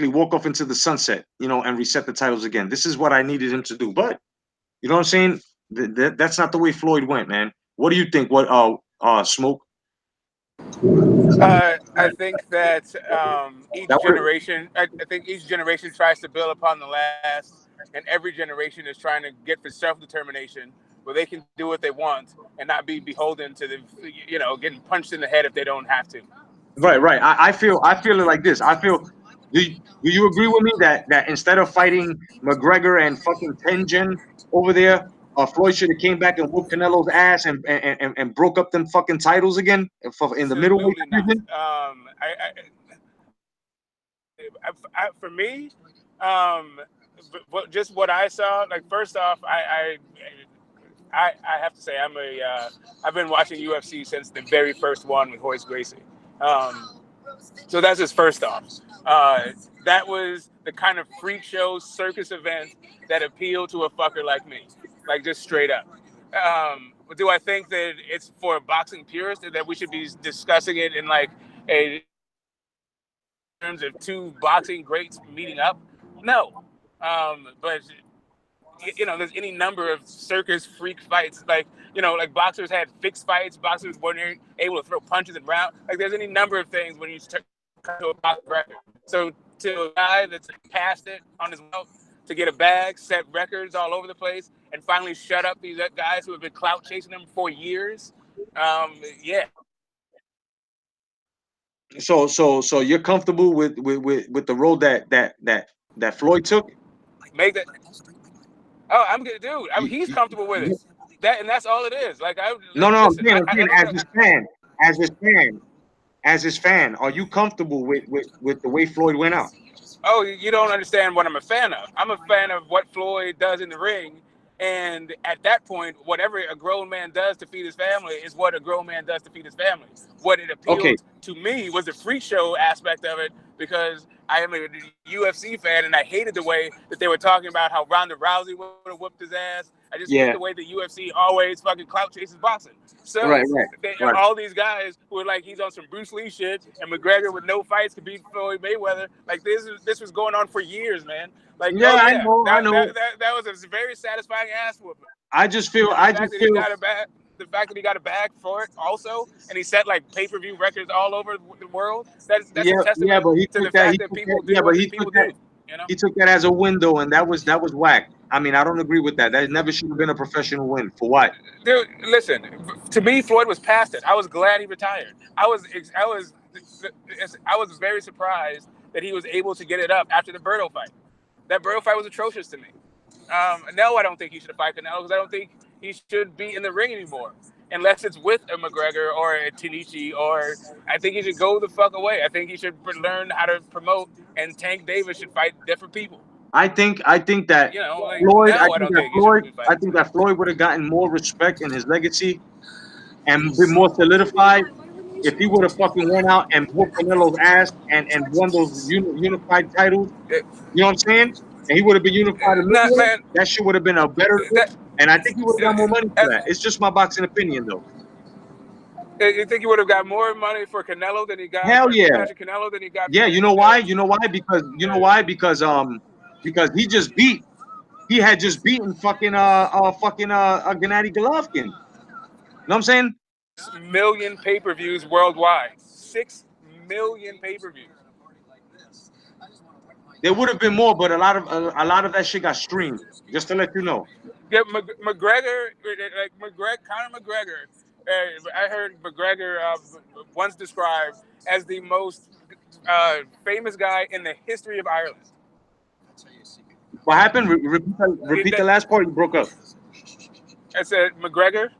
walk off into the sunset, and reset the titles again. This is what I needed him to do. But you know what I'm saying? That's not the way Floyd went, man. What do you think? What Smoke? I think that That each would generation, I think each generation tries to build upon the last, and every generation is trying to get for self-determination, where they can do what they want and not be beholden to the, getting punched in the head if they don't have to. right. I feel it like this. Do you agree with me that instead of fighting McGregor and fucking Tenjin over there, Floyd should have came back and whooped Canelo's ass and broke up them fucking titles again in the middleweight Absolutely not. division? for me, um, just what I saw. Like first off, I have to say I've been watching UFC since the very first one with Royce Gracie. Um, so that's just first off. Uh, that was the kind of freak show circus event that appealed to a fucker like me, like just straight up. Do I think that it's for a boxing purist that we should be discussing it in like a terms of two boxing greats meeting up? No, but there's any number of circus freak fights. Like, like boxers had fixed fights. Boxers weren't able to throw punches and round. Like, there's any number of things when you come to a boxing record. So to a guy that's passed it on his belt to get a bag, set records all over the place, and finally shut up these guys who have been clout chasing him for years. Yeah. So you're comfortable with the road that Floyd took? Make that. Oh, I'm good, dude. He's comfortable with it. And that's all it is. Like, No, listen. I'm saying as his fan, are you comfortable with the way Floyd went out? Oh, you don't understand what I'm a fan of. I'm a fan of what Floyd does in the ring. And at that point, whatever a grown man does to feed his family is what a grown man does to feed his family. What it Okay. appealed to me was the freak show aspect of it, because I am a UFC fan and I hated the way that they were talking about how Ronda Rousey would have whooped his ass. I just hate Yeah. the way the UFC always fucking clout chases boxing. So Right. all these guys who are like, he's on some Bruce Lee shit, and McGregor with no fights could beat Floyd Mayweather. Like, this was going on for years, man. Like, Yeah, oh I yeah, know. that was a very satisfying ass whooping. I just feel And the fact that he got a bag for it also, and he set like pay-per-view records all over the world. That's a yeah, testament but he to the took that. fact that people do what people do. He took that as a window, and that was whack. I mean, I don't agree with that. That never should have been a professional win. For what? Dude, listen. To me, Floyd was past it. I was glad he retired. I was very surprised that he was able to get it up after the Berto fight. That Berto fight was atrocious to me. No, I don't think he should fight Canelo, because I don't think he should be in the ring anymore, unless it's with a McGregor or a Tanichi, or I think he should go the fuck away. I think he should learn how to promote, and Tank Davis should fight different people. I think that Floyd. No, I don't think he should be fighting. I think that Floyd would have gotten more respect in his legacy and been more solidified if he would have fucking went out and whooped Canelo's ass and won those unified titles. You know what I'm saying? And he would have been unified in man, that shit would have been a better look, and I think he would have got more money for that. It's just my boxing opinion, though. You think he would have got more money for Canelo than he got? Hell for yeah. Canelo than he got? Yeah, you know why? You know why? Because he had just beaten fucking Gennady Golovkin. You know what I'm saying? 6 million pay-per-views worldwide. 6 million pay-per-views. There would have been more, but a lot of that shit got streamed. Just to let you know. Yeah, McGregor, Conor McGregor. I heard McGregor once described as the most famous guy in the history of Ireland. What happened? Repeat the last part. You broke up. I said McGregor,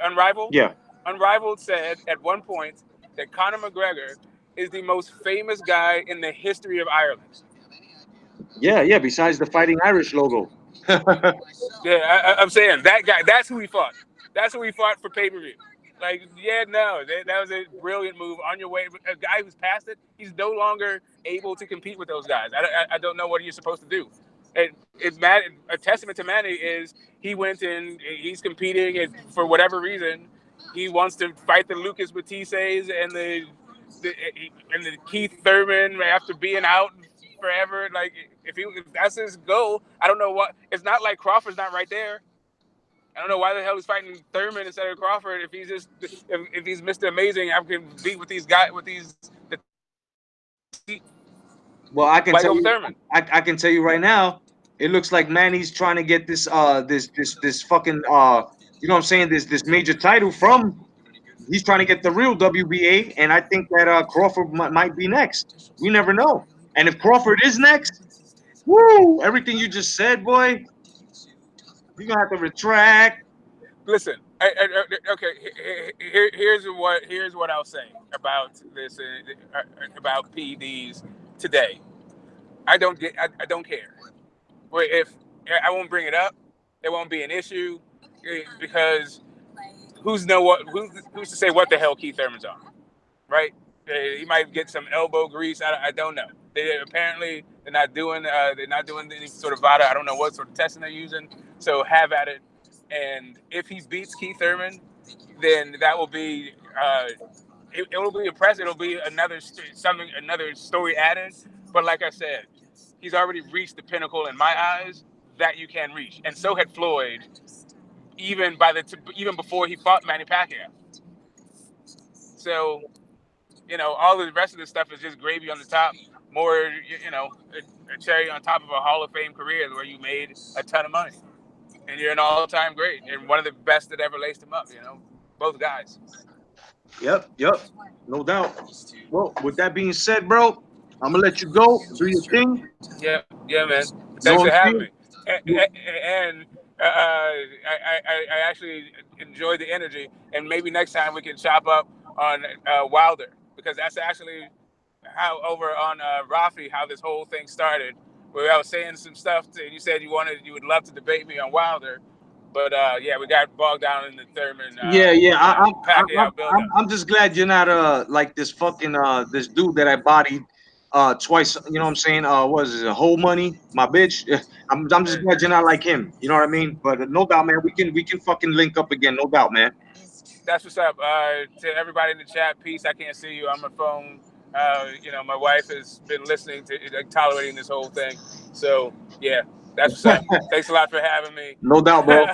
Unrivaled. Yeah. Unrivaled said at one point that Conor McGregor is the most famous guy in the history of Ireland. Yeah. Besides the Fighting Irish logo. Yeah, I'm saying that guy. That's who he fought. That's who he fought for pay-per-view. Like, yeah, no, that was a brilliant move on your way. A guy who's past it, he's no longer able to compete with those guys. I don't know what you're supposed to do. A testament to Manny is he went in, he's competing, and for whatever reason, he wants to fight the Lucas Batises and the Keith Thurman after being out forever. Like, if that's his goal, I don't know what. It's not like Crawford's not right there. I don't know why the hell he's fighting Thurman instead of Crawford. If he's Mr. Amazing, I can beat with these guys Well, I can tell you. Thurman. I can tell you right now. It looks like Manny's trying to get this fucking you know what I'm saying, this major title from. He's trying to get the real WBA, and I think that Crawford might be next. We never know. And if Crawford is next, woo! Everything you just said, boy, you're gonna have to retract. Listen, okay. Here's what I'll say about this about PEDs today. I don't care. Where if I won't bring it up, it won't be an issue because who's to say what the hell Keith Thurman's on, right? He might get some elbow grease. I don't know. Apparently they're not doing any sort of VADA. I don't know what sort of testing they're using. So have at it. And if he beats Keith Thurman, then that will be it will be impressive. It'll be another story added. But like I said, he's already reached the pinnacle in my eyes that you can reach, and so had Floyd, even before he fought Manny Pacquiao. So all the rest of this stuff is just gravy on the top. More, a cherry on top of a Hall of Fame career where you made a ton of money and you're an all-time great and one of the best that ever laced him up. Both guys. Yep, no doubt. Well, with that being said, bro, I'm gonna let you go. Do your thing. Yeah, man. You know Thanks what for I'm having saying? me. And I actually enjoyed the energy, and maybe next time we can chop up on Wilder, because that's actually how over on Rafi how this whole thing started. Where I was saying some stuff, and you said you would love to debate me on Wilder, but yeah, we got bogged down in the Thurman Yeah. Pacquiao buildup. I'm just glad you're not like this fucking this dude that I bodied twice. You know what I'm saying? What is it? Whole money, my bitch. I'm just glad you're not like him. You know what I mean? But no doubt, man. We can fucking link up again. No doubt, man. That's what's up. To everybody in the chat, peace. I can't see you on my phone. My wife has been listening to, tolerating this whole thing. So yeah, that's what's up. Thanks a lot for having me. No doubt, bro.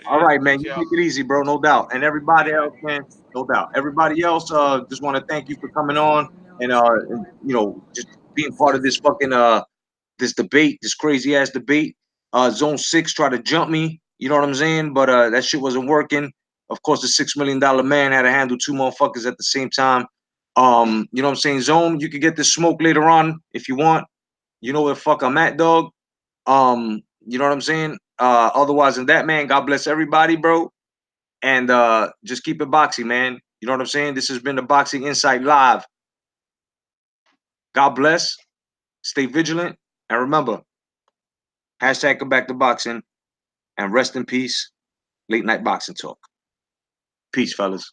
All right, man. Peace, You y'all. take it easy, bro. No doubt. And everybody Yeah, man. else, man. No doubt. Everybody else, just want to thank you for coming on and just being part of this fucking this debate, this crazy ass debate. Zone 6 tried to jump me. You know what I'm saying? But that shit wasn't working. Of course, the $6 million man had to handle two motherfuckers at the same time. You know what I'm saying? Zone, you can get this smoke later on if you want. You know where the fuck I'm at, dog. You know what I'm saying? Otherwise than that, man, God bless everybody, bro. And just keep it boxing, man. You know what I'm saying? This has been the Boxing Insight Live. God bless. Stay vigilant. And remember, hashtag come back to boxing and rest in peace. Late night boxing talk. Peace, fellas.